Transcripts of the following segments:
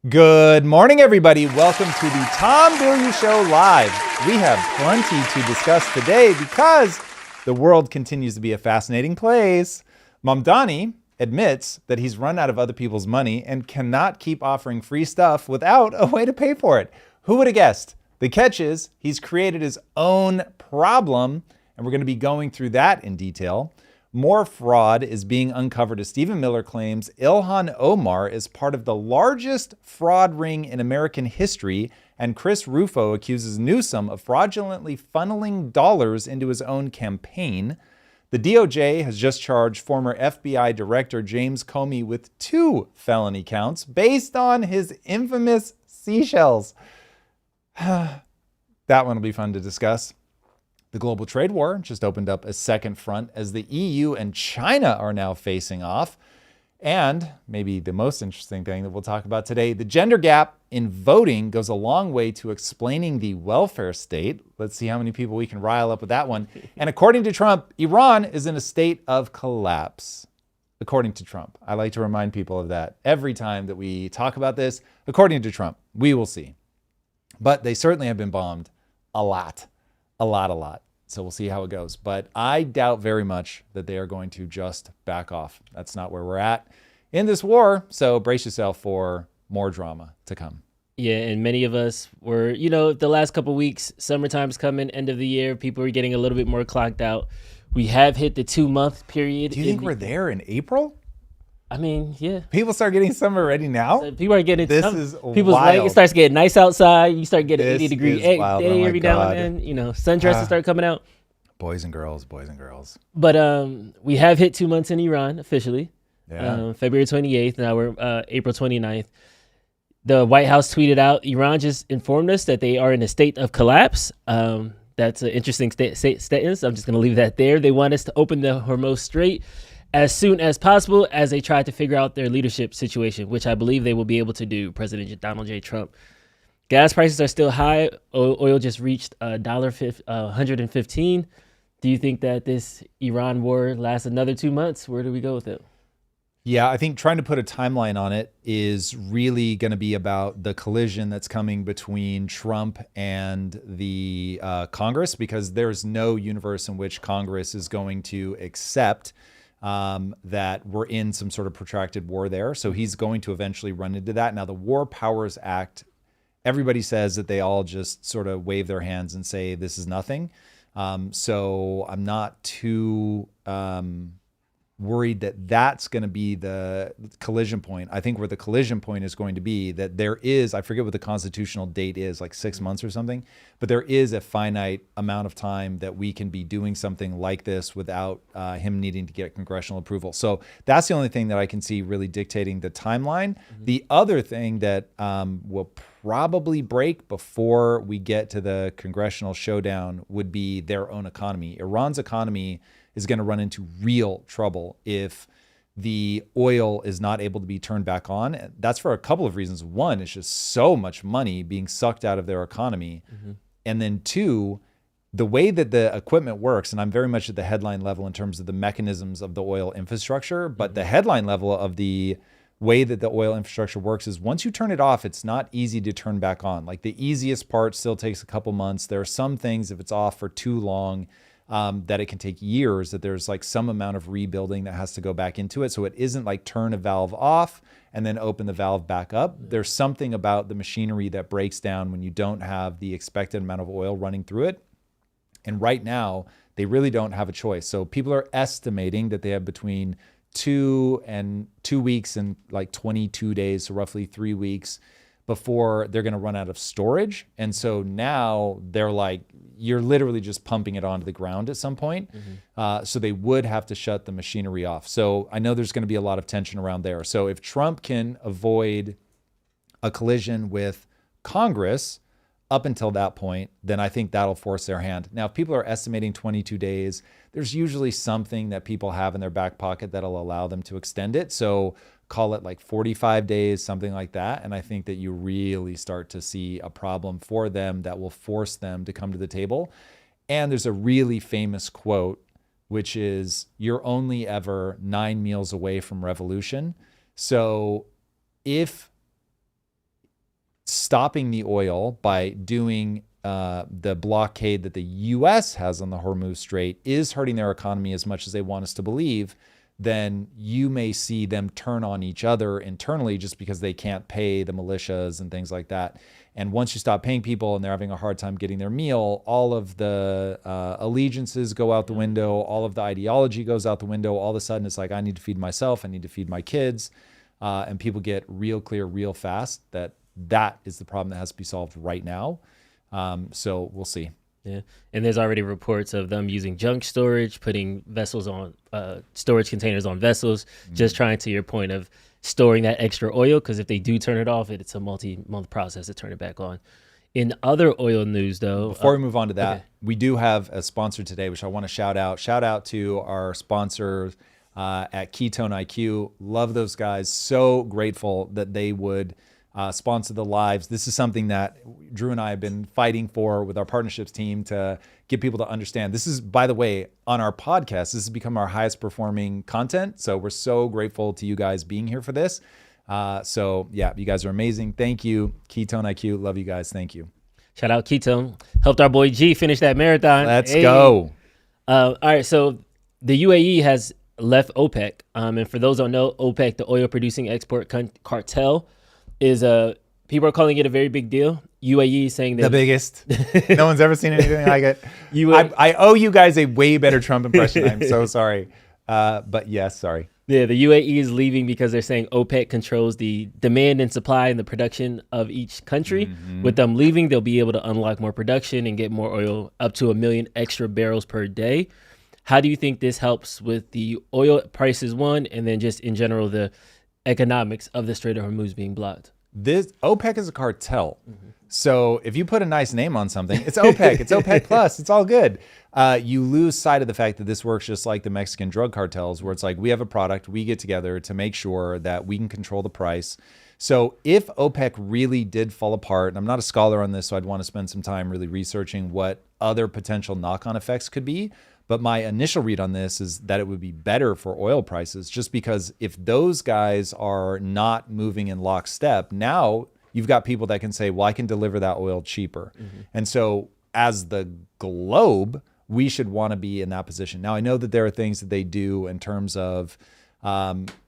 Good morning, everybody. Welcome to the Tom Bilyeu Show Live. We have plenty to discuss today because the world continues to be a fascinating place. Mamdani admits that he's run out of other people's money and cannot keep offering free stuff without a way to pay for it. Who would have guessed? The catch is he's created his own problem, and we're going to be going through that in detail. More fraud is being uncovered as Stephen Miller claims Ilhan Omar is part of the largest fraud ring in American history, and Chris Rufo accuses Newsom of fraudulently funneling dollars into his own campaign. The DOJ has just charged former FBI Director James Comey with 2 felony counts based on his infamous Seashells. That one will be fun to discuss. The global trade war just opened up a second front as the EU and China are now facing off. And maybe the most interesting thing that we'll talk about today, the gender gap in voting goes a long way to explaining the welfare state. Let's see how many people we can rile up with that one. And according to Trump, Iran is in a state of collapse. According to Trump. I like to remind people of that every time that we talk about this. According to Trump, we will see. But they certainly have been bombed a lot. A lot. So we'll see how it goes. But I doubt very much that they are going to just back off. That's not where we're at in this war. So brace yourself for more drama to come. Yeah, and many of us were, the last couple of weeks, summertime's coming, end of the year, people are getting a little bit more clocked out. We have hit the 2-month period. Do you think we're there in April? I mean, yeah. People start getting summer ready now? So people are getting this is people's wild. It starts getting nice outside. You start getting 80-degree day every God. now and then. Sundresses start coming out. Boys and girls. But we have hit 2 months in Iran officially. Yeah. February 28th. Now we're April 29th. The White House tweeted out, Iran just informed us that they are in a state of collapse. That's an interesting sentence. I'm just going to leave that there. They want us to open the Hormuz Strait as soon as possible as they try to figure out their leadership situation, which I believe they will be able to do, President Donald J. Trump. Gas prices are still high. Oil just reached $115. Do you think that this Iran war lasts another 2 months? Where do we go with it? Yeah, I think trying to put a timeline on it is really going to be about the collision that's coming between Trump and the Congress, because there's no universe in which Congress is going to accept that we're in some sort of protracted war there. So he's going to eventually run into that. Now, the War Powers Act, everybody says that they all just sort of wave their hands and say this is nothing. So I'm not too worried that that's going to be the collision point. I think where the collision point is going to be that there is, I forget what the constitutional date is, like 6 months or something, but there is a finite amount of time that we can be doing something like this without him needing to get congressional approval. So that's the only thing that I can see really dictating the timeline. Mm-hmm. The other thing that will probably break before we get to the congressional showdown would be their own economy. Iran's economy is going to run into real trouble if the oil is not able to be turned back on. That's for a couple of reasons. One, it's just so much money being sucked out of their economy. Mm-hmm. And then 2, the way that the equipment works, and I'm very much at the headline level in terms of the mechanisms of the oil infrastructure, but the headline level of the way that the oil infrastructure works is once you turn it off, it's not easy to turn back on. Like the easiest part still takes a couple months. There are some things, if it's off for too long, that it can take years, that there's like some amount of rebuilding that has to go back into it. So it isn't like turn a valve off and then open the valve back up. There's something about the machinery that breaks down when you don't have the expected amount of oil running through it. And right now, they really don't have a choice. So people are estimating that they have between 2 weeks and like 22 days, so roughly 3 weeks before they're going to run out of storage. And so now they're like, you're literally just pumping it onto the ground at some point. Mm-hmm. So they would have to shut the machinery off. So I know there's going to be a lot of tension around there. So if Trump can avoid a collision with Congress up until that point, then I think that'll force their hand. Now, if people are estimating 22 days, there's usually something that people have in their back pocket that'll allow them to extend it. So call it like 45 days, something like that. And I think that you really start to see a problem for them that will force them to come to the table. And there's a really famous quote, which is, you're only ever 9 meals away from revolution. So if stopping the oil by doing the blockade that the U.S. has on the Hormuz Strait is hurting their economy as much as they want us to believe, then you may see them turn on each other internally just because they can't pay the militias and things like that. And once you stop paying people and they're having a hard time getting their meal, all of the allegiances go out the window, all of the ideology goes out the window. All of a sudden, it's like, I need to feed myself, I need to feed my kids. And people get real clear real fast that is the problem that has to be solved right now. So we'll see. Yeah, and there's already reports of them using junk storage, putting vessels on storage containers on vessels, just trying to your point of storing that extra oil, because if they do turn it off, it's a multi-month process to turn it back on. In other oil news, though, before we move on to that, we do have a sponsor today, which I want to shout out. Shout out to our sponsors at Ketone IQ. Love those guys. So grateful that they would sponsor the lives. This is something that Drew and I have been fighting for with our partnerships team to get people to understand. This is, by the way, on our podcast, this has become our highest performing content. So we're so grateful to you guys being here for this. So yeah, you guys are amazing. Thank you. Ketone IQ. Love you guys. Thank you. Shout out Ketone. Helped our boy G finish that marathon. Let's go. All right. So the UAE has left OPEC. And for those who don't know, OPEC, the oil producing export cartel, is people are calling it a very big deal. UAE saying that the biggest. No one's ever seen anything like it. I owe you guys a way better Trump impression. I'm so sorry. But yes, sorry. Yeah, the UAE is leaving because they're saying OPEC controls the demand and supply and the production of each country. Mm-hmm. With them leaving, they'll be able to unlock more production and get more oil, up to 1 million extra barrels per day. How do you think this helps with the oil prices, one, and then just in general the economics of the Strait of Hormuz being blocked? This OPEC is a cartel. Mm-hmm. So if you put a nice name on something, it's OPEC, it's OPEC plus, it's all good. You lose sight of the fact that this works just like the Mexican drug cartels, where it's like, we have a product, we get together to make sure that we can control the price. So if OPEC really did fall apart, and I'm not a scholar on this, so I'd want to spend some time really researching what other potential knock-on effects could be. But my initial read on this is that it would be better for oil prices, just because if those guys are not moving in lockstep, now you've got people that can say, well, I can deliver that oil cheaper. Mm-hmm. And so as the globe, we should want to be in that position. Now, I know that there are things that they do in terms of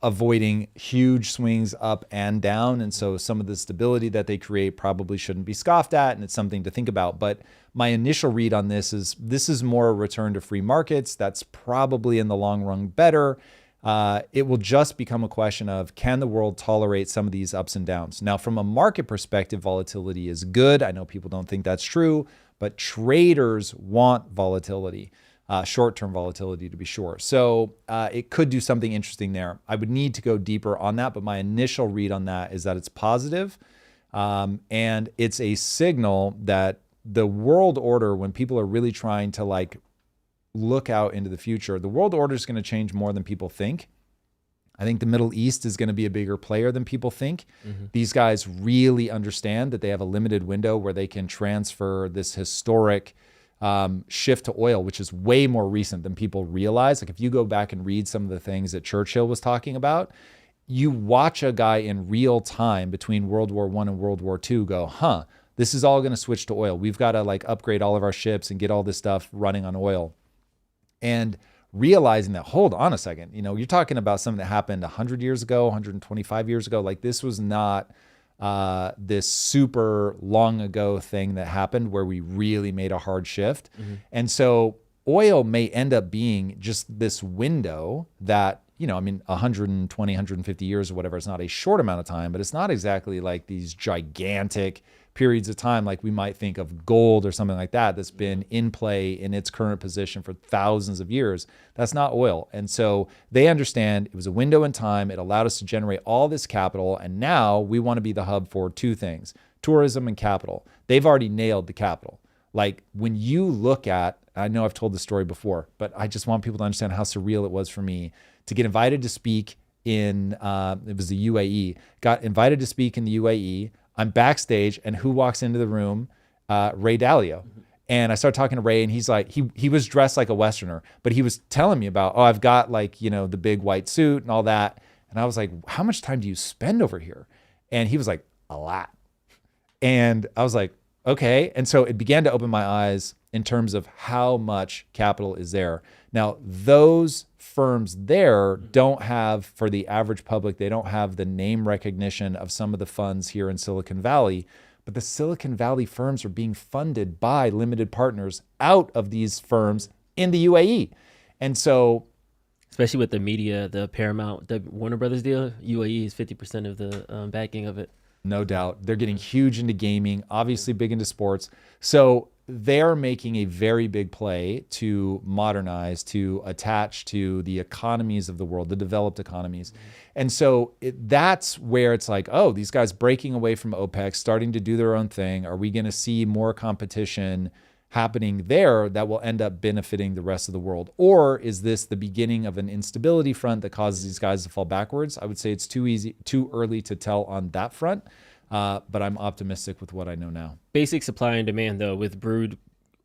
avoiding huge swings up and down. And so some of the stability that they create probably shouldn't be scoffed at, and it's something to think about. But my initial read on this is more a return to free markets. That's probably in the long run better. It will just become a question of, can the world tolerate some of these ups and downs? Now, from a market perspective, volatility is good. I know people don't think that's true, but traders want volatility. Short-term volatility, to be sure. So it could do something interesting there. I would need to go deeper on that, but my initial read on that is that it's positive. And it's a signal that the world order, when people are really trying to look out into the future, the world order is going to change more than people think. I think the Middle East is going to be a bigger player than people think. Mm-hmm. These guys really understand that they have a limited window where they can transfer this historic shift to oil, which is way more recent than people realize. Like, if you go back and read some of the things that Churchill was talking about, you watch a guy in real time between World War I and World War II go, this is all going to switch to oil. We've got to upgrade all of our ships and get all this stuff running on oil. And realizing that, hold on a second, you're talking about something that happened 100 years ago, 125 years ago. This was not this super long ago thing that happened where we really made a hard shift. Mm-hmm. And so oil may end up being just this window that, 120, 150 years or whatever, it's not a short amount of time, but it's not exactly like these gigantic periods of time like we might think of gold or something like that that's been in play in its current position for thousands of years. That's not oil. And so they understand it was a window in time. It allowed us to generate all this capital. And now we want to be the hub for two things: tourism and capital. They've already nailed the capital. When you look at, I know I've told this story before, but I just want people to understand how surreal it was for me to get invited to speak in, it was the UAE, got invited to speak in the UAE. I'm backstage, and who walks into the room? Ray Dalio. Mm-hmm. And I started talking to Ray, and he's like, he was dressed like a Westerner, but he was telling me about, I've got the big white suit and all that. And I was like, how much time do you spend over here? And he was like, a lot. And I was like, okay. And so it began to open my eyes in terms of how much capital is there. Now, those firms there don't have, for the average public, they don't have the name recognition of some of the funds here in Silicon Valley, but the Silicon Valley firms are being funded by limited partners out of these firms in the UAE. And so, especially with the media, the Paramount, the Warner Brothers deal, UAE is 50% of the backing of it. No doubt. They're getting huge into gaming, obviously big into sports. So they're making a very big play to modernize, to attach to the economies of the world, the developed economies. And so that's where it's like, oh, these guys breaking away from OPEC, starting to do their own thing. Are we going to see more competition happening there that will end up benefiting the rest of the world? Or is this the beginning of an instability front that causes these guys to fall backwards? I would say it's too early to tell on that front, but I'm optimistic with what I know now. Basic supply and demand, though, with crude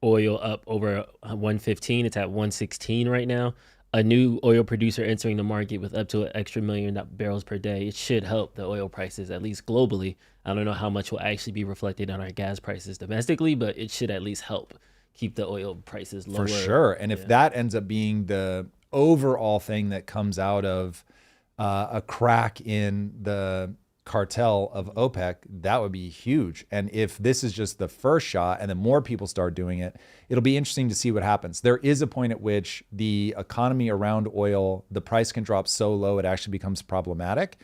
oil up over 115, it's at 116 right now. A new oil producer entering the market with up to an extra 1 million barrels per day. It should help the oil prices, at least globally. I don't know how much will actually be reflected on our gas prices domestically, but it should at least help keep the oil prices lower. For sure. And if that ends up being the overall thing that comes out of a crack in the cartel of OPEC, that would be huge. And if this is just the first shot and then more people start doing it, it'll be interesting to see what happens. There is a point at which the economy around oil, the price can drop so low it actually becomes problematic.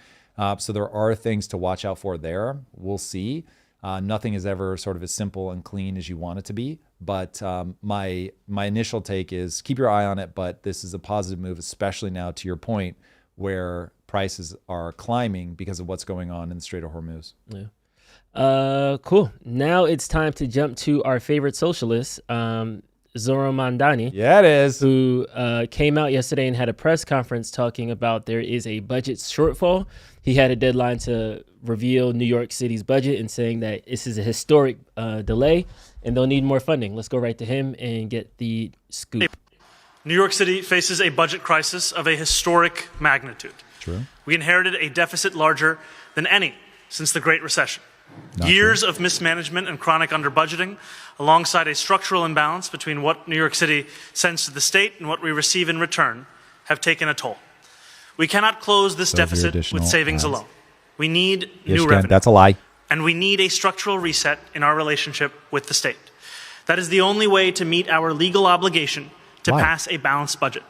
So there are things to watch out for there. We'll see. Nothing is ever sort of as simple and clean as you want it to be. But my initial take is keep your eye on it. But this is a positive move, especially now to your point, where prices are climbing because of what's going on in the Strait of Hormuz. Yeah. Cool. Now it's time to jump to our favorite socialist, Mamdani. Yeah, it is. Who came out yesterday and had a press conference talking about there is a budget shortfall. He had a deadline to reveal New York City's budget and saying that this is a historic delay and they'll need more funding. Let's go right to him and get the scoop. New York City faces a budget crisis of a historic magnitude. True. We inherited a deficit larger than any since the Great Recession. Years of mismanagement and chronic underbudgeting, alongside a structural imbalance between what New York City sends to the state and what we receive in return, have taken a toll. We cannot close this deficit with savings alone. We need new revenue. That's a lie. And we need a structural reset in our relationship with the state. That is the only way to meet our legal obligation to pass a balanced budget.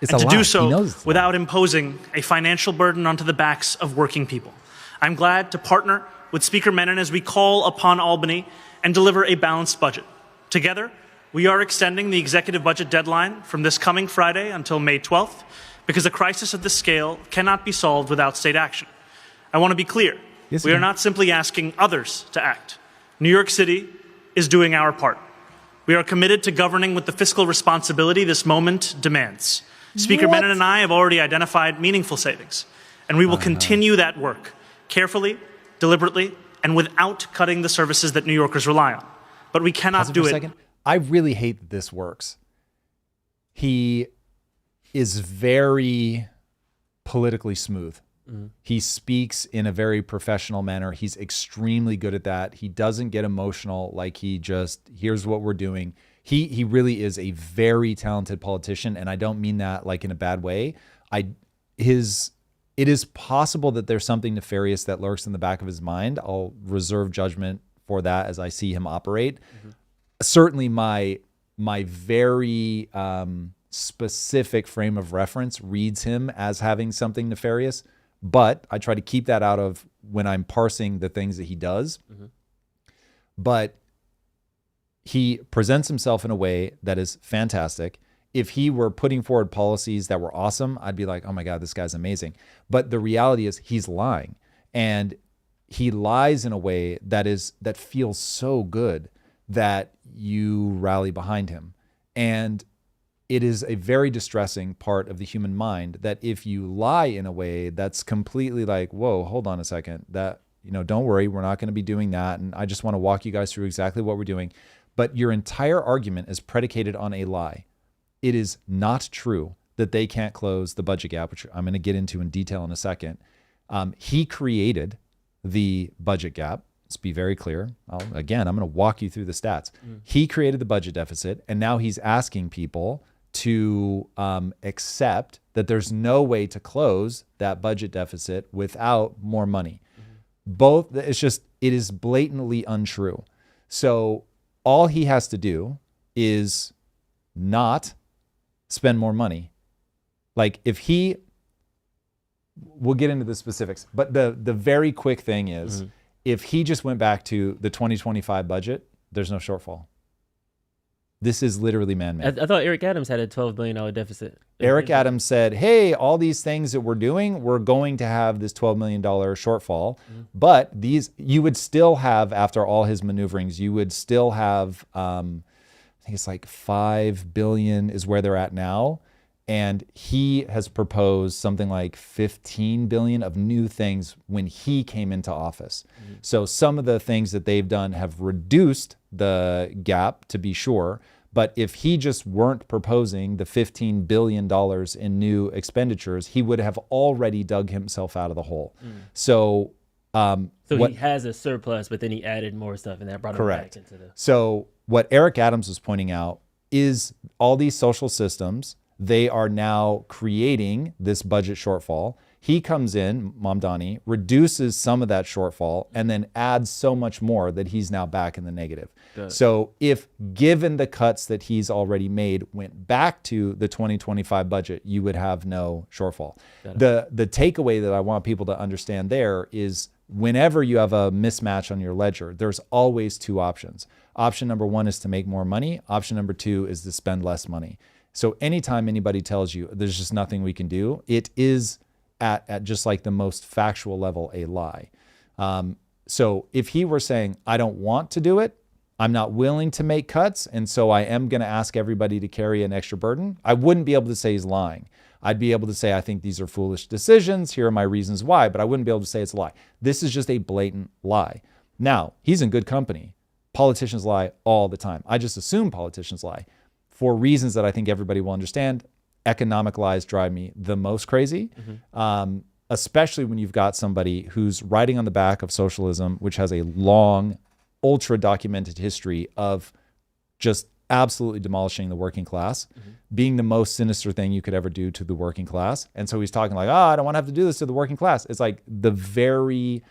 It's and a to lie. do so without lie. Imposing a financial burden onto the backs of working people. I'm glad to partner with Speaker Menon as we call upon Albany and deliver a balanced budget. Together, we are extending the executive budget deadline from this coming Friday until May 12th because a crisis of this scale cannot be solved without state action. I want to be clear. We are not simply asking others to act. New York City is doing our part. We are committed to governing with the fiscal responsibility this moment demands. Speaker Menon and I have already identified meaningful savings, and we will continue that work carefully, deliberately, and without cutting the services that New Yorkers rely on. But we cannot do it. I really hate that this works. He is very politically smooth. He speaks in a very professional manner. He's extremely good at that. He doesn't get emotional, like he just, here's what we're doing. He really is a very talented politician, and I don't mean that like in a bad way. It is possible that there's something nefarious that lurks in the back of his mind. I'll reserve judgment for that as I see him operate. Certainly my very specific frame of reference reads him as having something nefarious, but I try to keep that out of when I'm parsing the things that he does. But he presents himself in a way that is fantastic. If he were putting forward policies that were awesome, I'd be like, oh my God, this guy's amazing. But the reality is he's lying. And he lies in a way that feels so good that you rally behind him. And it is a very distressing part of the human mind that if you lie in a way that's completely like, whoa, hold on a second, that, don't worry, we're not going to be doing that. And I just want to walk you guys through exactly what we're doing. But your entire argument is predicated on a lie. It is not true that they can't close the budget gap, which I'm going to get into in detail in a second. He created the budget gap. let's be very clear. I'm going to walk you through the stats. He created the budget deficit, and now he's asking people to accept that there's no way to close that budget deficit without more money. Both, it is blatantly untrue. So all he has to do is not spend more money. Like we'll get into the specifics, but the very quick thing is, if he just went back to the 2025 budget, there's no shortfall. This is literally man-made. I thought Eric Adams had a $12 billion deficit. Eric Adams said, hey, all these things that we're doing, we're going to have this $12 million shortfall. But you would still have, after all his maneuverings, you would still have, I think it's like $5 billion is where they're at now. And he has proposed something like $15 billion of new things when he came into office. So some of the things that they've done have reduced the gap, to be sure. But if he just weren't proposing the $15 billion in new expenditures, he would have already dug himself out of the hole. So he has a surplus, but then he added more stuff, and that brought him back into the... So what Eric Adams was pointing out is all these social systems, they are now creating this budget shortfall. He comes in, Mamdani, reduces some of that shortfall, and then adds so much more that he's now back in the negative. So if, given the cuts that he's already made, went back to the 2025 budget, you would have no shortfall. The takeaway that I want people to understand there is, whenever you have a mismatch on your ledger, there's always two options. Option number one is to make more money. Option number two is to spend less money. So anytime anybody tells you there's just nothing we can do, it is at just like the most factual level a lie. So if he were saying, I don't want to do it, I'm not willing to make cuts, and so I am going to ask everybody to carry an extra burden, I wouldn't be able to say he's lying. I'd be able to say, I think these are foolish decisions. Here are my reasons why, but I wouldn't be able to say it's a lie. This is just a blatant lie. Now, he's in good company. Politicians lie all the time. I just assume politicians lie for reasons that I think everybody will understand. Economic lies drive me the most crazy, especially when you've got somebody who's riding on the back of socialism, which has a long, ultra documented history of just absolutely demolishing the working class, being the most sinister thing you could ever do to the working class. And so he's talking like, I don't want to have to do this to the working class. It's like the very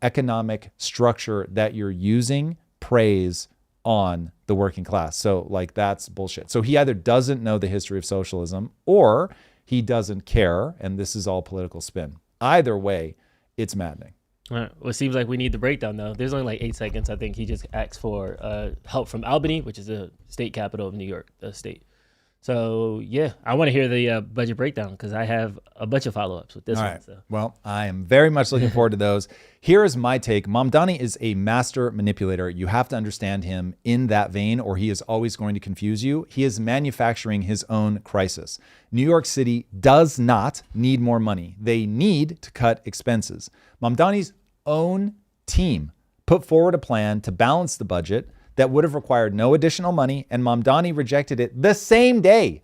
economic structure that you're using preys on the working class. So like, that's bullshit. So he either doesn't know the history of socialism or he doesn't care, and this is all political spin. Either way, it's maddening. All right. Well, it seems like we need the breakdown, though. There's only like 8 seconds. I think he just asked for help from Albany, which is the state capital of New York, the state. So, yeah, I want to hear the budget breakdown because I have a bunch of follow-ups with this one. Right. So. Well, I am very much looking forward to those. Here is my take. Mamdani is a master manipulator. You have to understand him in that vein, or he is always going to confuse you. He is manufacturing his own crisis. New York City does not need more money. They need to cut expenses. Mamdani's own team put forward a plan to balance the budget that would have required no additional money, and Mamdani rejected it the same day.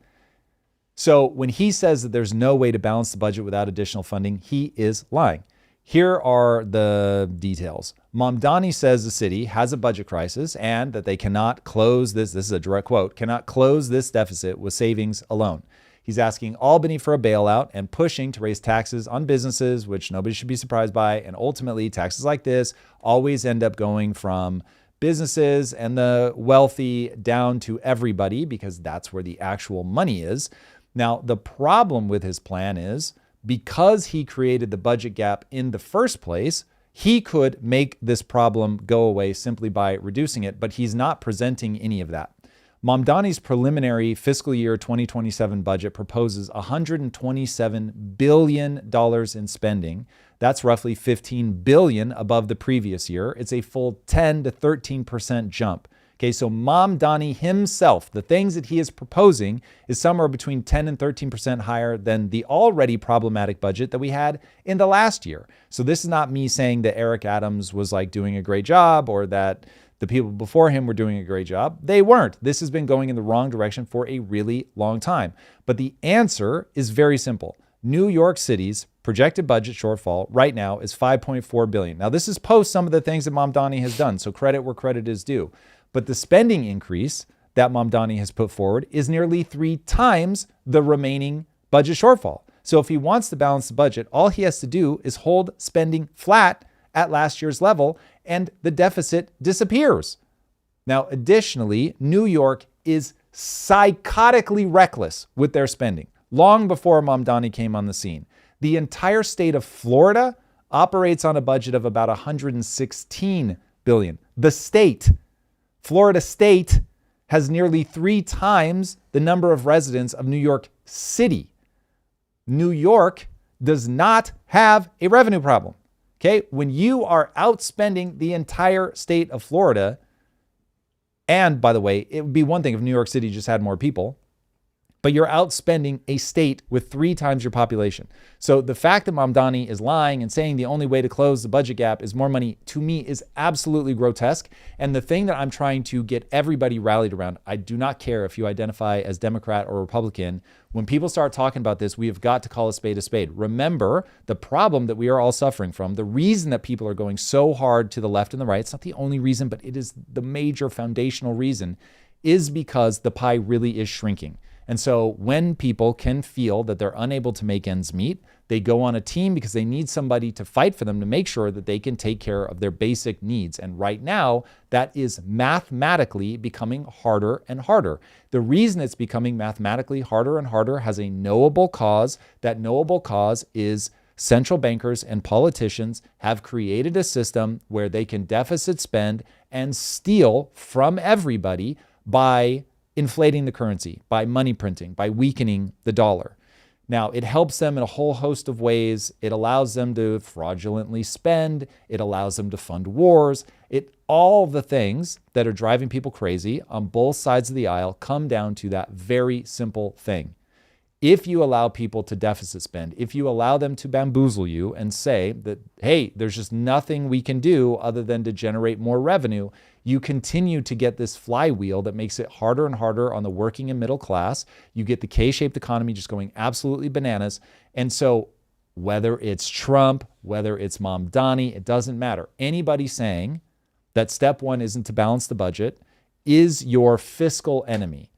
So when he says that there's no way to balance the budget without additional funding, he is lying. Here are the details. Mamdani says the city has a budget crisis and that they cannot close this is a direct quote, cannot close this deficit with savings alone. He's asking Albany for a bailout and pushing to raise taxes on businesses, which nobody should be surprised by. And ultimately, taxes like this always end up going from businesses and the wealthy down to everybody because that's where the actual money is. Now, the problem with his plan is because he created the budget gap in the first place, he could make this problem go away simply by reducing it, but he's not presenting any of that. Mamdani's preliminary fiscal year 2027 budget proposes $127 billion in spending. That's roughly $15 billion above the previous year. It's a full 10 to 13% jump. Okay, so Mamdani himself, the things that he is proposing is somewhere between 10 and 13% higher than the already problematic budget that we had in the last year. So this is not me saying that Eric Adams was like doing a great job or that the people before him were doing a great job. They weren't. This has been going in the wrong direction for a really long time. But the answer is very simple. New York City's projected budget shortfall right now is $5.4 billion. Now, this is post some of the things that Mamdani has done, so credit where credit is due. But the spending increase that Mamdani has put forward is nearly 3 times the remaining budget shortfall. So if he wants to balance the budget, all he has to do is hold spending flat at last year's level, and the deficit disappears. Now, additionally, New York is psychotically reckless with their spending. Long before Mamdani came on the scene, the entire state of Florida operates on a budget of about $116 billion. The state, Florida State, has nearly 3 times the number of residents of New York City. New York does not have a revenue problem. Okay, when you are outspending the entire state of Florida, and by the way, it would be one thing if New York City just had more people, but you're outspending a state with 3 times your population. So the fact that Mamdani is lying and saying the only way to close the budget gap is more money, to me, is absolutely grotesque. And the thing that I'm trying to get everybody rallied around, I do not care if you identify as Democrat or Republican, when people start talking about this, we have got to call a spade a spade. Remember the problem that we are all suffering from. The reason that people are going so hard to the left and the right, it's not the only reason, but it is the major foundational reason, is because the pie really is shrinking. And so when people can feel that they're unable to make ends meet, they go on a team because they need somebody to fight for them to make sure that they can take care of their basic needs. And right now, that is mathematically becoming harder and harder. The reason it's becoming mathematically harder and harder has a knowable cause. That knowable cause is central bankers and politicians have created a system where they can deficit spend and steal from everybody by inflating the currency, by money printing, by weakening the dollar. Now, it helps them in a whole host of ways. It allows them to fraudulently spend. It allows them to fund wars. All the things that are driving people crazy on both sides of the aisle come down to that very simple thing. If you allow people to deficit spend, if you allow them to bamboozle you and say that, hey, there's just nothing we can do other than to generate more revenue, you continue to get this flywheel that makes it harder and harder on the working and middle class. You get the K-shaped economy just going absolutely bananas. And so whether it's Trump, whether it's Mamdani, it doesn't matter. Anybody saying that step one isn't to balance the budget is your fiscal enemy.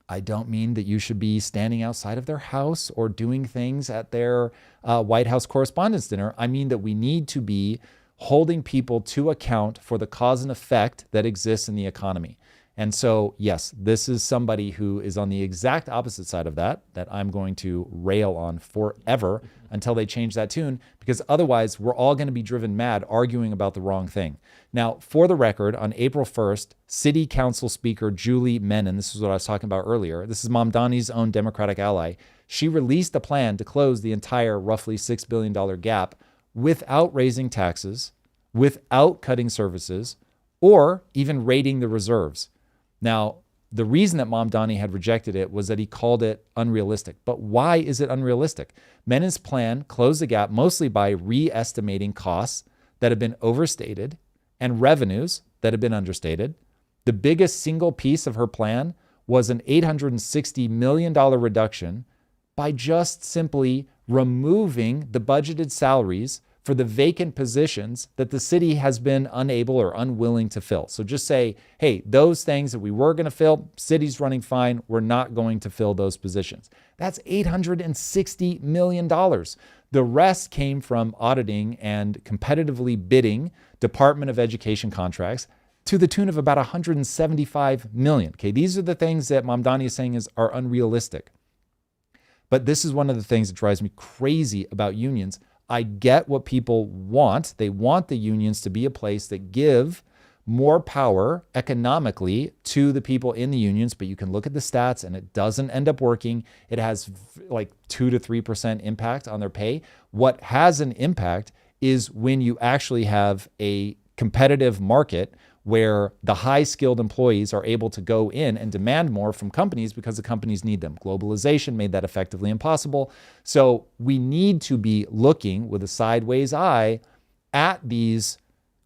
I don't mean that you should be standing outside of their house or doing things at their White House Correspondents' Dinner. I mean that we need to be holding people to account for the cause and effect that exists in the economy. And so, yes, this is somebody who is on the exact opposite side of that I'm going to rail on forever until they change that tune, because otherwise we're all going to be driven mad arguing about the wrong thing. Now, for the record, on April 1st, City Council Speaker Julie Menon, this is what I was talking about earlier, this is Mamdani's own Democratic ally, she released a plan to close the entire roughly $6 billion gap without raising taxes, without cutting services, or even raiding the reserves. Now, the reason that Mamdani had rejected it was that he called it unrealistic. But why is it unrealistic? Menon's plan closed the gap mostly by re-estimating costs that have been overstated and revenues that have been understated. The biggest single piece of her plan was an $860 million reduction by just simply removing the budgeted salaries for the vacant positions that the city has been unable or unwilling to fill. So just say, hey, those things that we were going to fill, city's running fine, we're not going to fill those positions. That's $860 million. The rest came from auditing and competitively bidding Department of Education contracts to the tune of about $175 million. Okay, these are the things that Mamdani is saying are unrealistic. But this is one of the things that drives me crazy about unions. I get what people want. They want the unions to be a place that give more power economically to the people in the unions, but you can look at the stats and it doesn't end up working. It has like 2 to 3% impact on their pay. What has an impact is when you actually have a competitive market where the high-skilled employees are able to go in and demand more from companies because the companies need them. Globalization made that effectively impossible. So we need to be looking with a sideways eye at these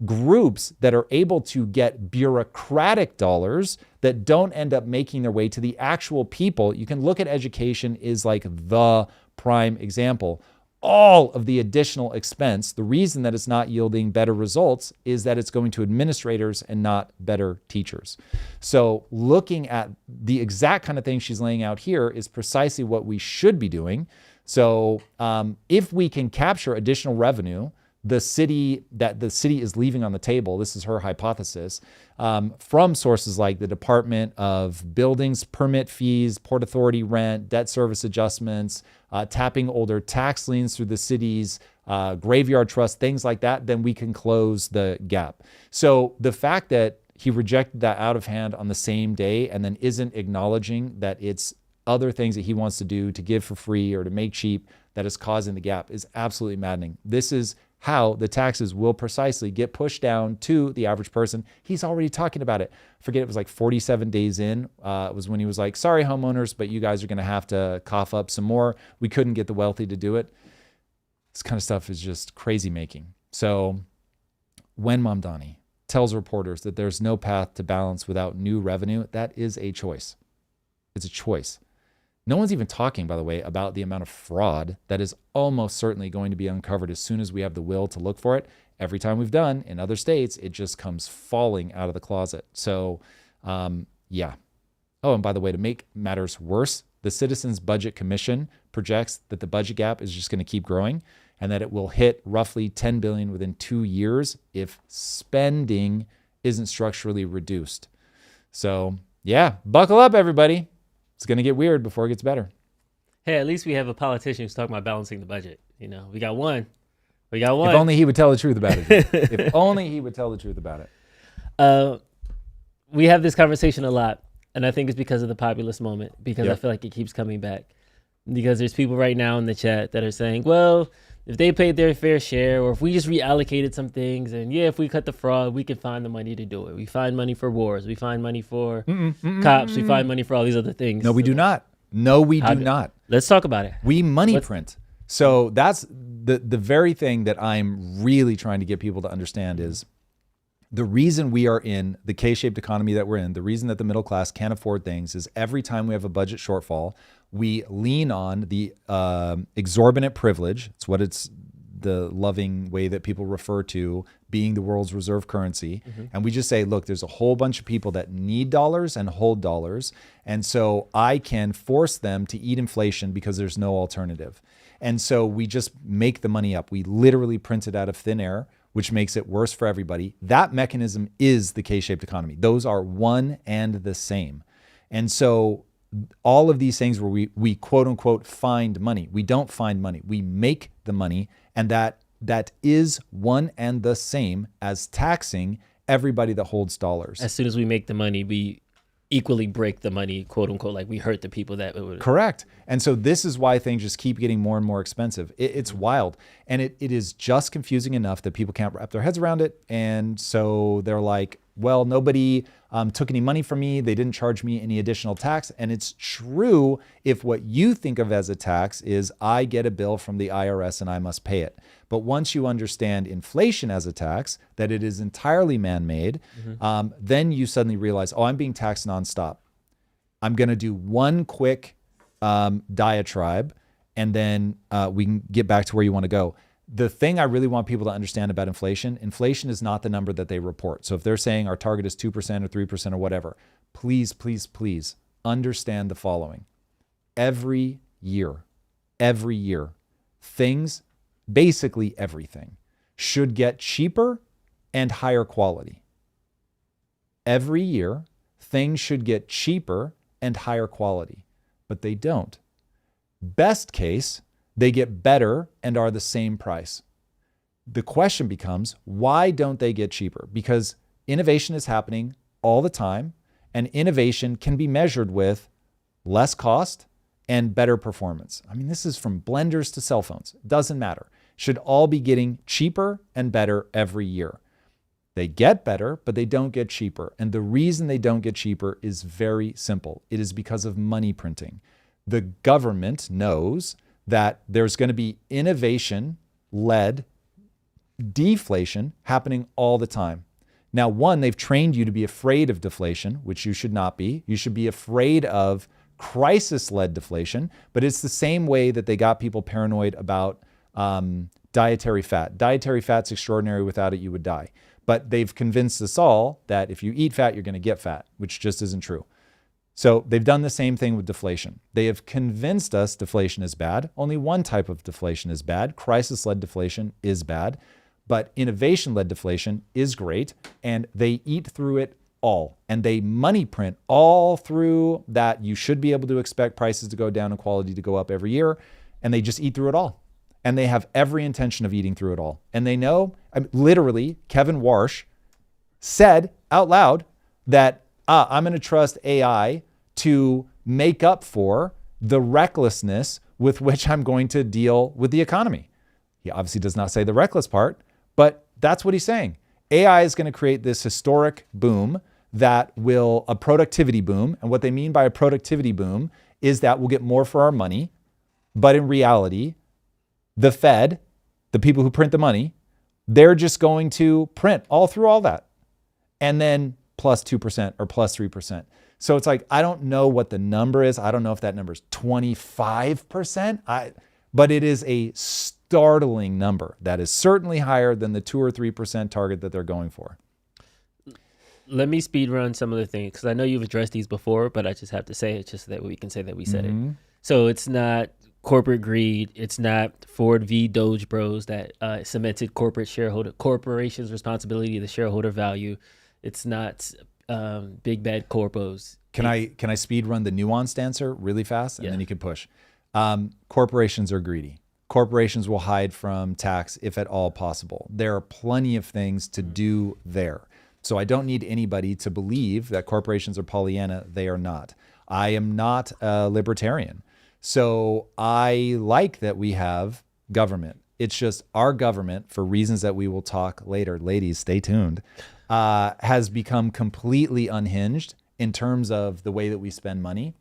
groups that are able to get bureaucratic dollars that don't end up making their way to the actual people. You can look at education is like the prime example. All of the additional expense, the reason that it's not yielding better results is that it's going to administrators and not better teachers. So looking at the exact kind of thing she's laying out here is precisely what we should be doing. So if we can capture additional revenue, the city is leaving on the table, this is her hypothesis, from sources like the Department of Buildings, permit fees, Port Authority rent, debt service adjustments, tapping older tax liens through the city's graveyard trust, things like that, then we can close the gap. So the fact that he rejected that out of hand on the same day and then isn't acknowledging that it's other things that he wants to do to give for free or to make cheap that is causing the gap is absolutely maddening. This is how the taxes will precisely get pushed down to the average person. He's already talking about it. I forget, it was like 47 days in, was when he was like, sorry, homeowners, but you guys are going to have to cough up some more. We couldn't get the wealthy to do it. This kind of stuff is just crazy making. So when Mamdani tells reporters that there's no path to balance without new revenue, that is a choice. It's a choice. No one's even talking, by the way, about the amount of fraud that is almost certainly going to be uncovered as soon as we have the will to look for it. Every time we've done in other states, it just comes falling out of the closet. So, yeah. Oh, and by the way, to make matters worse, the Citizens Budget Commission projects that the budget gap is just going to keep growing and that it will hit roughly $10 billion within 2 years if spending isn't structurally reduced. So, yeah, buckle up, everybody. It's going to get weird before it gets better. Hey, at least we have a politician who's talking about balancing the budget. You know, we got one. We got one. If only he would tell the truth about it. If only he would tell the truth about it. We have this conversation a lot, and I think it's because of the populist moment, because Yep. I feel like it keeps coming back. Because there's people right now in the chat that are saying, well, if they paid their fair share, or if we just reallocated some things, and yeah, if we cut the fraud, we can find the money to do it. We find money for wars. We find money for cops. We find money for all these other things. No, we do not. No, we do not. Let's talk about it. We money print. So that's the very thing that I'm really trying to get people to understand is the reason we are in the K-shaped economy that we're in, the reason that the middle class can't afford things is every time we have a budget shortfall, we lean on the exorbitant privilege. It's what it's the loving way that people refer to being the world's reserve currency. And we just say, look, there's a whole bunch of people that need dollars and hold dollars. And so I can force them to eat inflation because there's no alternative. And so we just make the money up. We literally print it out of thin air, which makes it worse for everybody. That mechanism is the K-shaped economy. Those are one and the same. And so all of these things where we quote unquote find money, we don't find money. We make the money, and that is one and the same as taxing everybody that holds dollars. As soon as we make the money, we equally break the money, quote unquote, like we hurt the people that it would. Correct. And so this is why things just keep getting more and more expensive. It's wild. And it is just confusing enough that people can't wrap their heads around it. And so they're like, well, nobody took any money from me. They didn't charge me any additional tax. And it's true if what you think of as a tax is I get a bill from the IRS and I must pay it. But once you understand inflation as a tax, that it is entirely man-made, then you suddenly realize, oh, I'm being taxed nonstop. I'm going to do one quick diatribe, and then we can get back to where you want to go. The thing I really want people to understand about inflation is not the number that they report. So if they're saying our target is 2% or 3% or whatever, please, please, please understand the following. Every year, things, basically everything, should get cheaper and higher quality. Every year, things should get cheaper and higher quality, but they don't. Best case, they get better and are the same price. The question becomes, why don't they get cheaper? Because innovation is happening all the time, and innovation can be measured with less cost and better performance. I mean, this is from blenders to cell phones. It doesn't matter. Should all be getting cheaper and better every year. They get better, but they don't get cheaper. And the reason they don't get cheaper is very simple. It is because of money printing. The government knows that there's going to be innovation-led deflation happening all the time. Now, one, they've trained you to be afraid of deflation, which you should not be. You should be afraid of crisis-led deflation, but it's the same way that they got people paranoid about dietary fat. Dietary fat's extraordinary. Without it, you would die. But they've convinced us all that if you eat fat, you're going to get fat, which just isn't true. So they've done the same thing with deflation. They have convinced us deflation is bad. Only one type of deflation is bad. Crisis-led deflation is bad, but innovation-led deflation is great, and they eat through it all. And they money print all through that. You should be able to expect prices to go down and quality to go up every year, and they just eat through it all. And they have every intention of eating through it all. And they know, literally, Kevin Warsh said out loud that I'm going to trust AI to make up for the recklessness with which I'm going to deal with the economy. He obviously does not say the reckless part, but that's what he's saying. AI is going to create this historic boom that will, a productivity boom. And what they mean by a productivity boom is that we'll get more for our money. But in reality, the Fed, the people who print the money, they're just going to print all through all that. And then plus 2% or plus 3%. So it's like, I don't know what the number is. I don't know if that number is 25%, but it is a startling number. That is certainly higher than the 2 or 3% target that they're going for. Let me speed run some of the things, because I know you've addressed these before, but I just have to say it just so that we can say that we said it. So it's not corporate greed. It's not Ford v. Doge Bros that cemented corporations' responsibility to the shareholder value. It's not big bad corpos. Can I speed run the nuanced answer really fast, and then you can push? Corporations are greedy. Corporations will hide from tax if at all possible. There are plenty of things to do there. So I don't need anybody to believe that corporations are Pollyanna. They are not. I am not a libertarian. So I like that we have government. It's just our government, for reasons that we will talk later, ladies, stay tuned, has become completely unhinged in terms of the way that we spend money.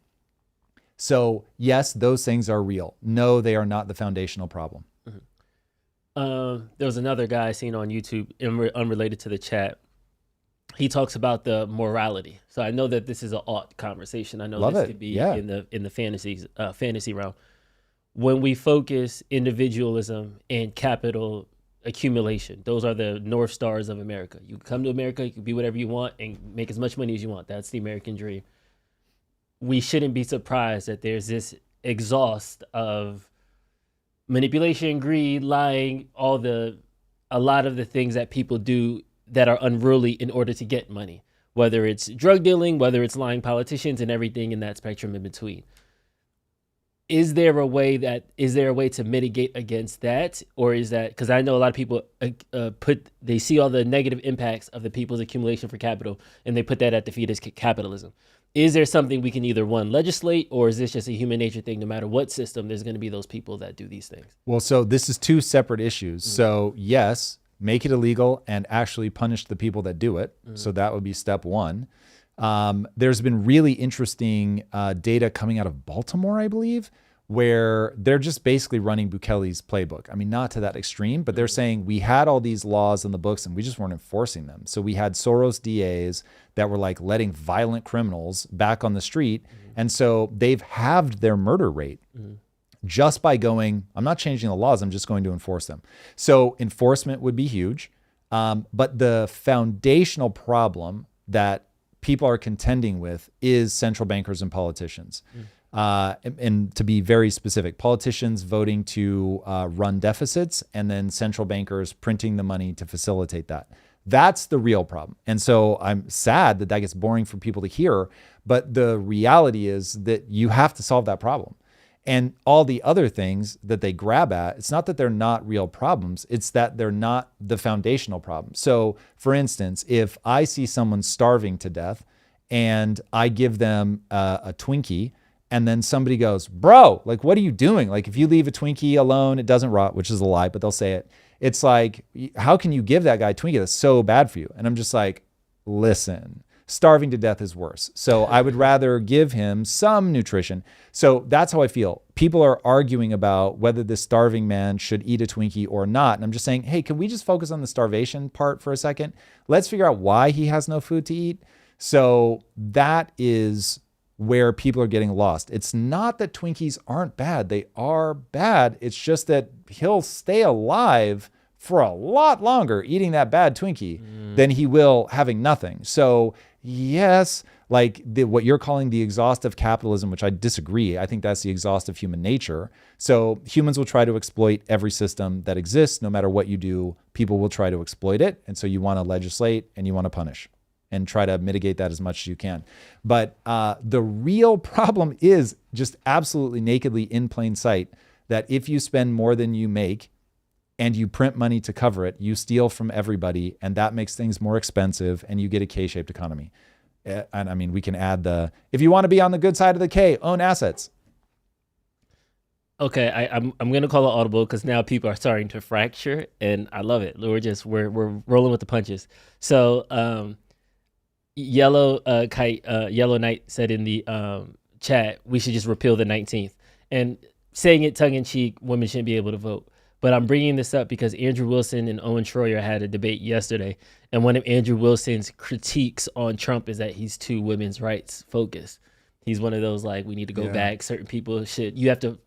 So yes, those things are real. No, they are not the foundational problem. There was another guy I seen on YouTube, unrelated to the chat. He talks about the morality. So I know that this is an ought conversation. I know Love this it. could be Yeah. in the fantasy realm. When we focus individualism and capital accumulation, those are the North Stars of America. You come to America, you can be whatever you want and make as much money as you want. That's the American dream. We shouldn't be surprised that there's this exhaust of manipulation, greed, lying, a lot of the things that people do that are unruly in order to get money, whether it's drug dealing, whether it's lying politicians, and everything in that spectrum in between. Is there a way to mitigate against that? Or is that, because I know a lot of people they see all the negative impacts of the people's accumulation for capital, and they put that at the feet as capitalism. Is there something we can either legislate, or is this just a human nature thing? No matter what system, there's going to be those people that do these things. Well, so this is two separate issues. So yes, make it illegal and actually punish the people that do it. So that would be step one. There's been really interesting data coming out of Baltimore, I believe, where they're just basically running Bukele's playbook. I mean, not to that extreme, but they're saying we had all these laws in the books and we just weren't enforcing them. So we had Soros DAs that were like letting violent criminals back on the street. And so they've halved their murder rate just by going, I'm not changing the laws, I'm just going to enforce them. So enforcement would be huge. But the foundational problem that people are contending with is central bankers and politicians. And to be very specific, politicians voting to run deficits, and then central bankers printing the money to facilitate that. That's the real problem. And so I'm sad that gets boring for people to hear, but the reality is that you have to solve that problem. And all the other things that they grab at, it's not that they're not real problems, it's that they're not the foundational problem. So for instance, if I see someone starving to death and I give them a Twinkie, and then somebody goes, bro, like, what are you doing? Like, if you leave a Twinkie alone, it doesn't rot, which is a lie, but they'll say it. It's like, how can you give that guy a Twinkie? That's so bad for you. And I'm just like, listen, starving to death is worse. So I would rather give him some nutrition. So that's how I feel. People are arguing about whether this starving man should eat a Twinkie or not. And I'm just saying, hey, can we just focus on the starvation part for a second? Let's figure out why he has no food to eat. So that is where people are getting lost. It's not that Twinkies aren't bad. They are bad. It's just that he'll stay alive for a lot longer eating that bad Twinkie than he will having nothing. So yes, like what you're calling the exhaustive capitalism, which I disagree. I think that's the exhaustive human nature. So humans will try to exploit every system that exists. No matter what you do, people will try to exploit it. And so you want to legislate and you want to punish and try to mitigate that as much as you can. But the real problem is just absolutely nakedly in plain sight that if you spend more than you make and you print money to cover it, you steal from everybody, and that makes things more expensive, and you get a K-shaped economy. And I mean, we can add if you want to be on the good side of the K, own assets. Okay, I'm gonna call it audible because now people are starting to fracture, and I love it. We're rolling with the punches. So Yellow Knight said in the chat we should just repeal the 19th, and saying it tongue in cheek, women shouldn't be able to vote. But I'm bringing this up because Andrew Wilson and Owen Schroyer had a debate yesterday, and one of Andrew Wilson's critiques on Trump is that he's too women's rights focused. He's one of those like, we need to go back. Certain people you have to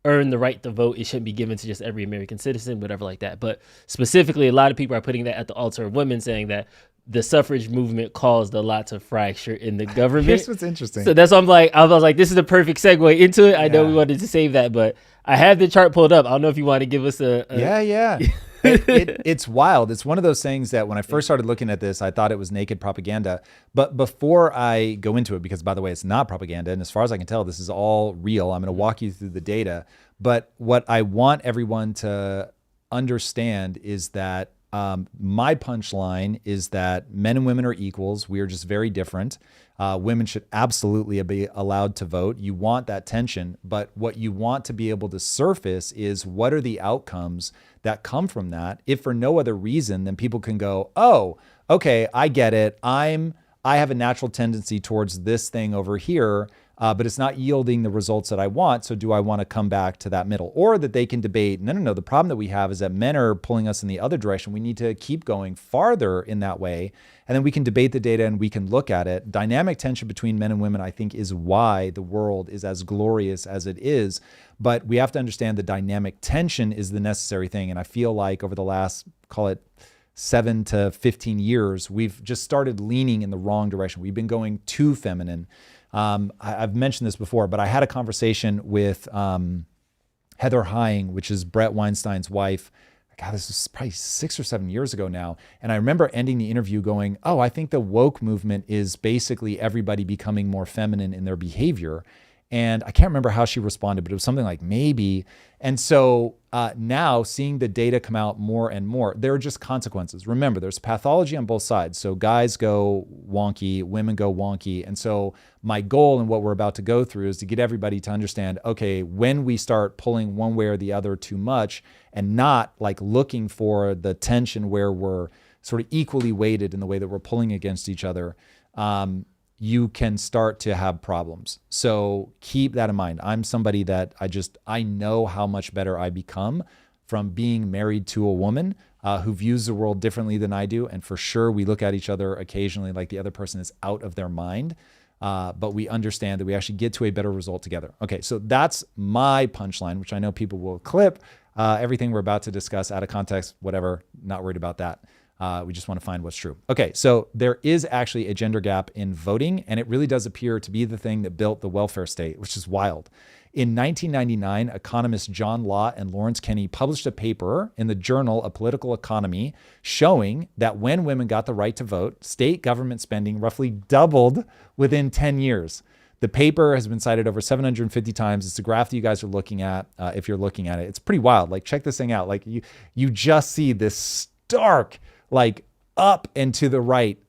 earn the right to vote. It shouldn't be given to just every American citizen, whatever like that. But specifically, a lot of people are putting that at the altar of women, saying that the suffrage movement caused a lot of fracture in the government. Here's what's interesting. So that's why I was like, this is a perfect segue into it. I know we wanted to save that, but I have the chart pulled up. I don't know if you want to give us Yeah. It's wild. It's one of those things that when I first started looking at this, I thought it was naked propaganda. But before I go into it, because by the way, it's not propaganda, and as far as I can tell, this is all real. I'm going to walk you through the data. But what I want everyone to understand is that my punchline is that men and women are equals. We are just very different. Women should absolutely be allowed to vote. You want that tension, but what you want to be able to surface is what are the outcomes that come from that, if for no other reason than people can go, oh, okay, I get it. I have a natural tendency towards this thing over here, but it's not yielding the results that I want. So do I want to come back to that middle? Or that they can debate, no. The problem that we have is that men are pulling us in the other direction. We need to keep going farther in that way. And then we can debate the data and we can look at it. Dynamic tension between men and women, I think, is why the world is as glorious as it is. But we have to understand the dynamic tension is the necessary thing. And I feel like over the last, call it 7 to 15 years, we've just started leaning in the wrong direction. We've been going too feminine. I've mentioned this before, but I had a conversation with Heather Heying, which is Brett Weinstein's wife. God, this was probably 6 or 7 years ago now. And I remember ending the interview going, oh, I think the woke movement is basically everybody becoming more feminine in their behavior. And I can't remember how she responded, but it was something like maybe. And so now seeing the data come out more and more, there are just consequences. Remember, there's pathology on both sides. So guys go wonky, women go wonky. And so my goal and what we're about to go through is to get everybody to understand, okay, when we start pulling one way or the other too much and not like looking for the tension where we're sort of equally weighted in the way that we're pulling against each other, you can start to have problems. So keep that in mind. I'm somebody that I know how much better I become from being married to a woman who views the world differently than I do. And for sure, we look at each other occasionally like the other person is out of their mind. But we understand that we actually get to a better result together. Okay, so that's my punchline, which I know people will clip. Everything we're about to discuss out of context, whatever, not worried about that. We just want to find what's true. Okay, so there is actually a gender gap in voting, and it really does appear to be the thing that built the welfare state, which is wild. In 1999, economists John Law and Lawrence Kenney published a paper in the Journal of Political Economy showing that when women got the right to vote, state government spending roughly doubled within 10 years. The paper has been cited over 750 times. It's a graph that you guys are looking at. If you're looking at it, it's pretty wild. Like, check this thing out. Like, you just see this stark, like, up and to the right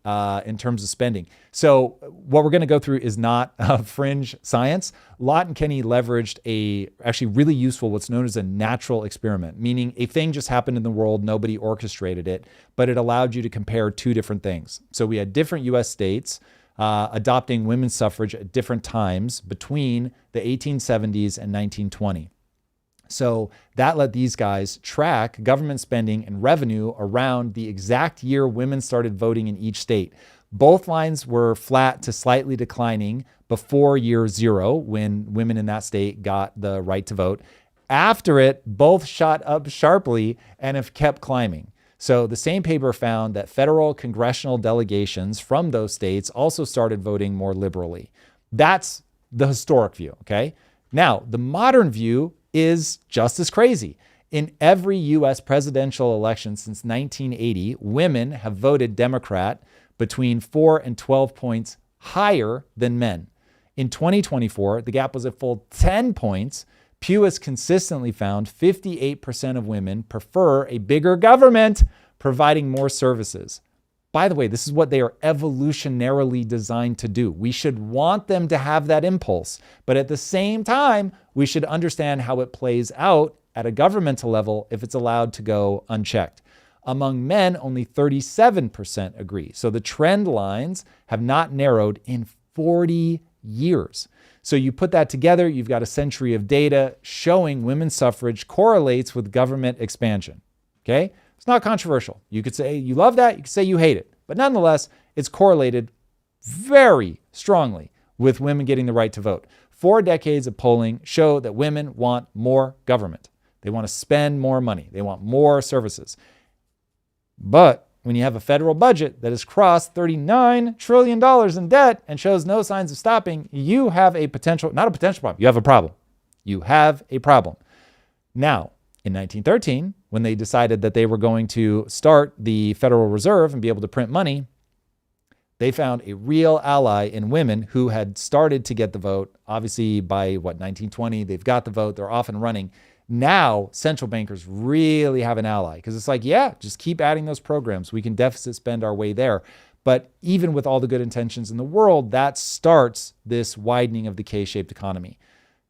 in terms of spending. So what we're going to go through is not fringe science. Lott and Kenney leveraged a actually really useful, what's known as a natural experiment, meaning a thing just happened in the world, nobody orchestrated it, but it allowed you to compare two different things. So we had different US states adopting women's suffrage at different times between the 1870s and 1920. So that let these guys track government spending and revenue around the exact year women started voting in each state. Both lines were flat to slightly declining before year 0, when women in that state got the right to vote. After it, both shot up sharply and have kept climbing. So the same paper found that federal congressional delegations from those states also started voting more liberally. That's the historic view, okay? Now, the modern view is just as crazy. In every U.S. presidential election since 1980, women have voted Democrat between 4 and 12 points higher than men. In 2024, the gap was a full 10 points. Pew has consistently found 58% of women prefer a bigger government providing more services. By the way, this is what they are evolutionarily designed to do. We should want them to have that impulse, but at the same time, we should understand how it plays out at a governmental level if it's allowed to go unchecked. Among men, only 37% agree. So the trend lines have not narrowed in 40 years. So you put that together, you've got a century of data showing women's suffrage correlates with government expansion. Okay? It's not controversial. You could say you love that, you could say you hate it. But nonetheless, it's correlated very strongly with women getting the right to vote. 4 decades of polling show that women want more government. They want to spend more money. They want more services. But when you have a federal budget that has crossed $39 trillion in debt and shows no signs of stopping, you have a potential, not a potential problem, you have a problem. You have a problem. Now, in 1913, when they decided that they were going to start the Federal Reserve and be able to print money, they found a real ally in women who had started to get the vote. Obviously, by 1920, they've got the vote, they're off and running. Now, central bankers really have an ally because it's like, yeah, just keep adding those programs. We can deficit spend our way there. But even with all the good intentions in the world, that starts this widening of the K-shaped economy.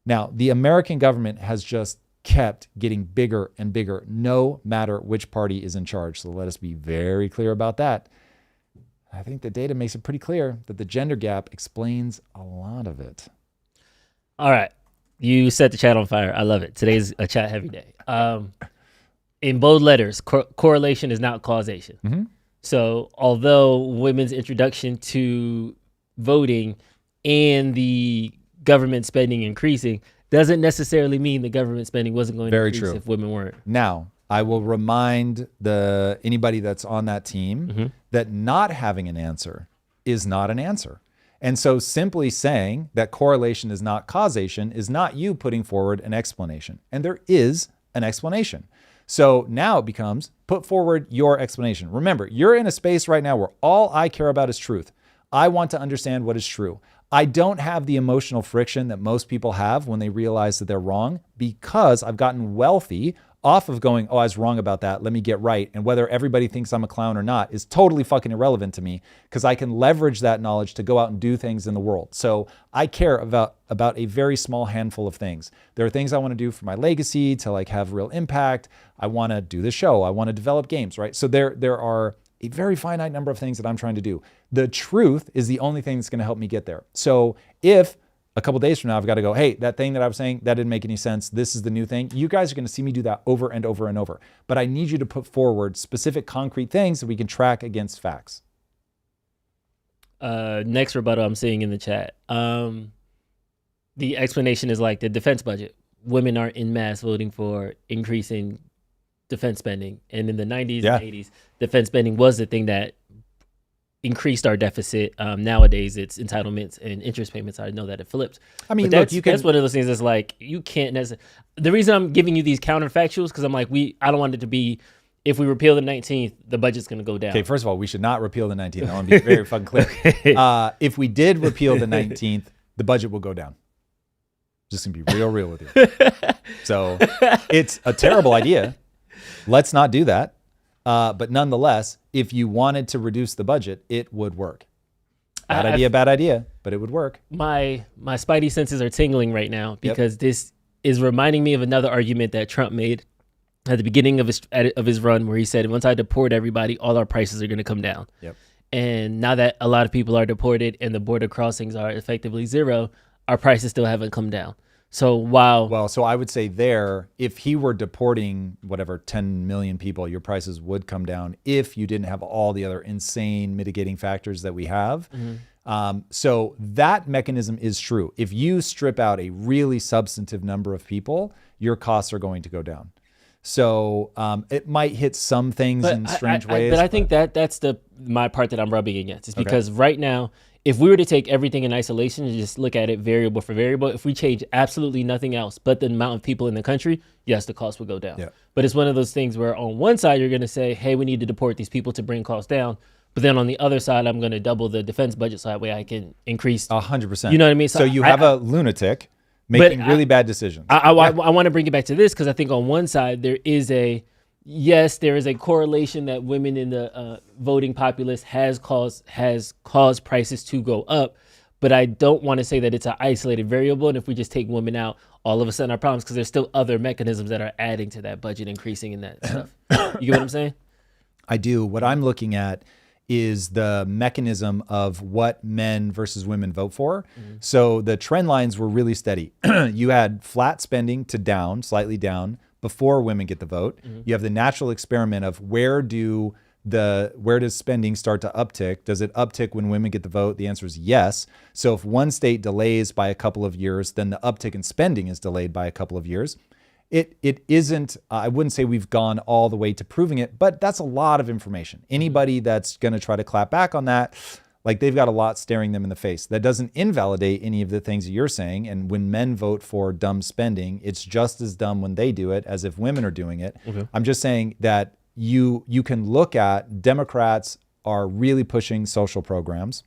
Now, the American government has just kept getting bigger and bigger, no matter which party is in charge. So let us be very clear about that. I think the data makes it pretty clear that the gender gap explains a lot of it. All right. You set the chat on fire. I love it. Today's a chat heavy day. In bold letters, correlation is not causation. Mm-hmm. So although women's introduction to voting and the government spending increasing doesn't necessarily mean the government spending wasn't going to increase if women weren't. Now, I will remind anybody that's on that team that not having an answer is not an answer. And so simply saying that correlation is not causation is not you putting forward an explanation. And there is an explanation. So now it becomes put forward your explanation. Remember, you're in a space right now where all I care about is truth. I want to understand what is true. I don't have the emotional friction that most people have when they realize that they're wrong because I've gotten wealthy off of going, oh, I was wrong about that. Let me get right. And whether everybody thinks I'm a clown or not is totally fucking irrelevant to me because I can leverage that knowledge to go out and do things in the world. So I care about a very small handful of things. There are things I want to do for my legacy to like have real impact. I want to do the show. I want to develop games, right? So there are a very finite number of things that I'm trying to do. The truth is the only thing that's going to help me get there. So if a couple days from now, I've got to go, hey, that thing that I was saying, that didn't make any sense. This is the new thing. You guys are going to see me do that over and over and over. But I need you to put forward specific concrete things that we can track against facts. Next rebuttal I'm seeing in the chat. The explanation is like the defense budget. Women are en masse voting for increasing defense spending. And in the 90s and 80s, defense spending was the thing that increased our deficit. Nowadays, it's entitlements and interest payments. I know that it flipped. I mean, look, that's one of those things that's like, you can't necessarily. The reason I'm giving you these counterfactuals, because I'm like, I don't want it to be, if we repeal the 19th, the budget's going to go down. Okay, first of all, we should not repeal the 19th. I want to be very fucking clear. Okay. If we did repeal the 19th, the budget will go down. Just going to be real with you. So it's a terrible idea. Let's not do that. But nonetheless, if you wanted to reduce the budget, it would work. Bad idea, but it would work. My spidey senses are tingling right now because this is reminding me of another argument that Trump made at the beginning of his run, where he said, once I deport everybody, all our prices are going to come down. Yep. And now that a lot of people are deported and the border crossings are effectively zero, our prices still haven't come down. So while Well, so I would say there, if he were deporting whatever 10 million people, your prices would come down if you didn't have all the other insane mitigating factors that we have. So that mechanism is true. If you strip out a really substantive number of people, your costs are going to go down. So it might hit some things in strange ways. But I think that's my part that I'm rubbing against. Is because right now, if we were to take everything in isolation and just look at it variable for variable, if we change absolutely nothing else but the amount of people in the country, yes, the cost will go down. Yeah. But it's one of those things where on one side, you're going to say, hey, we need to deport these people to bring costs down. But then on the other side, I'm going to double the defense budget so that way I can increase. 100%. You know what I mean? So you have a lunatic making really bad decisions. I want to bring it back to this because I think on one side, there is a correlation that women in the voting populace has caused prices to go up. But I don't want to say that it's an isolated variable. And if we just take women out, all of a sudden our problems, because there's still other mechanisms that are adding to that budget, increasing in that stuff. You get what I'm saying? I do. What I'm looking at is the mechanism of what men versus women vote for. So the trend lines were really steady. You had flat spending to down, slightly down, before women get the vote. You have the natural experiment of where does spending start to uptick? Does it uptick when women get the vote? The answer is yes. So if one state delays by a couple of years, then the uptick in spending is delayed by a couple of years. It isn't, I wouldn't say we've gone all the way to proving it, but that's a lot of information. Anybody that's going to try to clap back on that, like they've got a lot staring them in the face. That doesn't invalidate any of the things that you're saying. And when men vote for dumb spending, it's just as dumb when they do it as if women are doing it. I'm just saying that you can look at Democrats are really pushing social programs.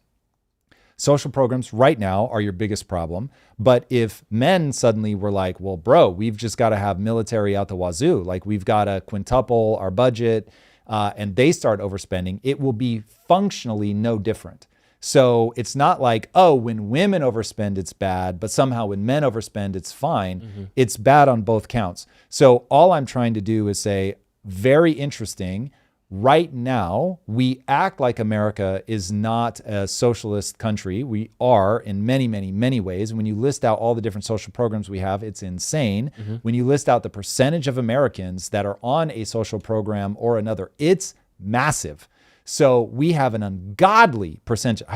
Social programs right now are your biggest problem. But if men suddenly were like, well, bro, we've just got to have military out the wazoo, like we've got to quintuple our budget, and they start overspending, it will be functionally no different. So it's not like, oh, when women overspend, it's bad, but somehow when men overspend, it's fine. It's bad on both counts. So all I'm trying to do is say, very interesting. Right now, we act like America is not a socialist country. We are in many, many, many ways. When you list out all the different social programs we have, it's insane. When you list out the percentage of Americans that are on a social program or another, it's massive. So we have an ungodly percentage.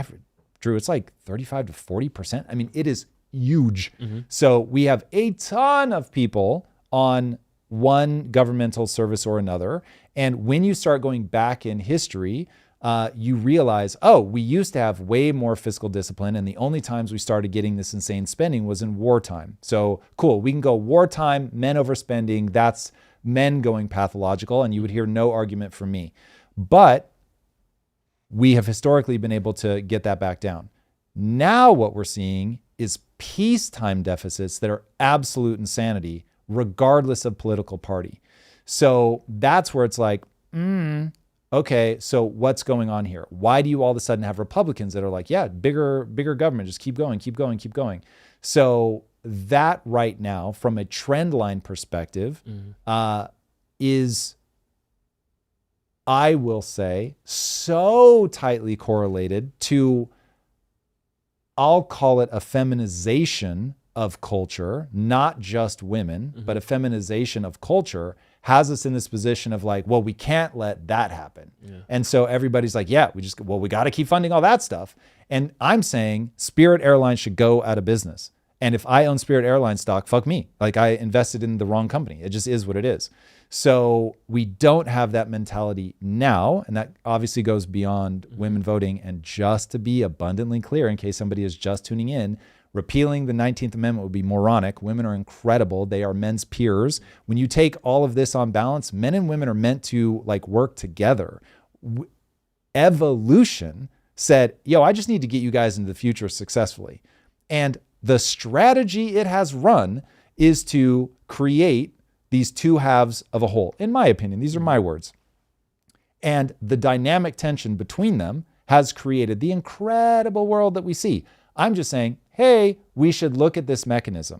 Drew, it's like 35 to 40%. I mean, it is huge. So we have a ton of people on one governmental service or another. And when you start going back in history, you realize, oh, we used to have way more fiscal discipline. And the only times we started getting this insane spending was in wartime. So cool, we can go wartime, men overspending, that's men going pathological. And you would hear no argument from me. But we have historically been able to get that back down. Now what we're seeing is peacetime deficits that are absolute insanity, regardless of political party. So that's where it's like, okay, so what's going on here? Why do you all of a sudden have Republicans that are like, yeah, bigger government, just keep going, keep going, keep going. So that right now, from a trend line perspective, is, I will say, so tightly correlated to, I'll call it a feminization of culture, not just women, but a feminization of culture has us in this position of like, well, we can't let that happen. And so everybody's like, yeah, we got to keep funding all that stuff. And I'm saying Spirit Airlines should go out of business. And if I own Spirit Airlines stock, fuck me. Like I invested in the wrong company. It just is what it is. So we don't have that mentality now. And that obviously goes beyond women voting. And just to be abundantly clear, in case somebody is just tuning in, repealing the 19th Amendment would be moronic. Women are incredible. They are men's peers. When you take all of this on balance, men and women are meant to like work together. Evolution said, yo, I just need to get you guys into the future successfully. And the strategy it has run is to create these two halves of a whole. In my opinion, these are my words. And the dynamic tension between them has created the incredible world that we see. I'm just saying, hey, we should look at this mechanism,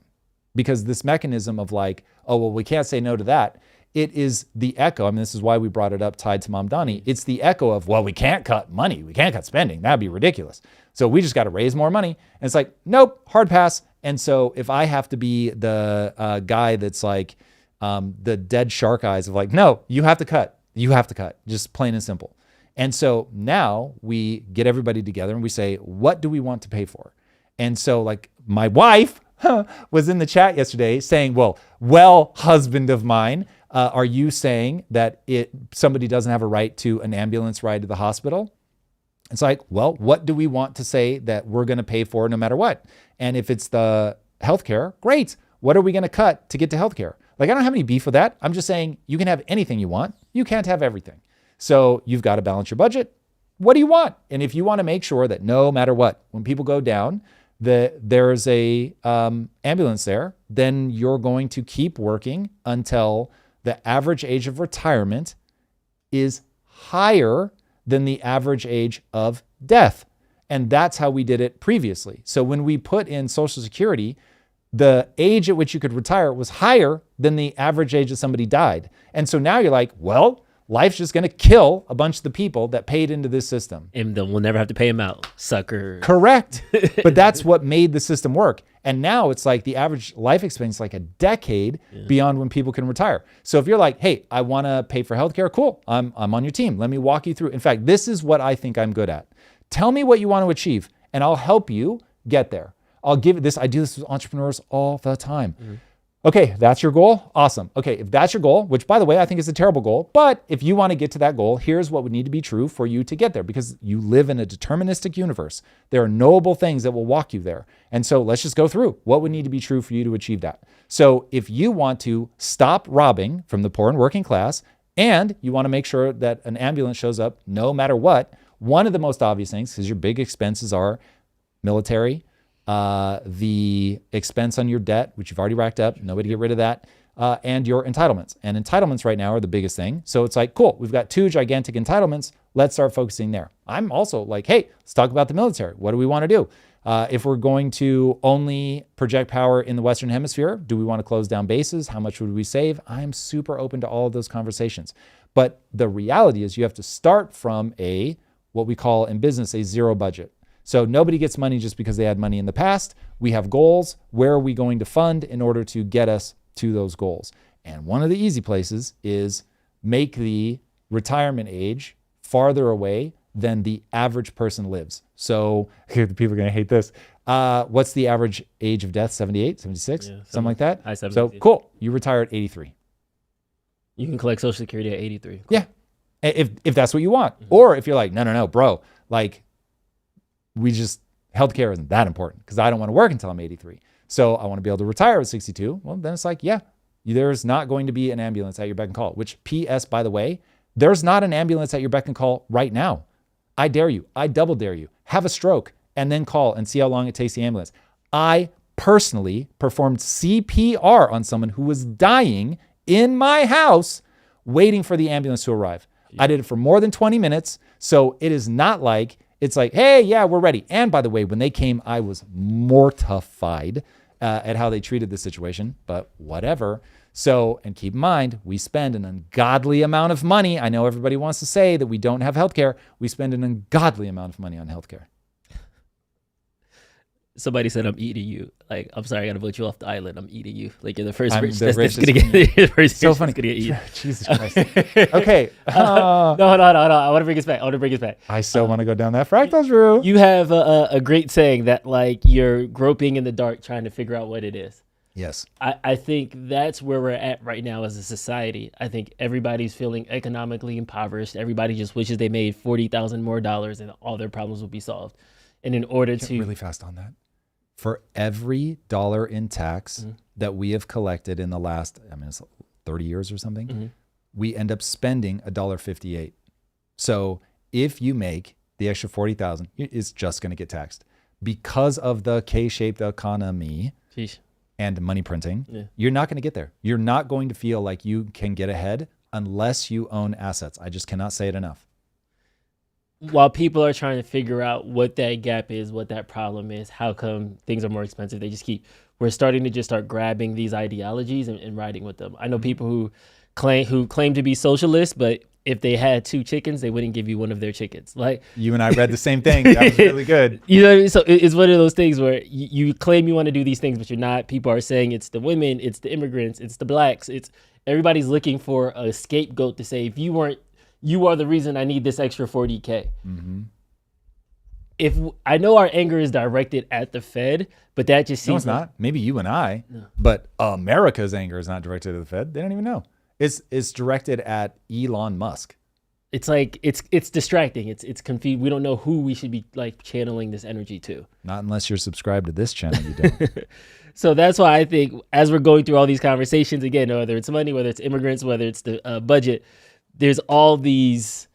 because this mechanism of like, oh, well, we can't say no to that. It is the echo. I mean, this is why we brought it up tied to Mamdani. It's the echo of, well, we can't cut money. We can't cut spending. That'd be ridiculous. So we just got to raise more money. And it's like, nope, hard pass. And so if I have to be the guy that's like the dead shark eyes of like, no, you have to cut. You have to cut. Just plain and simple. And so now we get everybody together and we say, what do we want to pay for? And so like my wife was in the chat yesterday saying, well, husband of mine, are you saying that somebody doesn't have a right to an ambulance ride to the hospital? It's like, well, what do we want to say that we're going to pay for no matter what? And if it's the healthcare, great. What are we going to cut to get to healthcare? Like, I don't have any beef with that. I'm just saying you can have anything you want. You can't have everything. So you've got to balance your budget. What do you want? And if you want to make sure that no matter what, when people go down, there's a ambulance there, then you're going to keep working until the average age of retirement is higher than the average age of death. And that's how we did it previously. So when we put in Social Security, the age at which you could retire was higher than the average age that somebody died. And so now you're like, well, life's just going to kill a bunch of the people that paid into this system. And then we'll never have to pay them out, sucker. Correct. But that's what made the system work. And now it's like the average life expectancy is like a decade beyond when people can retire. So if you're like, hey, I want to pay for healthcare, cool. I'm on your team. Let me walk you through. In fact, this is what I think I'm good at. Tell me what you want to achieve and I'll help you get there. I'll give it this. I do this with entrepreneurs all the time. Mm-hmm. Okay, that's your goal. Awesome. Okay, if that's your goal, which by the way, I think is a terrible goal, but if you want to get to that goal, here's what would need to be true for you to get there because you live in a deterministic universe. There are knowable things that will walk you there. And so let's just go through what would need to be true for you to achieve that. So if you want to stop robbing from the poor and working class, and you want to make sure that an ambulance shows up no matter what, one of the most obvious things, because your big expenses are military, the expense on your debt, which you've already racked up, nobody get rid of that, and your entitlements. And entitlements right now are the biggest thing. So it's like, cool, we've got 2 gigantic entitlements. Let's start focusing there. I'm also like, hey, let's talk about the military. What do we want to do? If we're going to only project power in the Western Hemisphere, do we want to close down bases? How much would we save? I'm super open to all of those conversations. But the reality is you have to start from what we call in business, a zero budget. So nobody gets money just because they had money in the past. We have goals. Where are we going to fund in order to get us to those goals? And one of the easy places is make the retirement age farther away than the average person lives. So people are going to hate this. What's the average age of death? 78, 76, something like that? High 70s. So cool. You retire at 83. You can collect Social Security at 83. Cool. Yeah. If that's what you want. Mm-hmm. Or if you're like, no, bro, like, healthcare isn't that important because I don't want to work until I'm 83. So I want to be able to retire at 62. Well, then it's like, there's not going to be an ambulance at your beck and call, which PS, by the way, there's not an ambulance at your beck and call right now. I dare you. I double dare you. Have a stroke and then call and see how long it takes the ambulance. I personally performed CPR on someone who was dying in my house waiting for the ambulance to arrive. I did it for more than 20 minutes. So it is not like, it's like, hey, yeah, we're ready. And by the way, when they came, I was mortified at how they treated the situation, but whatever. So, and keep in mind, we spend an ungodly amount of money. I know everybody wants to say that we don't have healthcare. We spend an ungodly amount of money on healthcare. Somebody said, I'm eating you. Like, I'm sorry, I got to vote you off the island. I'm eating you. Like, you're the first rich that's going to get so funny. Gonna get eaten. Jesus Christ. Okay. No. I want to bring us back. I still want to go down that fractals route. You have a great saying that, like, you're groping in the dark trying to figure out what it is. Yes. I think that's where we're at right now as a society. I think everybody's feeling economically impoverished. Everybody just wishes they made $40,000 more and all their problems would be solved. And in order to really fast on that, for every dollar in tax that we have collected in the last, it's 30 years or something, we end up spending $1.58. So if you make the extra 40,000, it's just going to get taxed because of the K-shaped economy. Sheesh. And money printing. You're not going to get there. You're not going to feel like you can get ahead unless you own assets. I just cannot say it enough. While people are trying to figure out what that gap is, what that problem is, how come things are more expensive, we're starting to start grabbing these ideologies and riding with them. I know people who claim to be socialists, but if they had 2 chickens, they wouldn't give you one of their chickens. Like, You and I read the same thing. That was really good. you know what I mean? So it's one of those things where you claim you want to do these things, but you're not. People are saying it's the women, it's the immigrants, it's the blacks. It's everybody's looking for a scapegoat to say, if you weren't, you are the reason I need this extra 40K. If I know our anger is directed at the Fed, but that just seems No, it's not. Maybe you and I, but America's anger is not directed at the Fed. They don't even know. It's directed at Elon Musk. It's like it's distracting. It's confused. We don't know who we should be like channeling this energy to. Not unless you're subscribed to this channel, you don't. So that's why I think as we're going through all these conversations again, whether it's money, whether it's immigrants, whether it's the budget, there's all these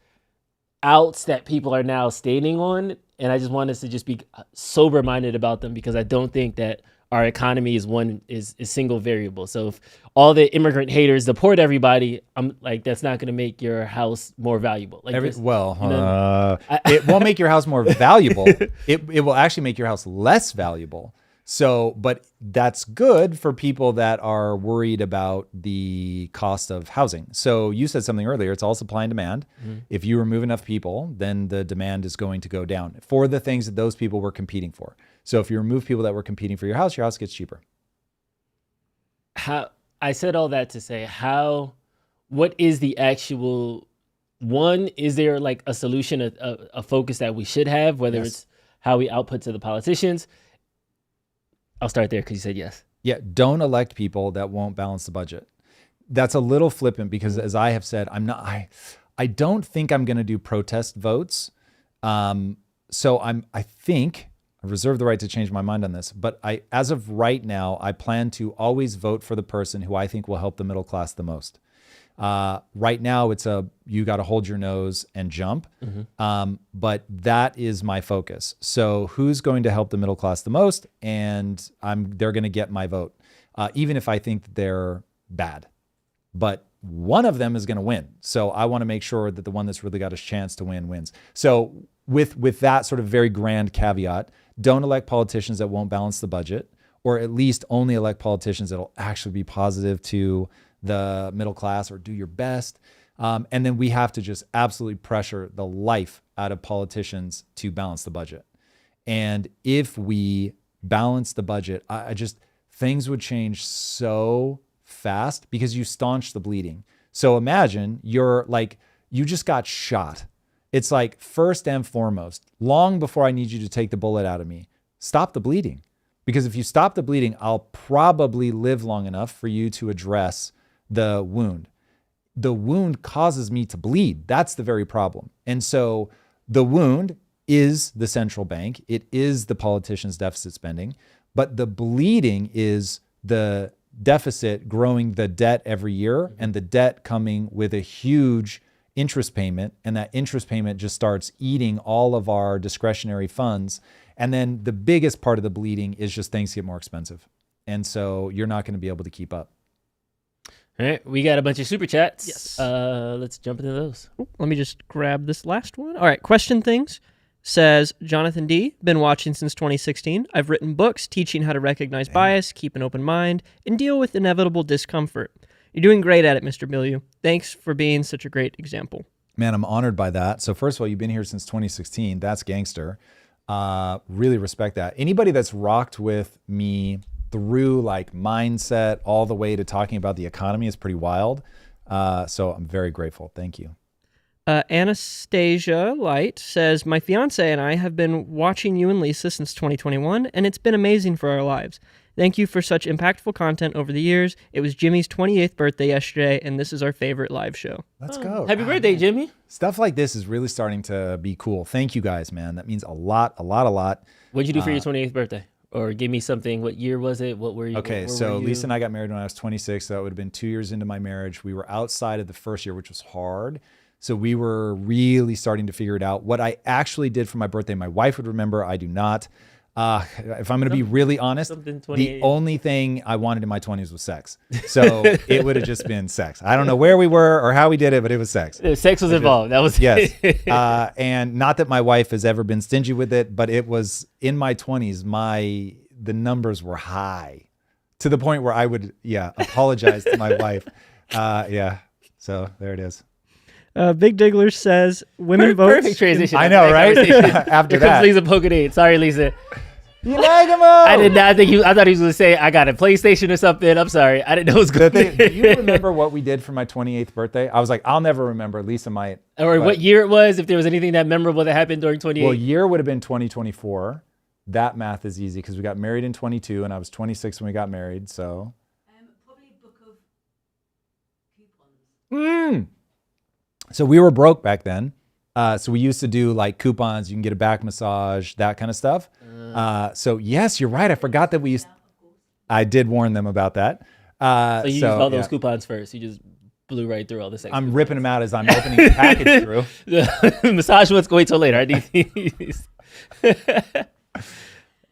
outs that people are now standing on, and I just want us to just be sober minded about them, because I don't think that our economy is single variable. So if all the immigrant haters deport everybody, I'm like, that's not going to make your house more valuable. Like it won't make your house more valuable. It will actually make your house less valuable. So, but that's good for people that are worried about the cost of housing. So you said something earlier, it's all supply and demand. If you remove enough people, then the demand is going to go down for the things that those people were competing for. So if you remove people that were competing for your house gets cheaper. How I said all that to say, what is the actual one? Is there like a solution, a focus that we should have, whether it's how we output to the politicians? I'll start there because you said yes. Yeah, don't elect people that won't balance the budget. That's a little flippant because, as I have said, I don't think I'm going to do protest votes. So I think I reserve the right to change my mind on this, but as of right now, I plan to always vote for the person who I think will help the middle class the most. Right now you got to hold your nose and jump. But that is my focus. So who's going to help the middle class the most? And they're going to get my vote, even if I think that they're bad, but one of them is going to win. So I want to make sure that the one that's really got a chance to win wins. So with that sort of very grand caveat, don't elect politicians that won't balance the budget, or at least only elect politicians that'll actually be positive to the middle class or do your best. And then we have to just absolutely pressure the life out of politicians to balance the budget. And if we balance the budget, things would change so fast because you staunch the bleeding. So imagine you just got shot. It's like, first and foremost, long before I need you to take the bullet out of me, stop the bleeding. Because if you stop the bleeding, I'll probably live long enough for you to address the wound. The wound causes me to bleed. That's the very problem. And so the wound is the central bank. It is the politicians' deficit spending. But the bleeding is the deficit growing the debt every year, and the debt coming with a huge interest payment. And that interest payment just starts eating all of our discretionary funds. And then the biggest part of the bleeding is just things get more expensive. And so you're not going to be able to keep up. All right, we got a bunch of super chats. Yes. Let's jump into those. Let me just grab this last one. All right, Question Things says, Jonathan D., been watching since 2016. I've written books teaching how to recognize bias, keep an open mind, and deal with inevitable discomfort. You're doing great at it, Mr. Bilyeu. Thanks for being such a great example. Man, I'm honored by that. So first of all, you've been here since 2016. That's gangster. Really respect that. Anybody that's rocked with me through like mindset all the way to talking about the economy is pretty wild. So I'm very grateful. Thank you. Anastasia Light says, my fiance and I have been watching you and Lisa since 2021, and it's been amazing for our lives. Thank you for such impactful content over the years. It was Jimmy's 28th birthday yesterday, and this is our favorite live show. Let's go. Happy birthday, Jimmy. Stuff like this is really starting to be cool. Thank you guys, man. That means a lot, a lot, a lot. What'd you do for your 28th birthday? Or give me something. What year was it? What were you? Okay, so Lisa and I got married when I was 26. So that would have been 2 years into my marriage. We were outside of the first year, which was hard. So we were really starting to figure it out. What I actually did for my birthday, my wife would remember. I do not. If I'm going to be really honest, the only thing I wanted in my 20s was sex. So it would have just been sex. I don't know where we were or how we did it, but it was sex. Sex was involved. That was yes. And not that my wife has ever been stingy with it, but it was in my 20s. The numbers were high to the point where I would, apologize to my wife. So there it is. Big Diggler says women vote. Perfect transition. I know, right? After Here comes that. Lisa Pogadate. Sorry, Lisa. Unagamo! I did not think I thought he was going to say I got a PlayStation or something. I'm sorry. I didn't know it was going to Do you remember what we did for my 28th birthday? I was like, I'll never remember. Lisa might. Or but- what year it was, if there was anything that memorable that happened during 28. Well, year would have been 2024. That math is easy because we got married in 22 and I was 26 when we got married. So. Probably a book of coupons. So we were broke back then. So we used to do like coupons. You can get a back massage, that kind of stuff. So yes, you're right. I forgot that we used. I did warn them about that. so you used all those yeah. coupons first. You just blew right through all the sex. I'm ripping them out as I'm opening the package through. The massage ones go wait till later. I need these.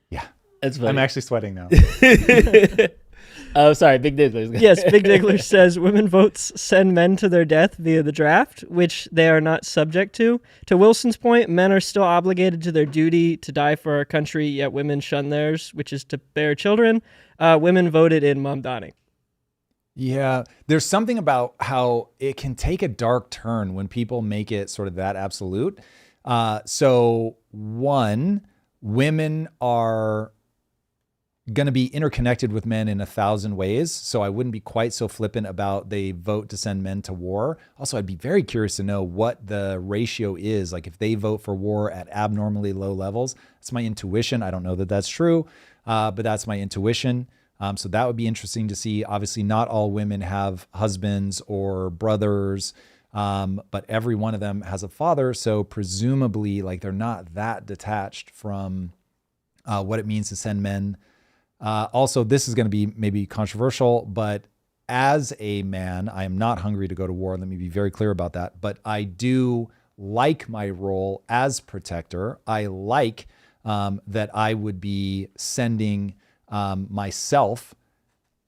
Yeah, That's funny. I'm actually sweating now. Oh, sorry, Big Diggler. Yes, Big Diggler says women votes send men to their death via the draft, which they are not subject to. To Wilson's point, men are still obligated to their duty to die for our country, yet women shun theirs, which is to bear children. Women voted in Mamdani. Yeah, there's something about how it can take a dark turn when people make it sort of that absolute. So one, women are going to be interconnected with men in 1,000 ways. So I wouldn't be quite so flippant about they vote to send men to war. Also, I'd be very curious to know what the ratio is. Like if they vote for war at abnormally low levels, that's my intuition. I don't know that that's true, but that's my intuition. So that would be interesting to see. Obviously, not all women have husbands or brothers, but every one of them has a father. So presumably, like they're not that detached from what it means to send men. Also, this is going to be maybe controversial, but as a man, I am not hungry to go to war. Let me be very clear about that. But I do like my role as protector. I like that I would be sending myself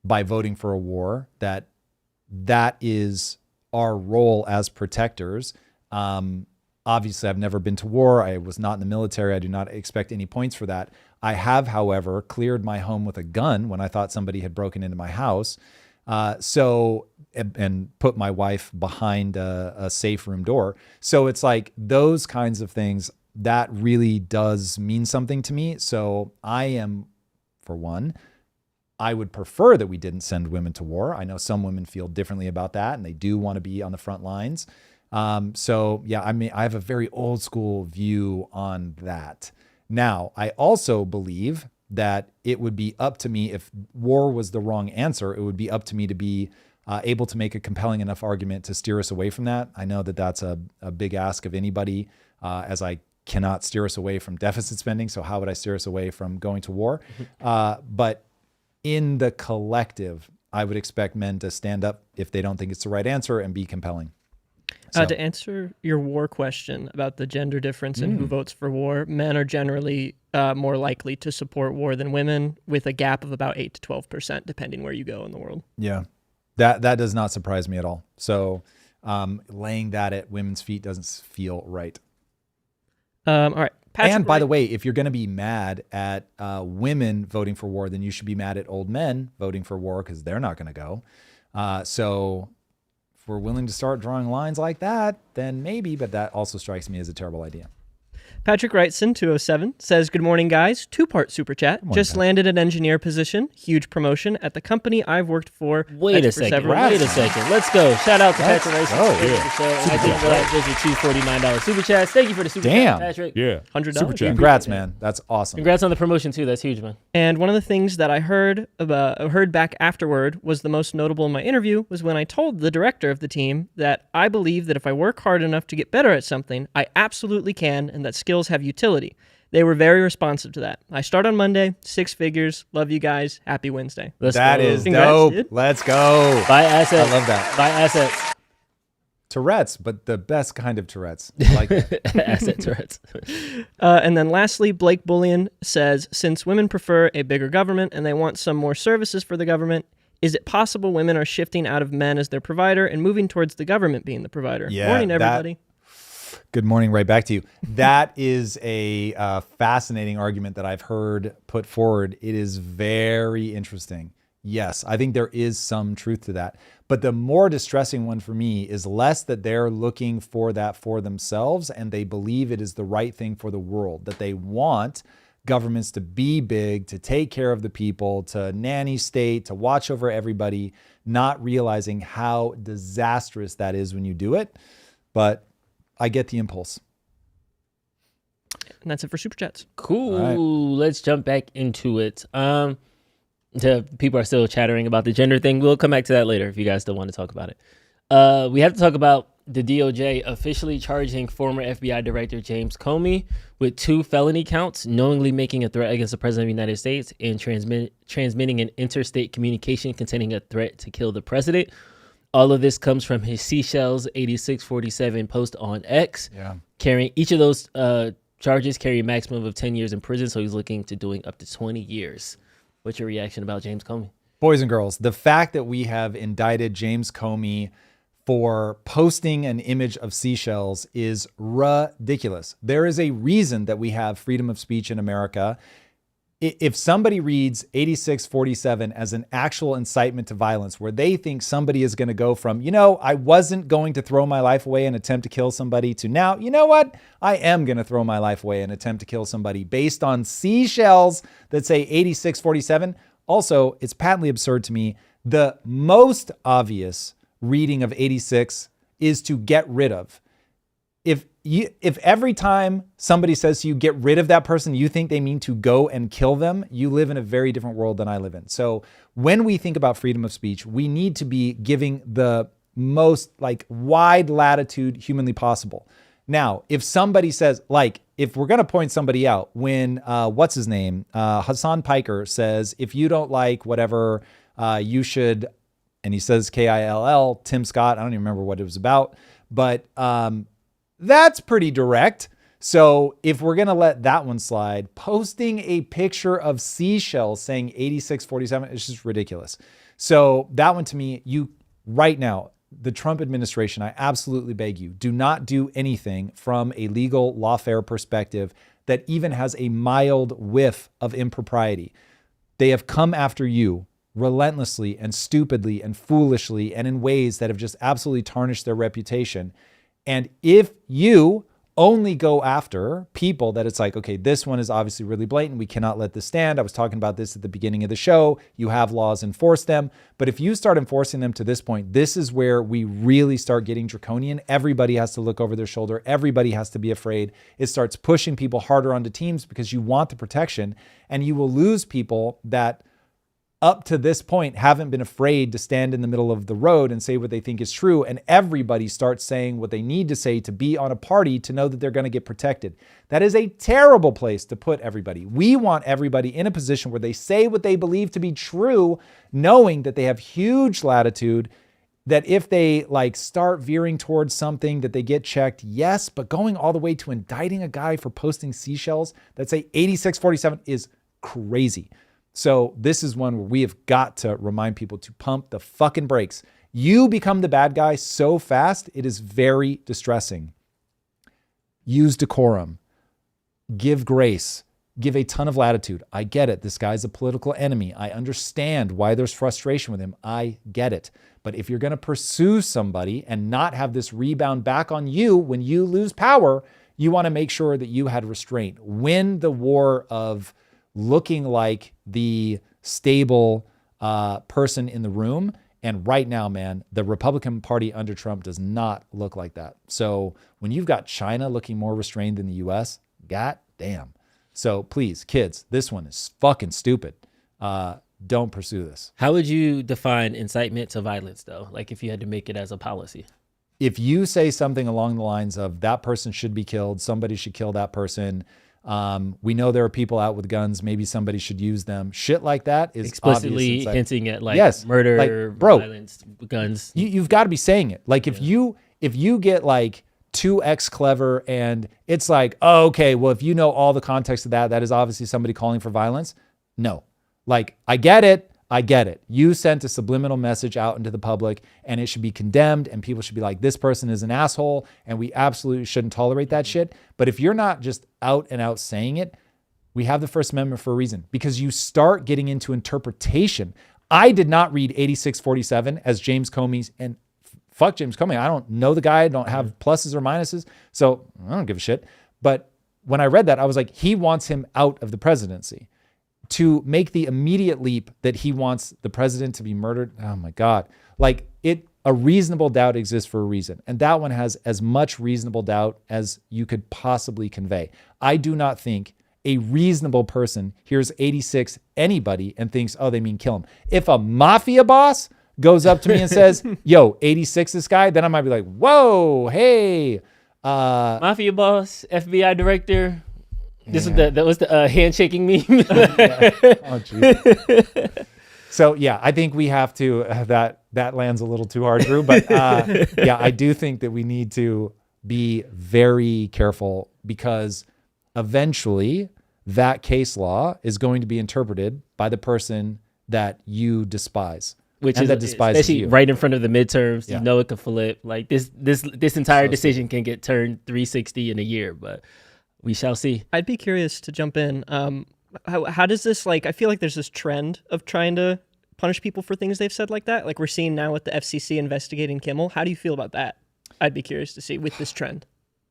by voting for a war, that is our role as protectors. Obviously, I've never been to war. I was not in the military. I do not expect any points for that. I have, however, cleared my home with a gun when I thought somebody had broken into my house. And put my wife behind a safe room door. So it's like those kinds of things that really does mean something to me. So I am, for one, I would prefer that we didn't send women to war. I know some women feel differently about that and they do want to be on the front lines. So yeah, I mean, I have a very old school view on that. Now, I also believe that it would be up to me if war was the wrong answer, it would be up to me to be able to make a compelling enough argument to steer us away from that. I know that that's a big ask of anybody, as I cannot steer us away from deficit spending. So how would I steer us away from going to war? But in the collective, I would expect men to stand up if they don't think it's the right answer and be compelling. So. To answer your war question about the gender difference in who votes for war, men are generally more likely to support war than women, with a gap of about 8 to 12%, depending where you go in the world. Yeah, that does not surprise me at all. So laying that at women's feet doesn't feel right. All right. Patrick And by Wright- the way, if you're going to be mad at women voting for war, then you should be mad at old men voting for war because they're not going to go. So if we're willing to start drawing lines like that, then maybe, but that also strikes me as a terrible idea. Patrick Wrightson, 207, says, "Good morning, guys. Two-part super chat. Just Patrick. landed an engineer position. Huge promotion at the company I've worked for. Wait a for second. several Wait years. a second. Let's go. Shout out to Let's Patrick Rice. go. I think those are two $49 super chats. Thank you for the super Damn. chat, Patrick. Yeah. $100. Congrats, man. That's awesome. Congrats on the promotion too. That's huge, man. And one of the things that I heard back afterward was the most notable in my interview was when I told the director of the team that I believe that if I work hard enough to get better at something, I absolutely can, and that skills have utility. They were very responsive to that. I start on Monday, 6 figures. Love you guys. Happy Wednesday. Let's That go. is Congrats, dope. dude. Let's go. Buy assets. I love that. Buy assets. Tourette's, but the best kind of Tourette's. Like that. Asset Tourette's. And then lastly, Blake Bullion says, since women prefer a bigger government and they want some more services for the government, is it possible women are shifting out of men as their provider and moving towards the government being the provider? Yeah, Morning, that- everybody. Good morning, right back to you. That is a fascinating argument that I've heard put forward. It is very interesting. Yes, I think there is some truth to that. But the more distressing one for me is less that they're looking for that for themselves and they believe it is the right thing for the world, that they want governments to be big, to take care of the people, to nanny state, to watch over everybody, not realizing how disastrous that is when you do it. But I get the impulse. And that's it for Super Chats. Cool. All right. Let's jump back into it. People are still chattering about the gender thing. We'll come back to that later if you guys still want to talk about it. We have to talk about the DOJ officially charging former FBI Director James Comey with 2 felony counts, knowingly making a threat against the President of the United States and transmitting an interstate communication containing a threat to kill the President. All of this comes from his Seashells 8647 post on X. Yeah. Carrying each of those charges carry a maximum of 10 years in prison, so he's looking to doing up to 20 years. What's your reaction about James Comey? Boys and girls, the fact that we have indicted James Comey for posting an image of seashells is ridiculous. There is a reason that we have freedom of speech in America. If somebody reads 8647 as an actual incitement to violence, where they think somebody is going to go from, I wasn't going to throw my life away and attempt to kill somebody to now, you know what? I am going to throw my life away and attempt to kill somebody based on seashells that say 8647. Also, it's patently absurd to me. The most obvious reading of 86 is to get rid of. If every time somebody says to you, get rid of that person, you think they mean to go and kill them, you live in a very different world than I live in. So when we think about freedom of speech, we need to be giving the most wide latitude humanly possible. Now, if somebody says, if we're going to point somebody out, when what's his name? Hassan Piker says, if you don't like whatever, you should, and he says KILL, Tim Scott, I don't even remember what it was about, but that's pretty direct. So if we're going to let that one slide, posting a picture of seashells saying 8647 is just ridiculous. So that one to me, right now, the Trump administration, I absolutely beg you, do not do anything from a legal lawfare perspective that even has a mild whiff of impropriety. They have come after you relentlessly and stupidly and foolishly and in ways that have just absolutely tarnished their reputation. And if you only go after people that it's okay, this one is obviously really blatant, we cannot let this stand. I was talking about this at the beginning of the show. You have laws, enforce them. But if you start enforcing them to this point, this is where we really start getting draconian. Everybody has to look over their shoulder. Everybody has to be afraid. It starts pushing people harder onto teams because you want the protection, and you will lose people that up to this point haven't been afraid to stand in the middle of the road and say what they think is true. And everybody starts saying what they need to say to be on a party to know that they're going to get protected. That is a terrible place to put everybody. We want everybody in a position where they say what they believe to be true, knowing that they have huge latitude, that if they start veering towards something that they get checked, yes, but going all the way to indicting a guy for posting seashells that say 8647 is crazy. So this is one where we have got to remind people to pump the fucking brakes. You become the bad guy so fast, it is very distressing. Use decorum. Give grace. Give a ton of latitude. I get it. This guy's a political enemy. I understand why there's frustration with him. I get it. But if you're going to pursue somebody and not have this rebound back on you when you lose power, you want to make sure that you had restraint. Win the war of looking like the stable person in the room. And right now, man, the Republican Party under Trump does not look like that. So when you've got China looking more restrained than the US, god damn. So please, kids, this one is fucking stupid. Don't pursue this. How would you define incitement to violence, though? If you had to make it as a policy? If you say something along the lines of that person should be killed, somebody should kill that person, we know there are people out with guns, maybe somebody should use them. Shit like that is explicitly hinting at yes, murder, bro, violence, guns. You've got to be saying it. If you get 2x clever and it's oh, okay, well, if you know all the context of that is obviously somebody calling for violence. No, I get it. I get it. You sent a subliminal message out into the public and it should be condemned and people should be this person is an asshole and we absolutely shouldn't tolerate that shit. But if you're not just out and out saying it, we have the First Amendment for a reason, because you start getting into interpretation. I did not read 8647 as James Comey's, and fuck James Comey. I don't know the guy. I don't have pluses or minuses. So I don't give a shit. But when I read that, I was like, he wants him out of the presidency. To make the immediate leap that he wants the president to be murdered. Oh my God. Like a reasonable doubt exists for a reason. And that one has as much reasonable doubt as you could possibly convey. I do not think a reasonable person hears 86 anybody and thinks, oh, they mean kill him. If a mafia boss goes up to me and says, yo, 86 this guy, then I might be like, whoa, hey. Mafia boss, FBI director. That was the handshaking meme. Oh, geez. So yeah, I think we have to, that lands a little too hard, Drew, but yeah, I do think that we need to be very careful because eventually that case law is going to be interpreted by the person that you despise. Which and is that despises especially you. right in front of the midterms. Yeah. You know it could flip. Like this entire So decision can get turned 360 in a year, but we shall see. I'd be curious to jump in. How does this, like, I feel like there's this trend of trying to punish people for things they've said like that. Like we're seeing now with the FCC investigating Kimmel. How do you feel about that? I'd be curious to see with this trend.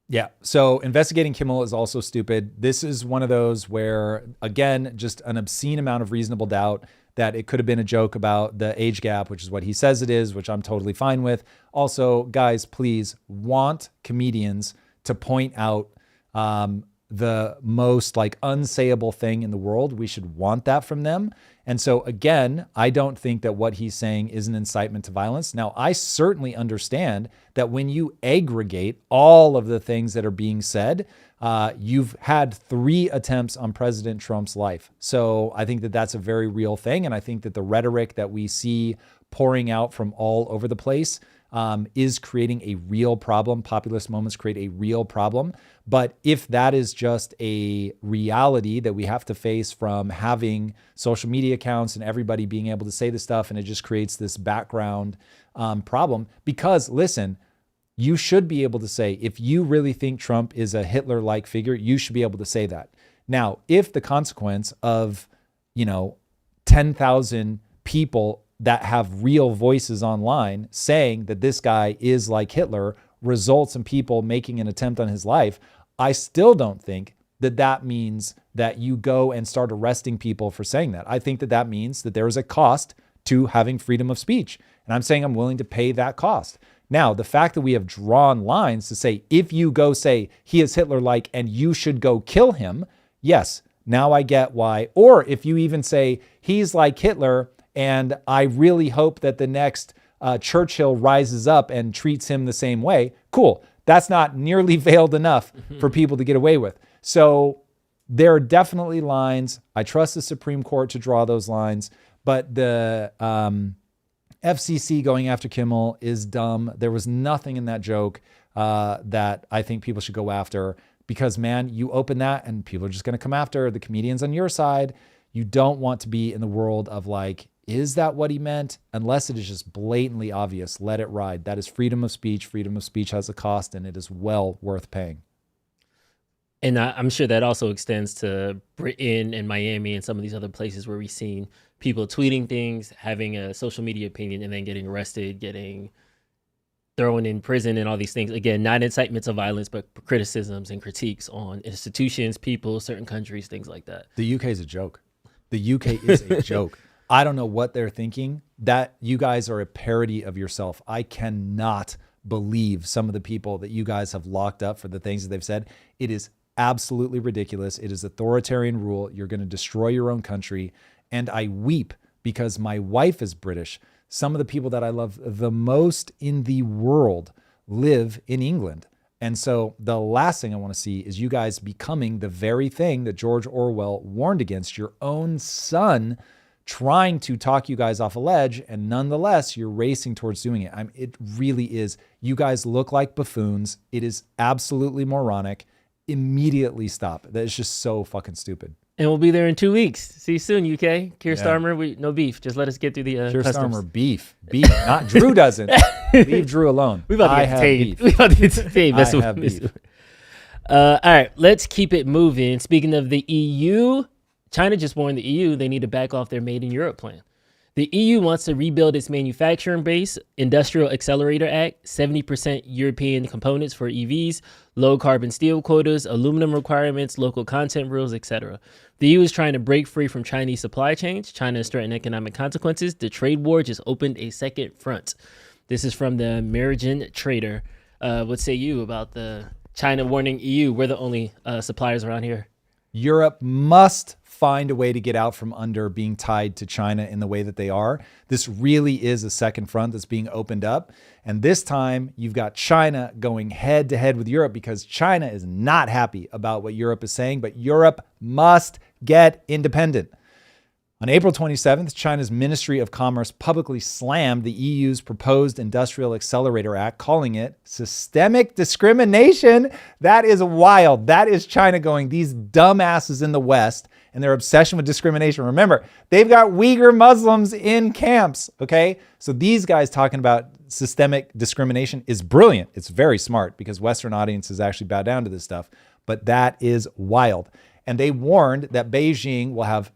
Yeah. So investigating Kimmel is also stupid. This is one of those where, again, just an obscene amount of reasonable doubt that it could have been a joke about the age gap, which is what he says it is, which I'm totally fine with. Also, guys, please want comedians to point out the most like unsayable thing in the world. We should want that from them. And so again, I don't think that what he's saying is an incitement to violence. Now, I certainly understand that when you aggregate all of the things that are being said, you've had 3 attempts on President Trump's life. So I think that that's a very real thing. And I think that the rhetoric that we see pouring out from all over the place is creating a real problem. Populist moments create a real problem. But if that is just a reality that we have to face from having social media accounts and everybody being able to say this stuff, and it just creates this background problem, because listen, you should be able to say, if you really think Trump is a Hitler-like figure, you should be able to say that. Now, if the consequence of, 10,000 people that have real voices online saying that this guy is like Hitler results in people making an attempt on his life, I still don't think that that means that you go and start arresting people for saying that. I think that that means that there is a cost to having freedom of speech. And I'm saying I'm willing to pay that cost. Now, the fact that we have drawn lines to say, if you go say he is Hitler-like and you should go kill him, yes, now I get why. Or if you even say he's like Hitler and I really hope that the next Churchill rises up and treats him the same way, cool. That's not nearly veiled enough for people to get away with. So there are definitely lines. I trust the Supreme Court to draw those lines, but the FCC going after Kimmel is dumb. There was nothing in that joke that I think people should go after because, man, you open that and people are just going to come after the comedians on your side. You don't want to be in the world of like, is that what he meant? Unless it is just blatantly obvious, let it ride. That is freedom of speech. Freedom of speech has a cost, and it is well worth paying. And I'm sure that also extends to Britain and Miami and some of these other places where we've seen people tweeting things, having a social media opinion, and then getting arrested, getting thrown in prison and all these things. Again, not incitements of violence, but criticisms and critiques on institutions, people, certain countries, things like that. The UK is a joke. The UK is a joke. I don't know what they're thinking. That you guys are a parody of yourself. I cannot believe some of the people that you guys have locked up for the things that they've said. It is absolutely ridiculous. It is authoritarian rule. You're going to destroy your own country. And I weep because my wife is British. Some of the people that I love the most in the world live in England. And so the last thing I want to see is you guys becoming the very thing that George Orwell warned against, your own son trying to talk you guys off a ledge, and nonetheless, you're racing towards doing it. It really is. You guys look like buffoons. It is absolutely moronic. Immediately stop. That is just so fucking stupid. And we'll be there in 2 weeks. See you soon, UK. Keir Starmer, no beef. Just let us get through the Keir customs. Starmer, beef. Not Drew doesn't. Leave Drew alone. We about to get tamed. We about to get tamed. I have beef. All right, let's keep it moving. Speaking of the EU, China just warned the EU they need to back off their Made in Europe plan. The EU wants to rebuild its manufacturing base, Industrial Accelerator Act, 70% European components for EVs, low carbon steel quotas, aluminum requirements, local content rules, etc. The EU is trying to break free from Chinese supply chains. China is threatening economic consequences. The trade war just opened a second front. This is from the American Trader. What say you about the China warning EU? We're the only suppliers around here. Europe must find a way to get out from under being tied to China in the way that they are. This really is a second front that's being opened up. And this time you've got China going head to head with Europe because China is not happy about what Europe is saying, but Europe must get independent. On April 27th, China's Ministry of Commerce publicly slammed the EU's proposed Industrial Accelerator Act, calling it systemic discrimination. That is wild. That is China going, these dumbasses in the West and their obsession with discrimination. Remember, they've got Uyghur Muslims in camps, okay? So these guys talking about systemic discrimination is brilliant. It's very smart because Western audiences actually bow down to this stuff, but that is wild. And they warned that Beijing will have,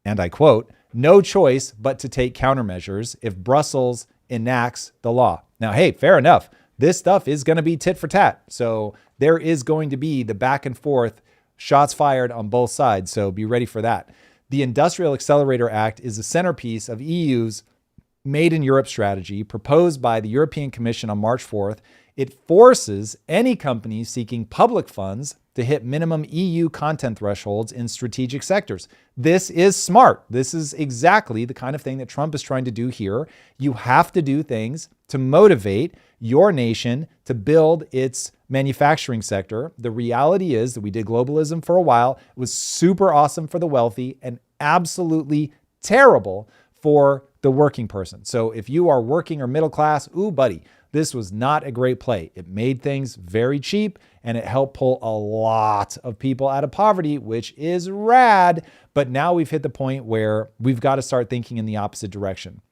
and I quote, no choice but to take countermeasures if Brussels enacts the law. Now, hey, fair enough. This stuff is going to be tit for tat. So there is going to be the back and forth, shots fired on both sides. So be ready for that. The Industrial Accelerator Act is the centerpiece of EU's Made in Europe strategy proposed by the European Commission on March 4th. It forces any company seeking public funds to hit minimum EU content thresholds in strategic sectors. This is smart. This is exactly the kind of thing that Trump is trying to do here. You have to do things to motivate your nation to build its manufacturing sector. The reality is that we did globalism for a while. It was super awesome for the wealthy and absolutely terrible for the working person. So if you are working or middle class, ooh, buddy, this was not a great play. It made things very cheap and it helped pull a lot of people out of poverty, which is rad. But now we've hit the point where we've got to start thinking in the opposite direction.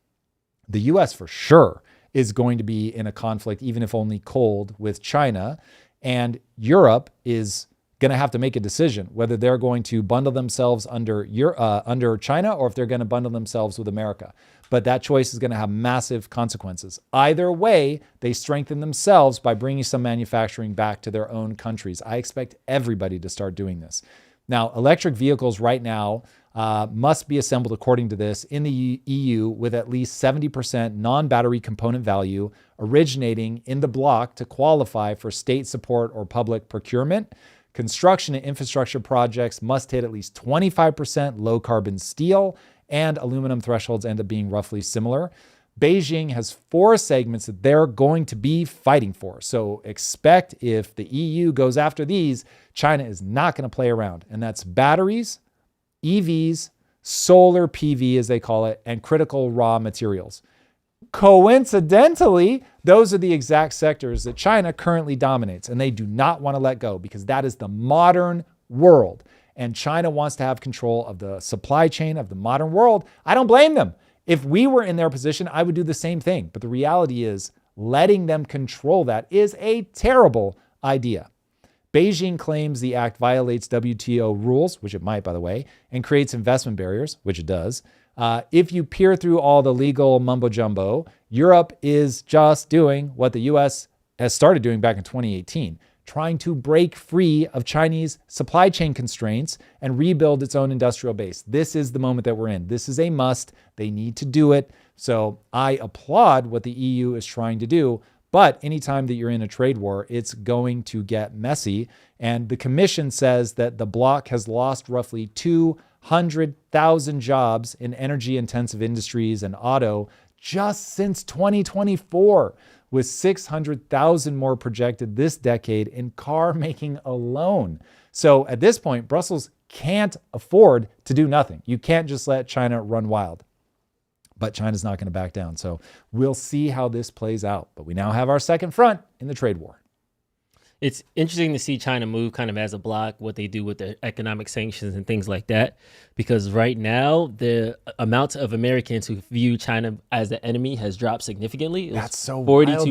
The US for sure is going to be in a conflict, even if only cold, with China. And Europe is going to have to make a decision whether they're going to bundle themselves under China or if they're going to bundle themselves with America. But that choice is going to have massive consequences. Either way, they strengthen themselves by bringing some manufacturing back to their own countries. I expect everybody to start doing this. Now, electric vehicles right now must be assembled according to this in the EU with at least 70% non-battery component value originating in the bloc to qualify for state support or public procurement. Construction and infrastructure projects must hit at least 25% low carbon steel, and aluminum thresholds end up being roughly similar. Beijing has 4 segments that they're going to be fighting for. So expect if the EU goes after these, China is not going to play around. And that's batteries, EVs, solar PV, as they call it, and critical raw materials. Coincidentally, those are the exact sectors that China currently dominates, and they do not want to let go because that is the modern world. And China wants to have control of the supply chain of the modern world. I don't blame them. If we were in their position, I would do the same thing. But the reality is letting them control that is a terrible idea. Beijing claims the act violates WTO rules, which it might, by the way, and creates investment barriers, which it does. If you peer through all the legal mumbo jumbo, Europe is just doing what the US has started doing back in 2018, trying to break free of Chinese supply chain constraints and rebuild its own industrial base. This is the moment that we're in. This is a must. They need to do it. So I applaud what the EU is trying to do. But anytime that you're in a trade war, it's going to get messy. And the commission says that the bloc has lost roughly 200,000 jobs in energy-intensive industries and auto just since 2024, with 600,000 more projected this decade in car making alone. So at this point, Brussels can't afford to do nothing. You can't just let China run wild. But China's not going to back down. So we'll see how this plays out. But we now have our second front in the trade war. It's interesting to see China move kind of as a bloc, what they do with their economic sanctions and things like that. Because right now, the amount of Americans who view China as the enemy has dropped significantly. That's so 42%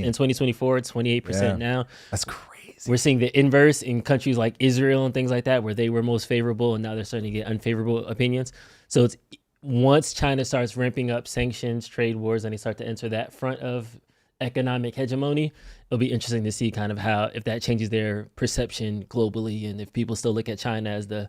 in 2024, it's 28% now. That's crazy. We're seeing the inverse in countries like Israel and things like that, where they were most favorable and now they're starting to get unfavorable opinions. So it's once China starts ramping up sanctions, trade wars, and they start to enter that front of economic hegemony, it'll be interesting to see kind of how, if that changes their perception globally, and if people still look at China as the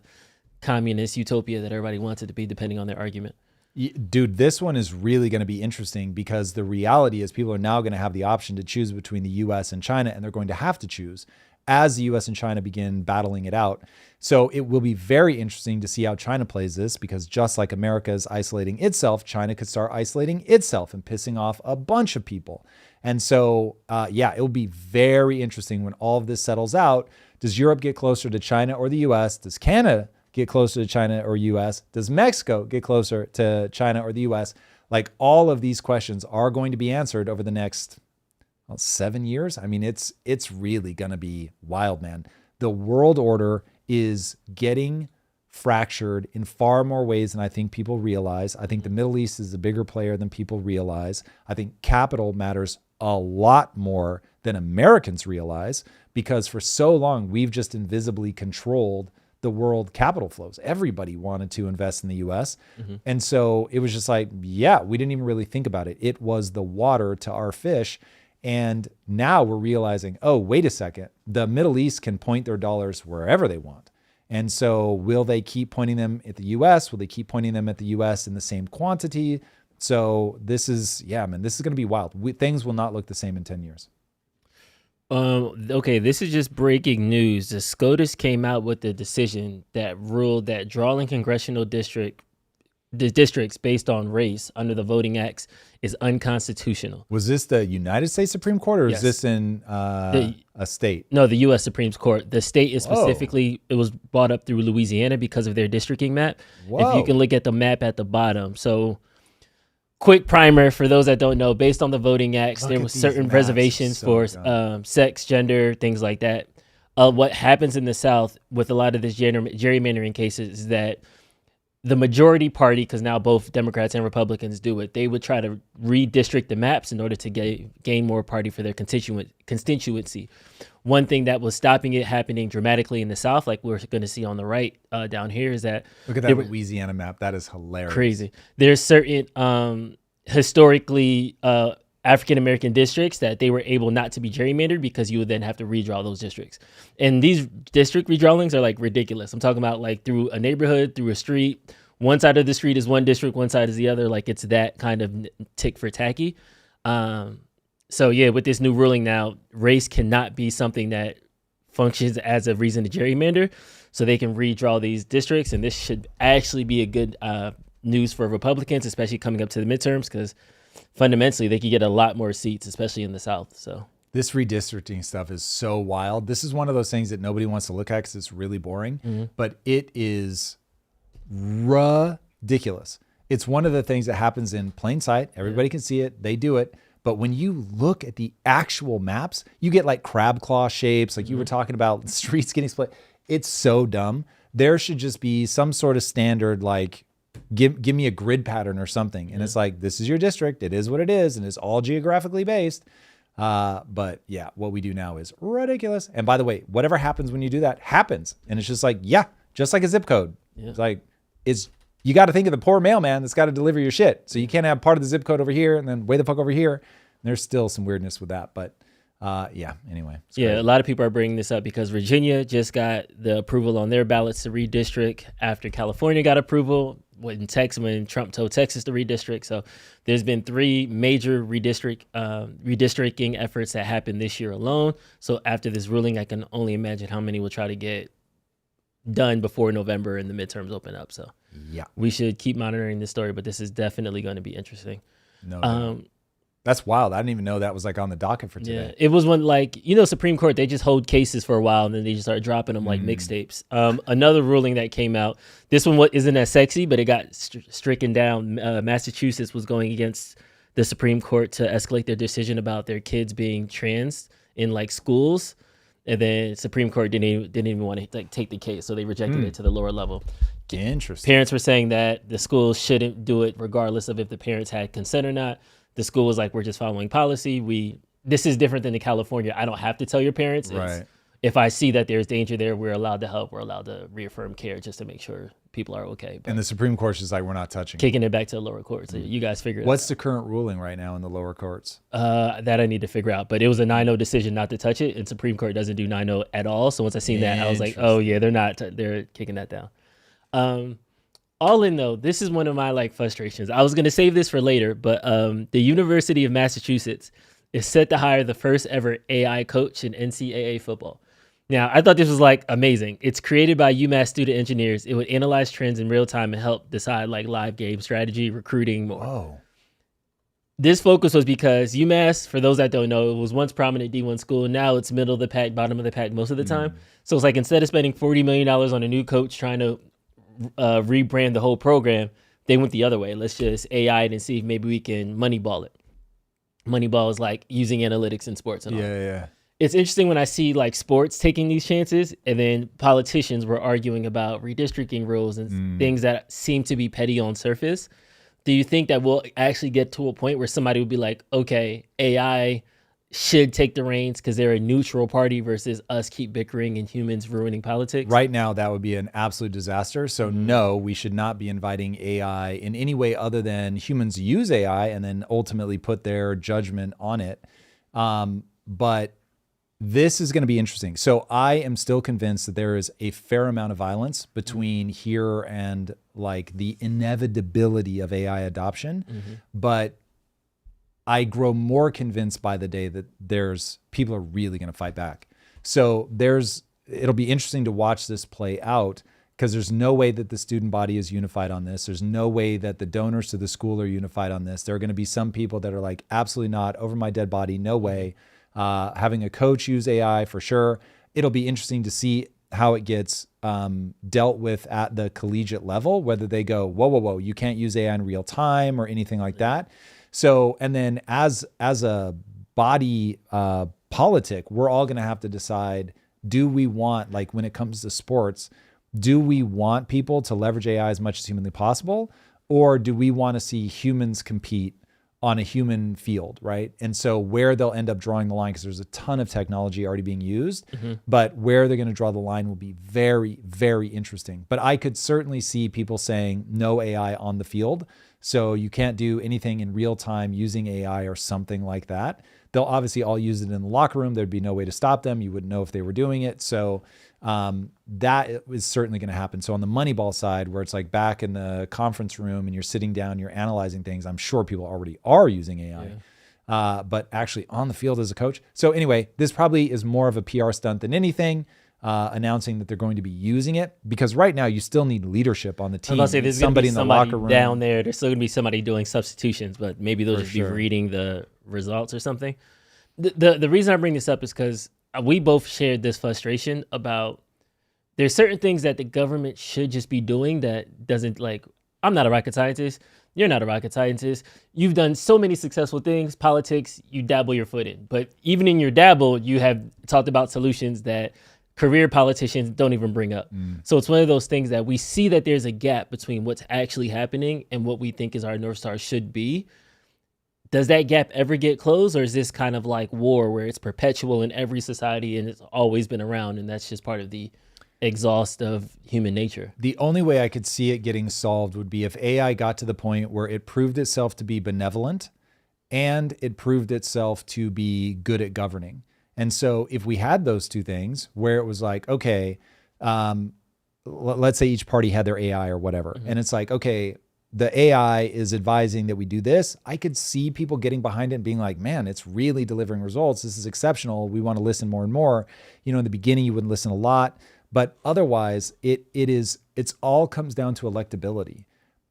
communist utopia that everybody wants it to be, depending on their argument. Dude, this one is really going to be interesting because the reality is people are now going to have the option to choose between the US and China, and they're going to have to choose as the US and China begin battling it out. So it will be very interesting to see how China plays this, because just like America is isolating itself, China could start isolating itself and pissing off a bunch of people. And so, yeah, it'll be very interesting when all of this settles out. Does Europe get closer to China or the US? Does Canada get closer to China or US? Does Mexico get closer to China or the US? Like, all of these questions are going to be answered over the next 7 years. I mean, it's really going to be wild, man. The world order is getting fractured in far more ways than I think people realize. I think the Middle East is a bigger player than people realize. I think capital matters a lot more than Americans realize, because for so long we've just invisibly controlled the world capital flows. Everybody wanted to invest in the US. And so it was just like, yeah, we didn't even really think about it. It was the water to our fish. And now we're realizing, oh, wait a second, the Middle East can point their dollars wherever they want. And so will they keep pointing them at the US? Will they keep pointing them at the US in the same quantity? So this is, yeah, man, this is going to be wild. Things will not look the same in 10 years. Okay, this is just breaking news. The SCOTUS came out with a decision that ruled that drawing congressional districts based on race under the Voting Acts is unconstitutional. Was this the United States Supreme Court, or Yes. is this in a state? No, the U.S. Supreme Court. The state is specifically, it was brought up through Louisiana because of their districting map. Whoa. If you can look at the map at the bottom. So, quick primer for those that don't know, based on the Voting Acts, there at were these certain maps. reservations So for dumb. sex, gender, things like that. What happens in the South with a lot of this gerrymandering cases is that the majority party, because now both Democrats and Republicans do it, they would try to redistrict the maps in order to gain more party for their constituency. One thing that was stopping it happening dramatically in the South, like we're going to see on the right down here, is that Look at that Louisiana map. That is hilarious. crazy. There's certain historically African-American districts that they were able not to be gerrymandered because you would then have to redraw those districts. And these district redrawings are like ridiculous. I'm talking about like through a neighborhood, through a street. One side of the street is one district, one side is the other. Like it's that kind of tick for tacky. So yeah, with this new ruling now, race cannot be something that functions as a reason to gerrymander. So they can redraw these districts. And this should actually be a good news for Republicans, especially coming up to the midterms, because fundamentally they could get a lot more seats, especially in the South. So This redistricting stuff is so wild. This is one of those things that nobody wants to look at because it's really boring, but it is ridiculous. It's one of the things that happens in plain sight. Everybody can see it. They do it. But when you look at the actual maps, you get like crab claw shapes, like you were talking about streets getting split. It's so dumb. There should just be some sort of standard, like give me a grid pattern or something. And it's like, this is your district. It is what it is. And it's all geographically based. But yeah, what we do now is ridiculous. And by the way, whatever happens when you do that happens. And it's just like, yeah, just like a zip code. Yeah. It's like, you got to think of the poor mailman that's got to deliver your shit. So you can't have part of the zip code over here and then way the fuck over here. And there's still some weirdness with that. But yeah, anyway. Yeah, a lot of people are bringing this up because Virginia just got the approval on their ballots to redistrict after California got approval when Trump told Texas to redistrict. So there's been 3 major redistricting efforts that happened this year alone. So after this ruling, I can only imagine how many will try to get done before November and the midterms open up. So yeah, we should keep monitoring this story, but this is definitely going to be interesting. no doubt. That's wild. I didn't even know that was like on the docket for today. Yeah, it was one like, Supreme Court, they just hold cases for a while and then they just start dropping them like mixtapes. Another ruling that came out, this one isn't as sexy, but it got stricken down. Massachusetts was going against the Supreme Court to escalate their decision about their kids being trans in like schools. And then Supreme Court didn't even want to like take the case. So they rejected it to the lower level. Interesting. Parents were saying that the schools shouldn't do it regardless of if the parents had consent or not. The school was like, we're just following policy. This is different than in California. I don't have to tell your parents. Right. if I see that there's danger there, we're allowed to help. We're allowed to reaffirm care just to make sure people are okay. But And the Supreme Court is like, we're not touching it. kicking it back to the lower courts. So you guys figure it What's the current ruling right now in the lower courts? out. That I need to figure out. But it was a 9-0 decision not to touch it, and Supreme Court doesn't do 9-0 at all. So once I seen that, I was like, oh yeah, they're kicking that down. All in though, this is one of my like frustrations. I was gonna save this for later, but the University of Massachusetts is set to hire the first ever AI coach in NCAA football. Now, I thought this was like amazing. It's created by UMass student engineers. It would analyze trends in real time and help decide like live game strategy, recruiting, more. Oh, This focus was because UMass, for those that don't know, it was once prominent D1 school. Now it's middle of the pack, bottom of the pack most of the time. So it's like instead of spending $40 million on a new coach trying to rebrand the whole program, they went the other way. Let's just AI it and see if maybe we can moneyball it. Moneyball is like using analytics in sports and all. yeah. It's interesting when I see like sports taking these chances and then politicians were arguing about redistricting rules and things that seem to be petty on surface. Do you think that we'll actually get to a point where somebody would be like, okay, AI should take the reins because they're a neutral party versus us keep bickering and humans ruining politics? Right now, that would be an absolute disaster. So no, we should not be inviting AI in any way other than humans use AI and then ultimately put their judgment on it. But this is going to be interesting. So I am still convinced that there is a fair amount of violence between here and like the inevitability of AI adoption. But I grow more convinced by the day that people are really going to fight back. So it'll be interesting to watch this play out because there's no way that the student body is unified on this. There's no way that the donors to the school are unified on this. There are going to be some people that are like, absolutely not, over my dead body, no way. Having a coach use AI for sure. It'll be interesting to see how it gets dealt with at the collegiate level, whether they go, whoa, you can't use AI in real time or anything like that. So, and then as a body politic, we're all going to have to decide, do we want, like when it comes to sports, do we want people to leverage AI as much as humanly possible? Or do we want to see humans compete on a human field, right? And so where they'll end up drawing the line, because there's a ton of technology already being used, but where they're going to draw the line will be very, very interesting. But I could certainly see people saying no AI on the field. So you can't do anything in real time using AI or something like that. They'll obviously all use it in the locker room. There'd be no way to stop them. You wouldn't know if they were doing it. So that is certainly going to happen. So on the Moneyball side, where it's like back in the conference room and you're sitting down, you're analyzing things, I'm sure people already are using AI, but actually on the field as a coach. So anyway, this probably is more of a PR stunt than anything, announcing that they're going to be using it, because right now you still need leadership on the team. I'm about to say there's somebody in the locker room down there. There's still going to be somebody doing substitutions, but maybe they'll just be sure. reading the results or something. The reason I bring this up is because we both shared this frustration about there's certain things that the government should just be doing that doesn't, like, I'm not a rocket scientist. You're not a rocket scientist. You've done so many successful things, politics, you dabble your foot in. But even in your dabble, you have talked about solutions that career politicians don't even bring up. So it's one of those things that we see that there's a gap between what's actually happening and what we think is our North Star should be. Does that gap ever get closed, or is this kind of like war where it's perpetual in every society and it's always been around and that's just part of the exhaust of human nature? The only way I could see it getting solved would be if AI got to the point where it proved itself to be benevolent and it proved itself to be good at governing. And so if we had those two things where it was like, okay, let's say each party had their AI or whatever. And it's like, okay, the AI is advising that we do this. I could see people getting behind it and being like, man, it's really delivering results. This is exceptional. We want to listen more and more. You know, in the beginning, you wouldn't listen a lot, but otherwise it's all comes down to electability.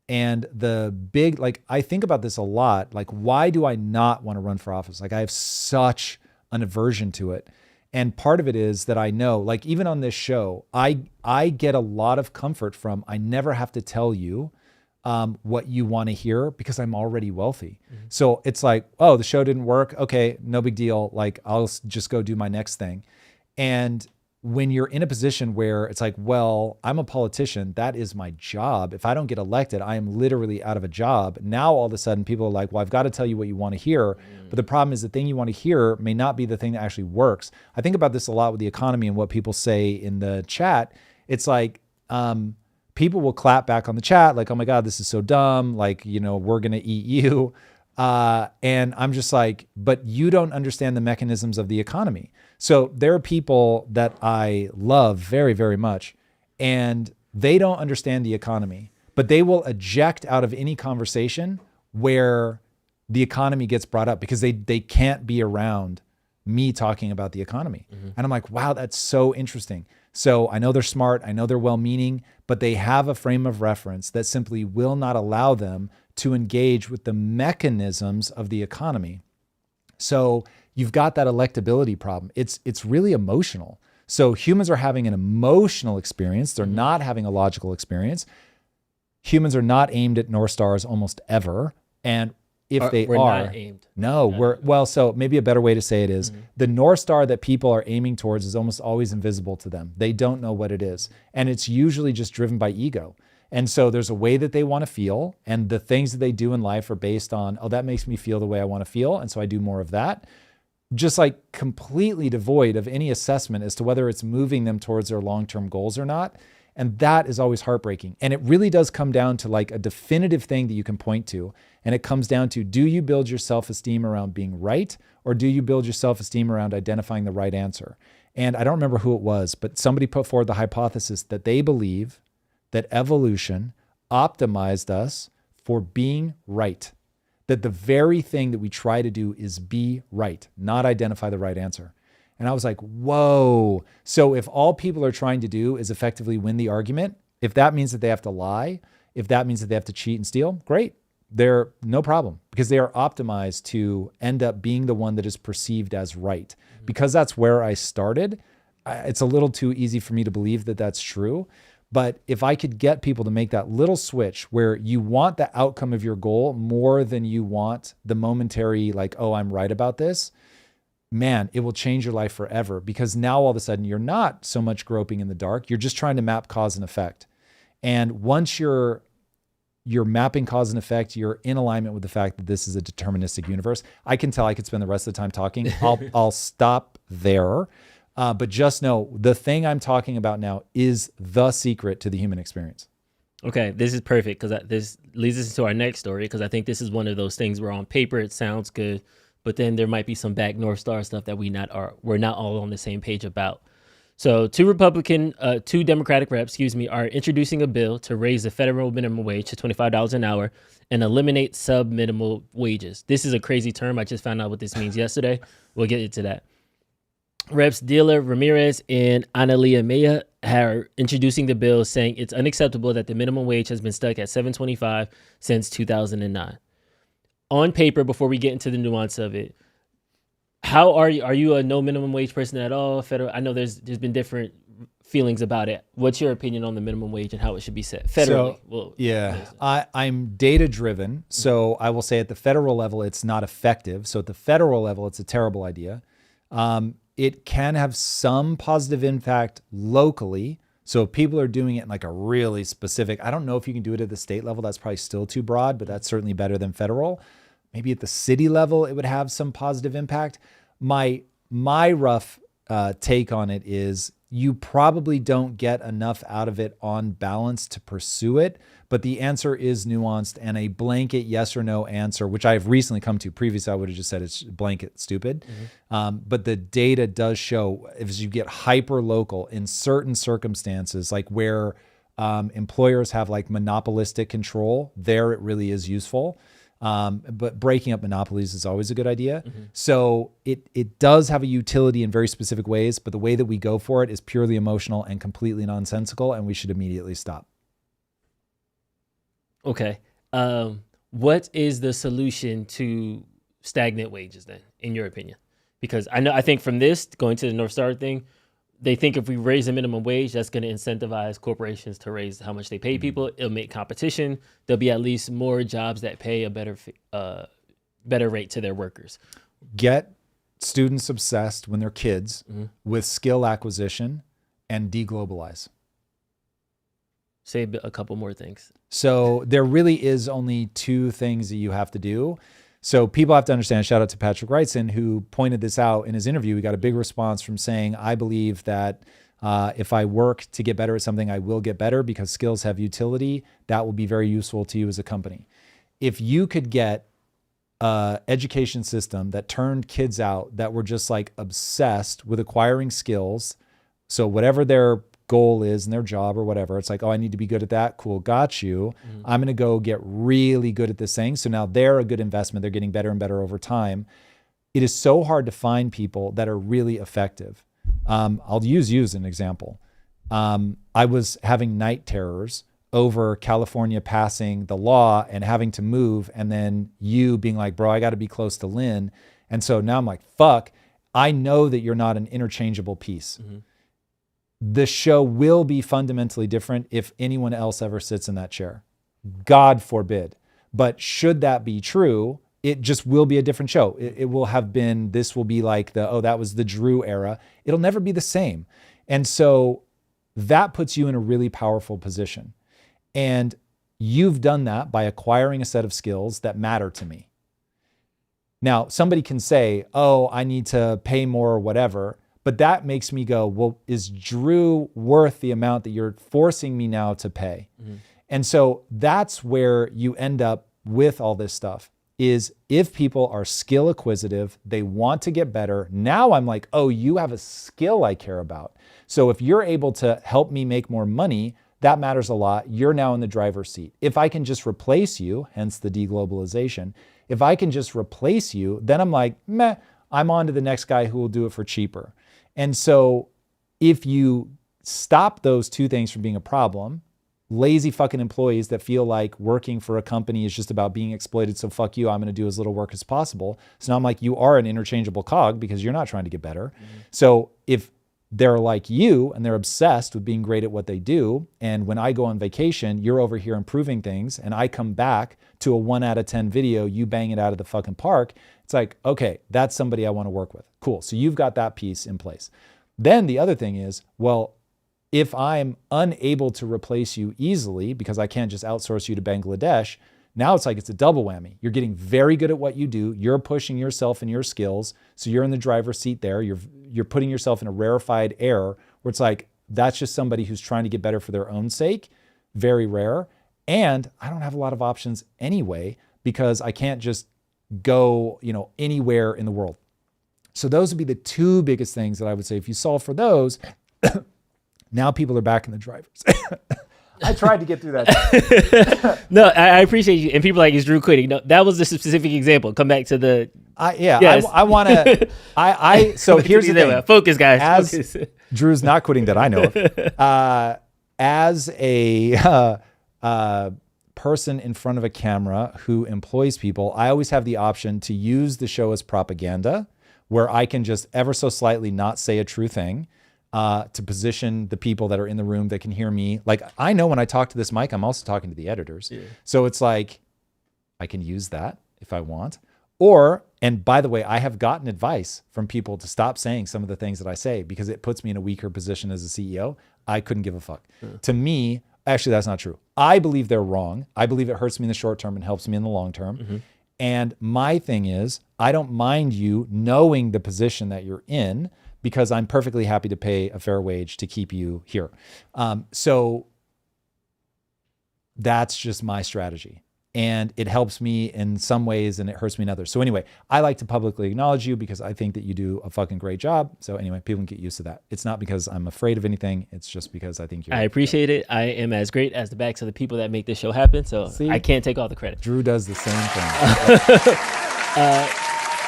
And the big, like, I think about this a lot. Like, why do I not want to run for office? Like, I have such an aversion to it. And part of it is that I know, like, even on this show, I get a lot of comfort from, I never have to tell you what you want to hear because I'm already wealthy. So it's like, oh, the show didn't work. Okay, no big deal. Like, I'll just go do my next thing. And when you're in a position where it's like, well, I'm a politician, that is my job. If I don't get elected, I am literally out of a job. Now, all of a sudden, people are like, well, I've got to tell you what you want to hear. But the problem is the thing you want to hear may not be the thing that actually works. I think about this a lot with the economy and what people say in the chat. It's like, people will clap back on the chat like, oh my God, this is so dumb. Like, we're going to eat you. And I'm just like, but you don't understand the mechanisms of the economy. So there are people that I love very, very much, and they don't understand the economy, but they will eject out of any conversation where the economy gets brought up because they can't be around me talking about the economy. And I'm like, wow, that's so interesting. So I know they're smart, I know they're well-meaning, but they have a frame of reference that simply will not allow them to engage with the mechanisms of the economy. So you've got that electability problem. It's really emotional. So humans are having an emotional experience. They're not having a logical experience. Humans are not aimed at North Stars almost ever. And if we're not aimed. No, so maybe a better way to say it is the North Star that people are aiming towards is almost always invisible to them. They don't know what it is. And it's usually just driven by ego. And so there's a way that they want to feel, and the things that they do in life are based on, oh, that makes me feel the way I want to feel. And so I do more of that. Just like completely devoid of any assessment as to whether it's moving them towards their long-term goals or not. And that is always heartbreaking. And it really does come down to like a definitive thing that you can point to. And it comes down to, do you build your self-esteem around being right? Or do you build your self-esteem around identifying the right answer? And I don't remember who it was, but somebody put forward the hypothesis that they believe that evolution optimized us for being right. That the very thing that we try to do is be right, not identify the right answer. And I was like, whoa. So if all people are trying to do is effectively win the argument, if that means that they have to lie, if that means that they have to cheat and steal, great. They're no problem, because they are optimized to end up being the one that is perceived as right. Because that's where I started. It's a little too easy for me to believe that that's true. But if I could get people to make that little switch where you want the outcome of your goal more than you want the momentary, like, oh, I'm right about this, man, it will change your life forever. Because now all of a sudden you're not so much groping in the dark. You're just trying to map cause and effect. And once you're mapping cause and effect, you're in alignment with the fact that this is a deterministic universe. I can tell I could spend the rest of the time talking. I'll stop there. But just know the thing I'm talking about now is the secret to the human experience. Okay, this is perfect, because this leads us into our next story, because I think this is one of those things where on paper it sounds good, but then there might be some back North Star stuff that we're not all on the same page about. So two Democratic reps, are introducing a bill to raise the federal minimum wage to $25 an hour and eliminate sub-minimal wages. This is a crazy term. I just found out what this means yesterday. We'll get into that. Reps Dila Ramirez and Analia Maya are introducing the bill, saying it's unacceptable that the minimum wage has been stuck at $7.25 since 2009. On paper, before we get into the nuance of it, how are you a no minimum wage person at all? Federal? I know there's been different feelings about it. What's your opinion on the minimum wage and how it should be set federally? I'm data driven. So I will say at the federal level, it's not effective. So at the federal level, it's a terrible idea. It can have some positive impact locally. So if people are doing it in like a really specific, I don't know if you can do it at the state level. That's probably still too broad, but that's certainly better than federal. Maybe at the city level, it would have some positive impact. My rough take on it is you probably don't get enough out of it on balance to pursue it, but the answer is nuanced, and a blanket yes or no answer, which I've recently come to. Previously, I would have just said it's blanket stupid. But the data does show if you get hyper local in certain circumstances, like where employers have like monopolistic control, there it really is useful. But breaking up monopolies is always a good idea. So it does have a utility in very specific ways, but the way that we go for it is purely emotional and completely nonsensical, and we should immediately stop. Okay. What is the solution to stagnant wages then, in your opinion? Because I think from this, going to the North Star thing, they think if we raise the minimum wage, that's going to incentivize corporations to raise how much they pay people. It'll make competition. There'll be at least more jobs that pay a better rate to their workers. Get students obsessed when they're kids with skill acquisition and deglobalize. Say a couple more things. So there really is only two things that you have to do. So people have to understand, shout out to Patrick Wrightson, who pointed this out in his interview. We got a big response from saying, I believe that if I work to get better at something, I will get better because skills have utility. That will be very useful to you as a company. If you could get an education system that turned kids out that were just like obsessed with acquiring skills, so whatever their goal is in their job or whatever, it's like, oh, I need to be good at that. Cool, got you. I'm going to go get really good at this thing. So now they're a good investment. They're getting better and better over time. It is so hard to find people that are really effective. I'll use you as an example. I was having night terrors over California passing the law and having to move, and then you being like, bro, I got to be close to Lynn. And so now I'm like, fuck, I know that you're not an interchangeable piece. The show will be fundamentally different if anyone else ever sits in that chair. God forbid. But should that be true, it just will be a different show. It will have been, this will be like that was the Drew era. It'll never be the same. And so that puts you in a really powerful position. And you've done that by acquiring a set of skills that matter to me. Now, somebody can say, oh, I need to pay more or whatever. But that makes me go, well, is Drew worth the amount that you're forcing me now to pay? And so that's where you end up with all this stuff, is if people are skill acquisitive, they want to get better. Now I'm like, oh, you have a skill I care about. So if you're able to help me make more money, that matters a lot. You're now in the driver's seat. If I can just replace you, hence the deglobalization, if I can just replace you, then I'm like, meh, I'm on to the next guy who will do it for cheaper. And so if you stop those two things from being a problem, lazy fucking employees that feel like working for a company is just about being exploited, so fuck you, I'm going to do as little work as possible. So now I'm like, you are an interchangeable cog because you're not trying to get better. So if they're like you and they're obsessed with being great at what they do, and when I go on vacation, you're over here improving things, and I come back to a 1 out of 10 video, you bang it out of the fucking park, it's like, okay, that's somebody I want to work with. Cool. So you've got that piece in place. Then the other thing is, well, if I'm unable to replace you easily because I can't just outsource you to Bangladesh, now it's like it's a double whammy. You're getting very good at what you do. You're pushing yourself and your skills. So you're in the driver's seat there. You're putting yourself in a rarefied air where it's like, that's just somebody who's trying to get better for their own sake. Very rare. And I don't have a lot of options anyway, because I can't just go, anywhere in the world. So those would be the two biggest things that I would say. If you solve for those, now people are back in the drivers. I tried to get through that. No, I appreciate you. And people like, is Drew quitting? No, that was the specific example. Come back to the. Yes. I want to. So here's the thing. Focus, guys. As Drew's not quitting that I know of. As a person in front of a camera who employs people, I always have the option to use the show as propaganda, where I can just ever so slightly not say a true thing. To position the people that are in the room that can hear me. Like, I know when I talk to this mic, I'm also talking to the editors. Yeah. So it's like, I can use that if I want. And by the way, I have gotten advice from people to stop saying some of the things that I say because it puts me in a weaker position as a CEO. I couldn't give a fuck. To me, actually, that's not true. I believe they're wrong. I believe it hurts me in the short term and helps me in the long term. And my thing is, I don't mind you knowing the position that you're in, because I'm perfectly happy to pay a fair wage to keep you here. So that's just my strategy. And it helps me in some ways and it hurts me in others. So anyway, I like to publicly acknowledge you because I think that you do a fucking great job. So anyway, people can get used to that. It's not because I'm afraid of anything. It's just because I think you're. I appreciate it. I am as great as the backs of the people that make this show happen. So see, I can't take all the credit. Drew does the same thing.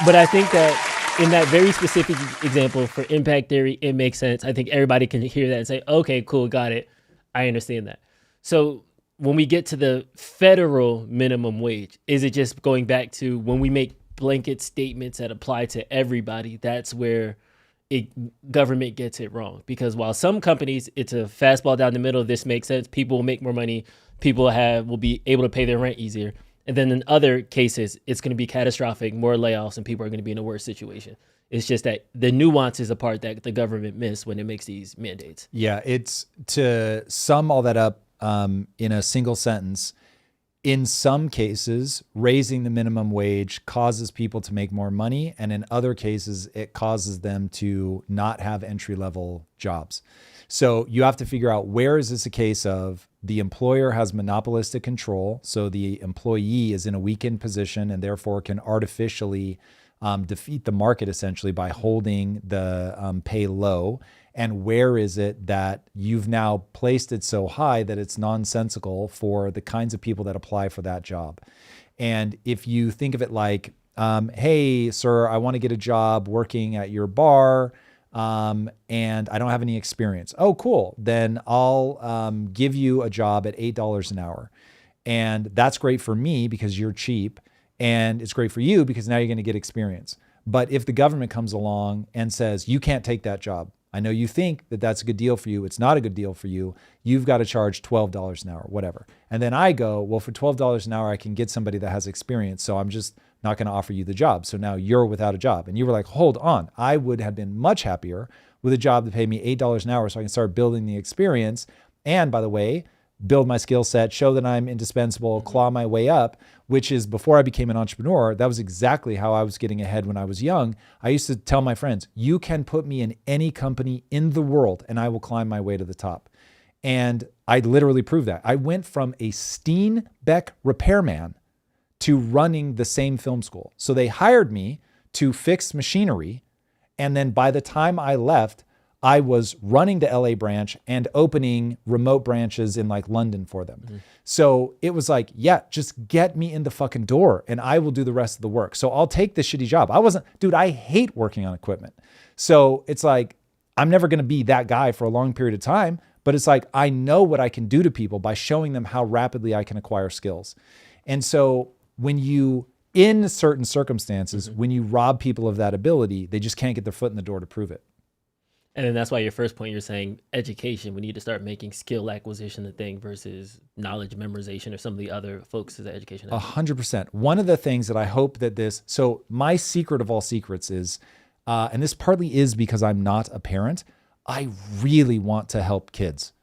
But I think that in that very specific example for impact theory, it makes sense. I think everybody can hear that and say, okay, cool, got it. I understand that. So when we get to the federal minimum wage, is it just going back to when we make blanket statements that apply to everybody? That's where government gets it wrong. Because while some companies, it's a fastball down the middle, this makes sense. People will make more money. People will be able to pay their rent easier. And then in other cases, it's going to be catastrophic, more layoffs, and people are going to be in a worse situation. It's just that the nuance is a part that the government missed when it makes these mandates. Yeah, it's to sum all that up in a single sentence. In some cases, raising the minimum wage causes people to make more money. And in other cases, it causes them to not have entry-level jobs. So you have to figure out, where is this a case of the employer has monopolistic control, so the employee is in a weakened position and therefore can artificially defeat the market essentially by holding the pay low? And where is it that you've now placed it so high that it's nonsensical for the kinds of people that apply for that job? And if you think of it like, hey, sir, I want to get a job working at your bar, and I don't have any experience. Oh, cool. Then I'll give you a job at $8 an hour. And that's great for me because you're cheap. And it's great for you because now you're going to get experience. But if the government comes along and says, you can't take that job, I know you think that that's a good deal for you. It's not a good deal for you. You've got to charge $12 an hour, whatever. And then I go, well, for $12 an hour, I can get somebody that has experience. So I'm just not going to offer you the job. So now you're without a job. And you were like, hold on. I would have been much happier with a job that paid me $8 an hour so I can start building the experience. And by the way, build my skill set, show that I'm indispensable, claw my way up, which is, before I became an entrepreneur, that was exactly how I was getting ahead when I was young. I used to tell my friends, you can put me in any company in the world and I will climb my way to the top. And I literally proved that. I went from a Steenbeck repairman to running the same film school. So they hired me to fix machinery. And then by the time I left, I was running the LA branch and opening remote branches in like London for them. Mm-hmm. So it was like, yeah, just get me in the fucking door and I will do the rest of the work. So I'll take this shitty job. I hate working on equipment. So it's like, I'm never going to be that guy for a long period of time, but it's like, I know what I can do to people by showing them how rapidly I can acquire skills. And so when you, in certain circumstances, when you rob people of that ability, they just can't get their foot in the door to prove it. And then that's why your first point, you're saying education, we need to start making skill acquisition a thing versus knowledge memorization or some of the other focuses of education. 100%. One of the things that I hope that so my secret of all secrets is, and this partly is because I'm not a parent, I really want to help kids.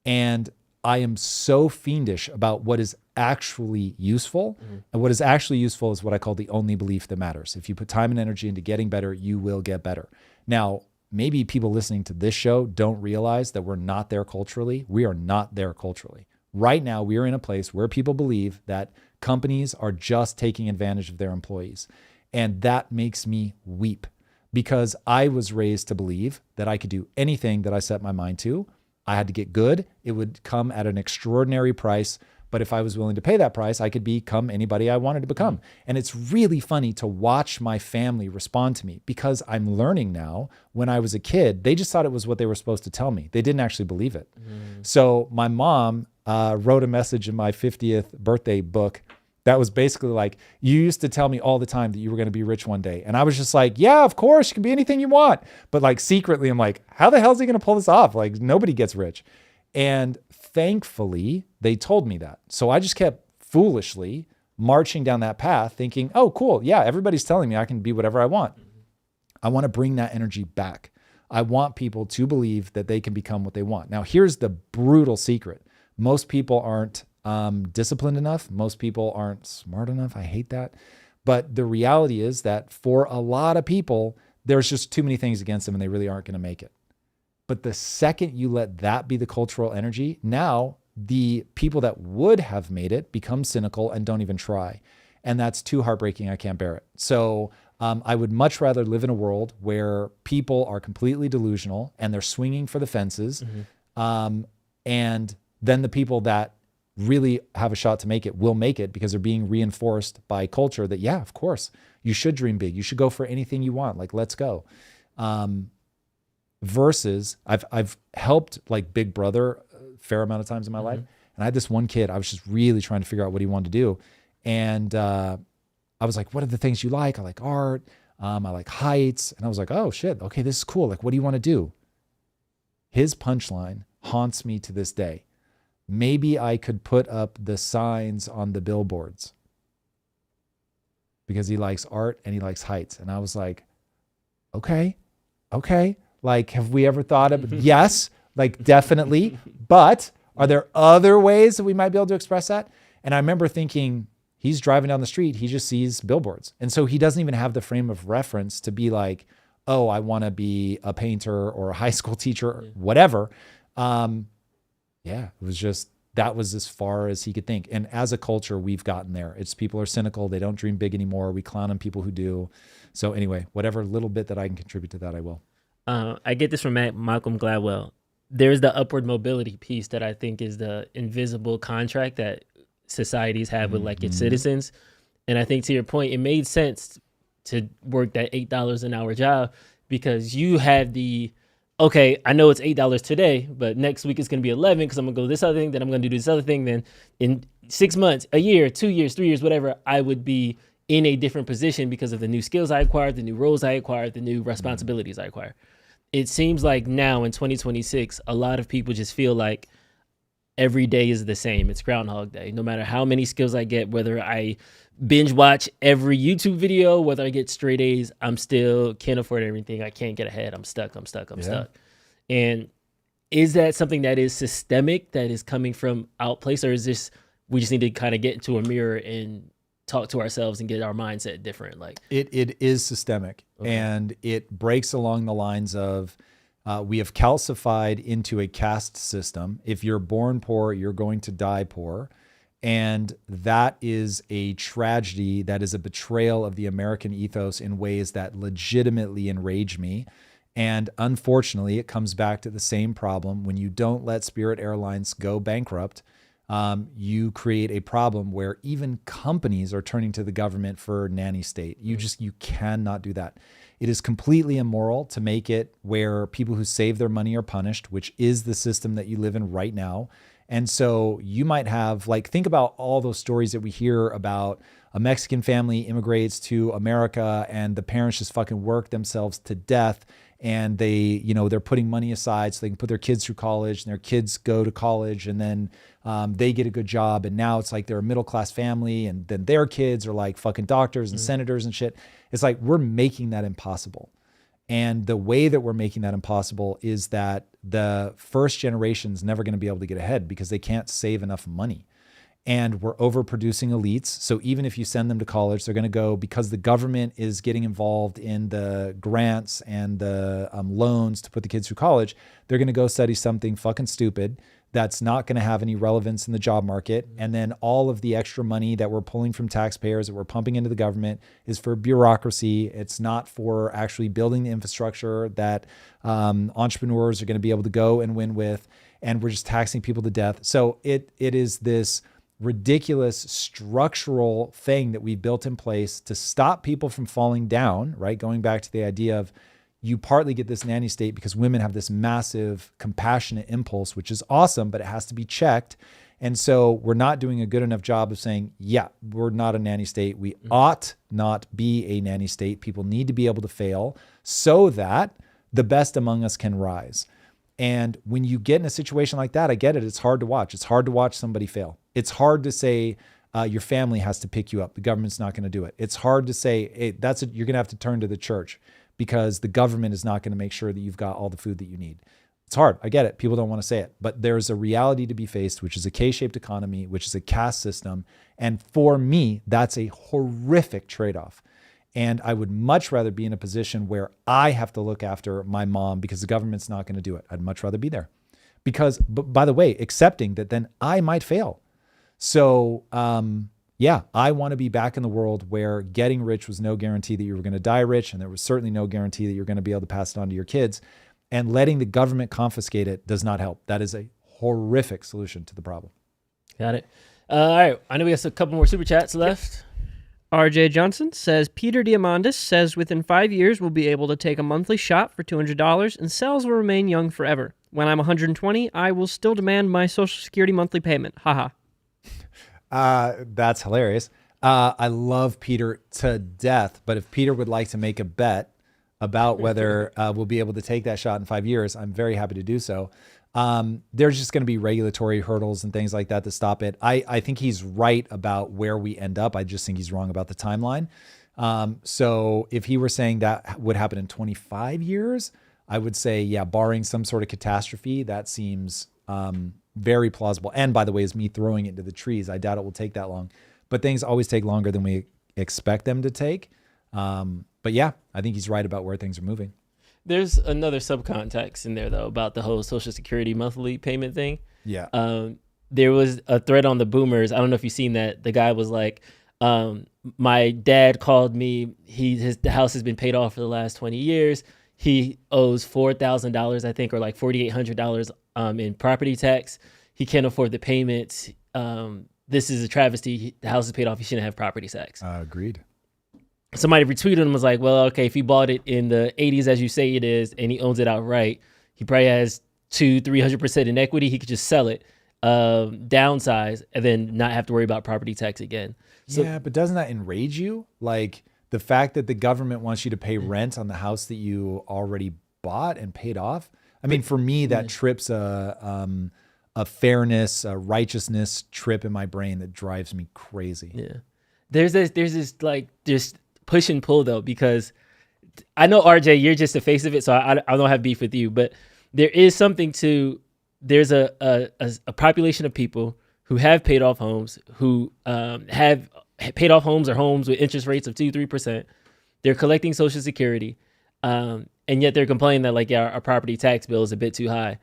And I am so fiendish about what is actually useful. Mm-hmm. And what is actually useful is what I call the only belief that matters. If you put time and energy into getting better, you will get better. Now, maybe people listening to this show don't realize that we're not there culturally. We are not there culturally. Right now, we are in a place where people believe that companies are just taking advantage of their employees. And that makes me weep, because I was raised to believe that I could do anything that I set my mind to. I had to get good. It would come at an extraordinary price. But if I was willing to pay that price, I could become anybody I wanted to become. And it's really funny to watch my family respond to me, because I'm learning now. When I was a kid, they just thought it was what they were supposed to tell me. They didn't actually believe it. So my mom wrote a message in my 50th birthday book that was basically like, you used to tell me all the time that you were going to be rich one day. And I was just like, yeah, of course, you can be anything you want. But like secretly, I'm like, how the hell is he going to pull this off? Like, nobody gets rich. And thankfully, they told me that. So I just kept foolishly marching down that path thinking, oh, cool. Yeah, everybody's telling me I can be whatever I want. I want to bring that energy back. I want people to believe that they can become what they want. Now, here's the brutal secret. Most people aren't disciplined enough. Most people aren't smart enough. I hate that. But the reality is that for a lot of people, there's just too many things against them and they really aren't going to make it. But the second you let that be the cultural energy, now the people that would have made it become cynical and don't even try. And that's too heartbreaking. I can't bear it. So I would much rather live in a world where people are completely delusional and they're swinging for the fences. Mm-hmm. And then the people that really have a shot to make it will make it, because they're being reinforced by culture that, yeah, of course, you should dream big. You should go for anything you want. Like, let's go. Versus I've helped like Big Brother a fair amount of times in my life. And I had this one kid, I was just really trying to figure out what he wanted to do. And I was like, what are the things you like? I like art. I like heights. And I was like, oh shit. Okay, this is cool. Like, what do you want to do? His punchline haunts me to this day. Maybe I could put up the signs on the billboards, because he likes art and he likes heights. And I was like, Okay. Like, have we ever thought of, yes, like definitely, but are there other ways that we might be able to express that? And I remember thinking, he's driving down the street, he just sees billboards. And so he doesn't even have the frame of reference to be like, oh, I want to be a painter or a high school teacher, or whatever. It was just, that was as far as he could think. And as a culture, we've gotten there. It's people are cynical. They don't dream big anymore. We clown on people who do. So anyway, whatever little bit that I can contribute to that, I will. I get this from Malcolm Gladwell. There's the upward mobility piece that I think is the invisible contract that societies have with like its citizens. And I think to your point, it made sense to work that $8 an hour job because you have okay, I know it's $8 today, but next week it's going to be 11 because I'm going to go this other thing, then I'm going to do this other thing. Then in 6 months, a year, 2 years, 3 years, whatever, I would be in a different position because of the new skills I acquired, the new roles I acquired, the new responsibilities I acquired. It seems like now in 2026, a lot of people just feel like every day is the same. It's Groundhog Day. No matter how many skills I get, whether I binge watch every YouTube video, whether I get straight A's, I'm still can't afford everything. I can't get ahead. I'm stuck. And is that something that is systemic, that is coming from out place, or is this we just need to kind of get into a mirror and talk to ourselves and get our mindset different? Like it is systemic, and it breaks along the lines of we have calcified into a caste system. If you're born poor, you're going to die poor. And that is a tragedy. That is a betrayal of the American ethos in ways that legitimately enrage me. And unfortunately, it comes back to the same problem. When you don't let Spirit Airlines go bankrupt, you create a problem where even companies are turning to the government for nanny state. You cannot do that. It is completely immoral to make it where people who save their money are punished, which is the system that you live in right now. And so you might have, like, think about all those stories that we hear about a Mexican family immigrates to America and the parents just fucking work themselves to death. And they, they're putting money aside so they can put their kids through college, and their kids go to college, and then they get a good job. And now it's like they're a middle-class family, and then their kids are like fucking doctors and senators and shit. It's like, we're making that impossible. And the way that we're making that impossible is that the first generation is never going to be able to get ahead because they can't save enough money. And we're overproducing elites. So even if you send them to college, they're going to go, because the government is getting involved in the grants and the loans to put the kids through college, they're going to go study something fucking stupid that's not going to have any relevance in the job market. And then all of the extra money that we're pulling from taxpayers that we're pumping into the government is for bureaucracy. It's not for actually building the infrastructure that entrepreneurs are going to be able to go and win with. And we're just taxing people to death. So it is this ridiculous structural thing that we built in place to stop people from falling down, right? Going back to the idea of, you partly get this nanny state because women have this massive compassionate impulse, which is awesome, but it has to be checked. And so we're not doing a good enough job of saying, yeah, we're not a nanny state. We ought not be a nanny state. People need to be able to fail so that the best among us can rise. And when you get in a situation like that, I get it. It's hard to watch. It's hard to watch somebody fail. It's hard to say your family has to pick you up. The government's not going to do it. It's hard to say, hey, you're going to have to turn to the church because the government is not going to make sure that you've got all the food that you need. It's hard. I get it. People don't want to say it, but there's a reality to be faced, which is a K-shaped economy, which is a caste system. And for me, that's a horrific trade-off. And I would much rather be in a position where I have to look after my mom because the government's not going to do it. I'd much rather be there because, by the way, accepting that then I might fail. So, I want to be back in the world where getting rich was no guarantee that you were going to die rich. And there was certainly no guarantee that you're going to be able to pass it on to your kids. And letting the government confiscate it does not help. That is a horrific solution to the problem. Got it. All right. I know we got a couple more super chats left. RJ Johnson says, Peter Diamandis says within 5 years we'll be able to take a monthly shot for $200 and cells will remain young forever. When I'm 120, I will still demand my Social Security monthly payment. Haha. That's hilarious. I love Peter to death, but if Peter would like to make a bet about whether we'll be able to take that shot in 5 years, I'm very happy to do so. There's just going to be regulatory hurdles and things like that to stop it. I think he's right about where we end up. I just think he's wrong about the timeline. So if he were saying that would happen in 25 years, I would say, yeah, barring some sort of catastrophe, that seems very plausible. And by the way, is me throwing it into the trees. I doubt it will take that long, but things always take longer than we expect them to take. But yeah, I think he's right about where things are moving. There's another subcontext in there though about the whole Social Security monthly payment thing. Yeah. There was a thread on the boomers. I don't know if you've seen that. The guy was like, my dad called me. The house has been paid off for the last 20 years. He owes $4,000, I think, or like $4,800 in property tax. He can't afford the payments. This is a travesty. The house is paid off. He shouldn't have property tax. Agreed. Somebody retweeted him and was like, well, okay, if he bought it in the 80s, as you say it is, and he owns it outright, he probably has 200-300% in equity. He could just sell it, downsize, and then not have to worry about property tax again. So, yeah, but doesn't that enrage you? Like the fact that the government wants you to pay rent on the house that you already bought and paid off. I mean, for me, that trips a fairness, a righteousness trip in my brain that drives me crazy. Yeah. There's this like just push and pull though, because I know RJ, you're just the face of it, so I don't have beef with you, but there is something to, there's a population of people who have paid off homes, who have paid off homes or homes with interest rates of 2-3%. They're collecting Social Security, and yet they're complaining that like, yeah, our property tax bill is a bit too high.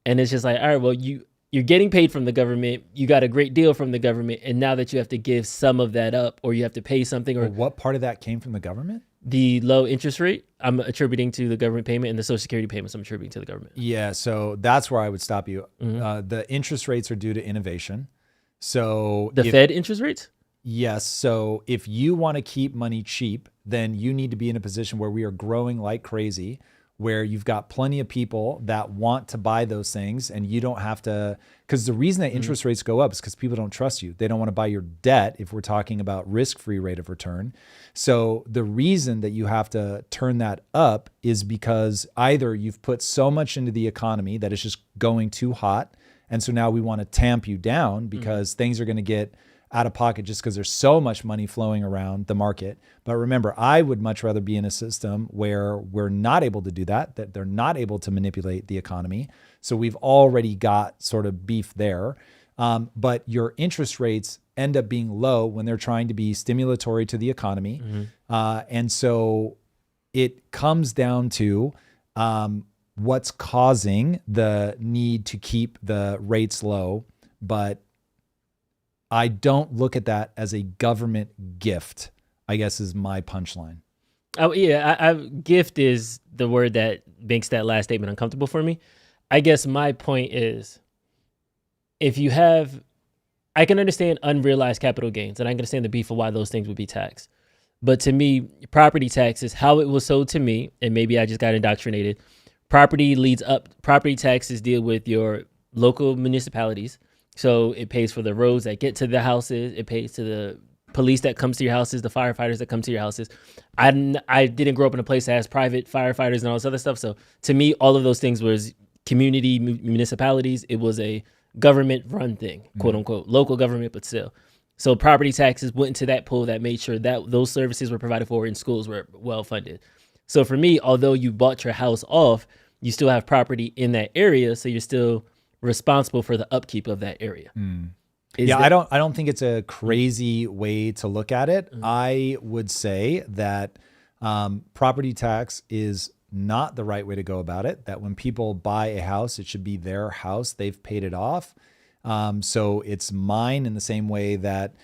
And it's just like, all right, well, you're getting paid from the government. You got a great deal from the government. And now that you have to give some of that up, or you have to pay something, or Well, what part of that came from the government? the low interest rate, I'm attributing to the government payment, and the Social Security payments I'm attributing to the government. Yeah, so that's where I would stop you. The interest rates are due to innovation. So The Fed interest rates? Yes. So if you want to keep money cheap, then you need to be in a position where we are growing like crazy, where you've got plenty of people that want to buy those things, and you don't have to, because the reason that interest rates go up is because people don't trust you. They don't want to buy your debt if we're talking about risk-free rate of return. So the reason that you have to turn that up is because either you've put so much into the economy that it's just going too hot, and so now we want to tamp you down because things are going to get out of pocket just because there's so much money flowing around the market. But remember, I would much rather be in a system where we're not able to do that they're not able to manipulate the economy. So we've already got sort of beef there. But your interest rates end up being low when they're trying to be stimulatory to the economy. And so it comes down to what's causing the need to keep the rates low. But I don't look at that as a government gift, I guess is my punchline. Oh yeah, gift is the word that makes that last statement uncomfortable for me. I guess my point is, if you have, I can understand unrealized capital gains, and I can understand the beef of why those things would be taxed. But to me, property taxes, how it was sold to me, and maybe I just got indoctrinated, property leads up, property taxes deal with your local municipalities. So it pays for the roads that get to the houses. It pays to the police that comes to your houses, the firefighters that come to your houses. I didn't grow up in a place that has private firefighters and all this other stuff. So to me, all of those things was community municipalities. It was a government run thing, quote unquote, local government, but still. So property taxes went into that pool that made sure that those services were provided for and schools were well funded. So for me, although you bought your house off, you still have property in that area. So you're still responsible for the upkeep of that area. I don't think it's a crazy way to look at it. I would say that property tax is not the right way to go about it, that when people buy a house, it should be their house. They've paid it off. So it's mine in the same way that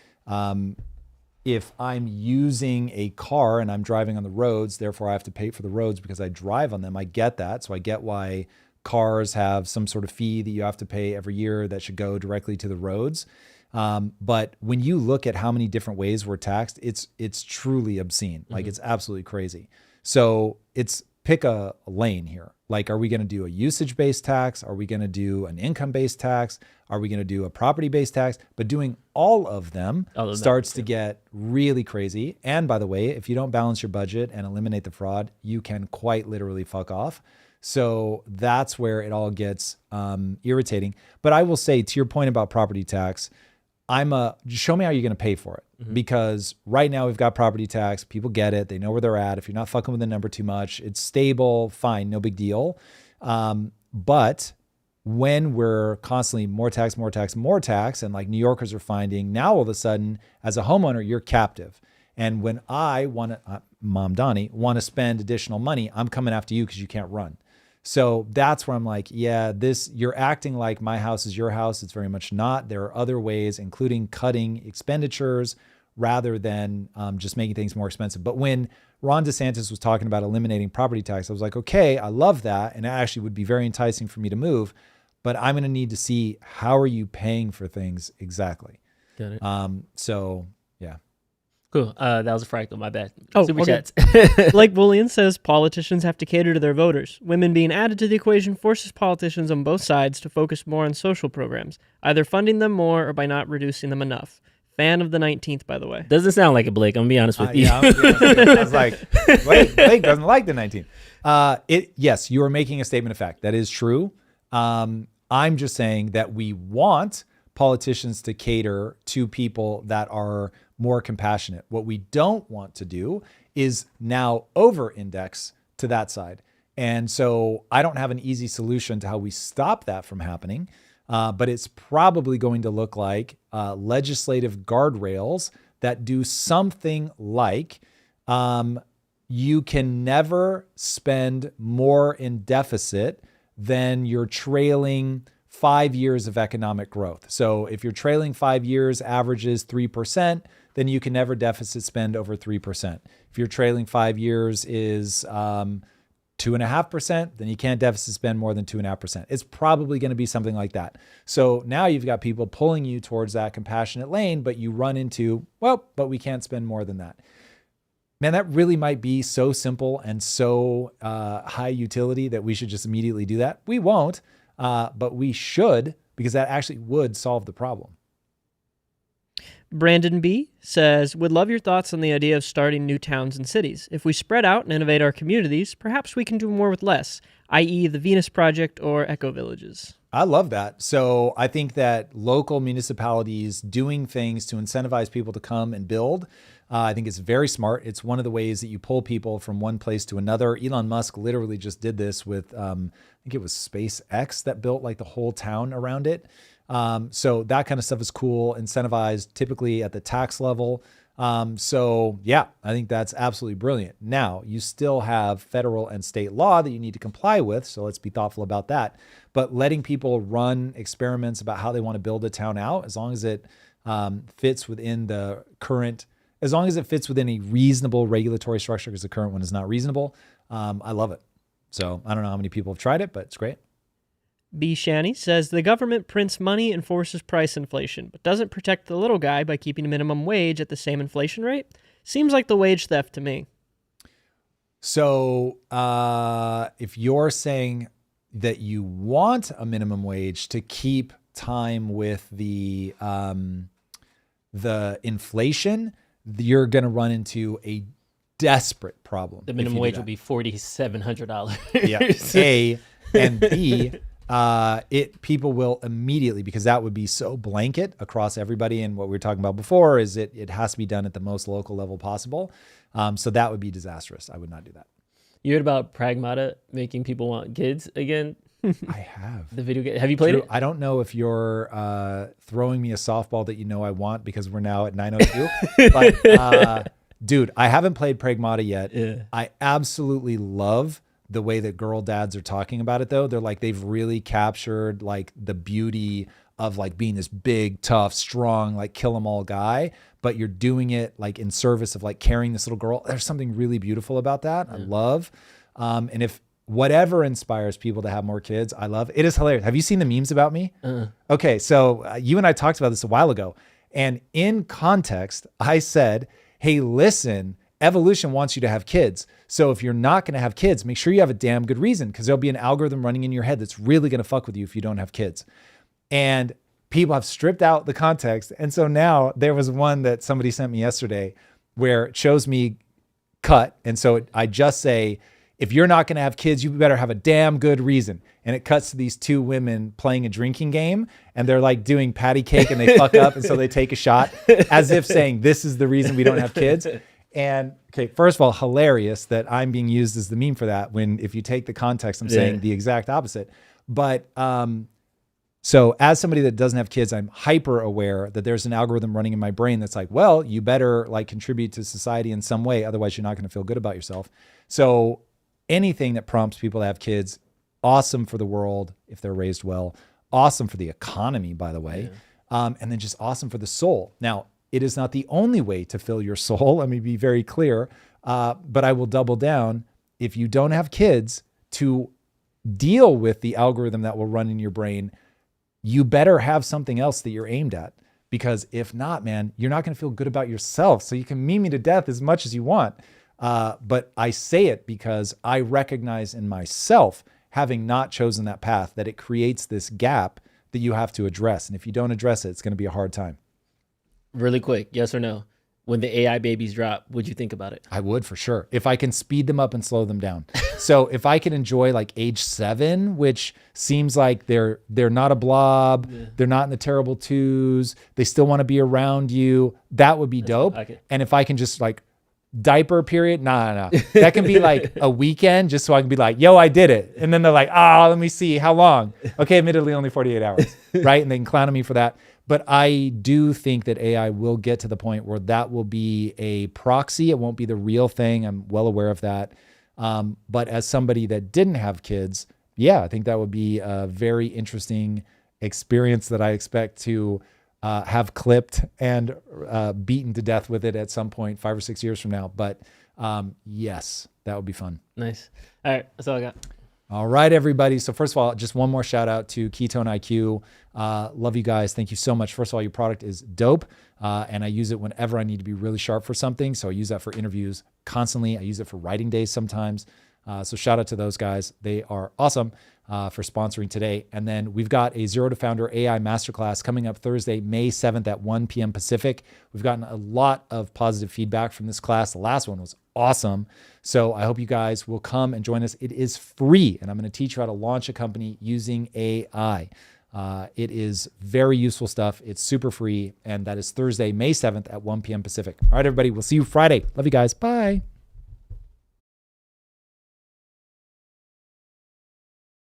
if I'm using a car and I'm driving on the roads, therefore I have to pay for the roads because I drive on them. I get that. So I get why cars have some sort of fee that you have to pay every year that should go directly to the roads. But when you look at how many different ways we're taxed, it's truly obscene. Like it's absolutely crazy. So it's pick a lane here. Like, are we going to do a usage-based tax? Are we going to do an income-based tax? Are we going to do a property-based tax? But doing all of them starts to get really crazy. And by the way, if you don't balance your budget and eliminate the fraud, you can quite literally fuck off. So that's where it all gets irritating. But I will say, to your point about property tax, just show me how you're going to pay for it. Because right now we've got property tax. People get it. They know where they're at. If you're not fucking with the number too much, it's stable, fine, no big deal. But when we're constantly more tax, and like New Yorkers are finding now, all of a sudden, as a homeowner, you're captive. And when I want to, Mamdani, want to spend additional money, I'm coming after you because you can't run. So that's where I'm like, yeah, you're acting like my house is your house. It's very much not. There are other ways, including cutting expenditures rather than just making things more expensive. But when Ron DeSantis was talking about eliminating property tax, I was like, okay, I love that. And it actually would be very enticing for me to move. But I'm going to need to see, how are you paying for things exactly? Got it. So, yeah. Cool. That was a fractal. My bad. Oh, Super okay. chats. Like William says, politicians have to cater to their voters. Women being added to the equation forces politicians on both sides to focus more on social programs, either funding them more or by not reducing them enough. Fan of the 19th, by the way. Doesn't sound like it, Blake. I'm going to be honest with you. Yeah, I was like, wait, Blake doesn't like the 19th. Yes, you are making a statement of fact. That is true. I'm just saying that we want politicians to cater to people that are more compassionate. What we don't want to do is now over-index to that side. And so I don't have an easy solution to how we stop that from happening, but it's probably going to look like legislative guardrails that do something like you can never spend more in deficit than your trailing 5 years of economic growth. So if your trailing 5 years averages 3%, then you can never deficit spend over 3%. If your trailing 5 years is 2.5%, then you can't deficit spend more than 2.5%. It's probably going to be something like that. So now you've got people pulling you towards that compassionate lane, but you run into, but we can't spend more than that. Man, that really might be so simple and so high utility that we should just immediately do that. We won't, but we should, because that actually would solve the problem. Brandon B says, would love your thoughts on the idea of starting new towns and cities. If we spread out and innovate our communities, perhaps we can do more with less, i.e. the Venus Project or Eco Villages. I love that. So I think that local municipalities doing things to incentivize people to come and build, I think it's very smart. It's one of the ways that you pull people from one place to another. Elon Musk literally just did this with, I think it was SpaceX that built like the whole town around it. So that kind of stuff is cool, incentivized typically at the tax level. So yeah, I think that's absolutely brilliant. Now you still have federal and state law that you need to comply with. So let's be thoughtful about that, but letting people run experiments about how they want to build a town out, as long as it, fits within the current, as long as it fits within a reasonable regulatory structure, because the current one is not reasonable. I love it. So I don't know how many people have tried it, but it's great. B. Shani says, the government prints money and forces price inflation, but doesn't protect the little guy by keeping a minimum wage at the same inflation rate. Seems like the wage theft to me. So if you're saying that you want a minimum wage to keep time with the inflation, you're going to run into a desperate problem. The minimum wage will be $4,700. Yeah. A, and B, people will immediately, because that would be so blanket across everybody. And what we were talking about before is it has to be done at the most local level possible. So that would be disastrous. I would not do that. You heard about Pragmata making people want kids again? I have. The video game. Have you played it? I don't know if you're throwing me a softball that you know I want, because we're now at 9:02. But dude, I haven't played Pragmata yet. Yeah. I absolutely love the way that girl dads are talking about it, though. They're like, they've really captured like the beauty of like being this big, tough, strong, like kill 'em all guy, but you're doing it like in service of like carrying this little girl. There's something really beautiful about that. I love. And if whatever inspires people to have more kids, I love. It is hilarious. Have you seen the memes about me? Okay. So you and I talked about this a while ago, and in context, I said, hey, listen, evolution wants you to have kids. So if you're not going to have kids, make sure you have a damn good reason, because there'll be an algorithm running in your head that's really going to fuck with you if you don't have kids. And people have stripped out the context. And so now there was one that somebody sent me yesterday where it shows me cut. And so I just say, if you're not going to have kids, you better have a damn good reason. And it cuts to these two women playing a drinking game, and they're like doing patty cake, and they fuck up, and so they take a shot as if saying, this is the reason we don't have kids. And okay, first of all, hilarious that I'm being used as the meme for that, when if you take the context, I'm saying the exact opposite. But so as somebody that doesn't have kids, I'm hyper aware that there's an algorithm running in my brain that's like, well, you better like contribute to society in some way. Otherwise you're not going to feel good about yourself. So anything that prompts people to have kids, awesome for the world if they're raised well, awesome for the economy, by the way, and then just awesome for the soul. Now, it is not the only way to fill your soul. Let me be very clear, but I will double down. If you don't have kids, to deal with the algorithm that will run in your brain, you better have something else that you're aimed at. Because if not, man, you're not going to feel good about yourself. So you can meme me to death as much as you want. But I say it because I recognize in myself, having not chosen that path, that it creates this gap that you have to address. And if you don't address it, it's going to be a hard time. Really quick, yes or no? When the AI babies drop, would you think about it? I would, for sure. If I can speed them up and slow them down. So if I can enjoy like age 7, which seems like they're not a blob, they're not in the terrible twos, they still want to be around you, that would be dope. And if I can just like diaper period, nah. That can be like a weekend just so I can be like, yo, I did it. And then they're like, let me see, how long? Okay, admittedly only 48 hours, right? And they can clown on me for that. But I do think that AI will get to the point where that will be a proxy. It won't be the real thing. I'm well aware of that. But as somebody that didn't have kids, I think that would be a very interesting experience that I expect to have clipped and beaten to death with it at some point 5 or 6 years from now. But yes, that would be fun. Nice. All right, that's all I got. All right, everybody. So first of all, just one more shout out to Ketone IQ. Love you guys. Thank you so much. First of all, your product is dope. And I use it whenever I need to be really sharp for something. So I use that for interviews constantly. I use it for writing days sometimes. So shout out to those guys. They are awesome for sponsoring today. And then we've got a Zero to Founder AI Masterclass coming up Thursday, May 7th at 1 p.m. Pacific. We've gotten a lot of positive feedback from this class. The last one was awesome. So I hope you guys will come and join us. It is free, and I'm going to teach you how to launch a company using AI. It is very useful stuff. It's super free, and that is Thursday, May 7th at 1 p.m. Pacific. All right, everybody. We'll see you Friday. Love you guys. Bye.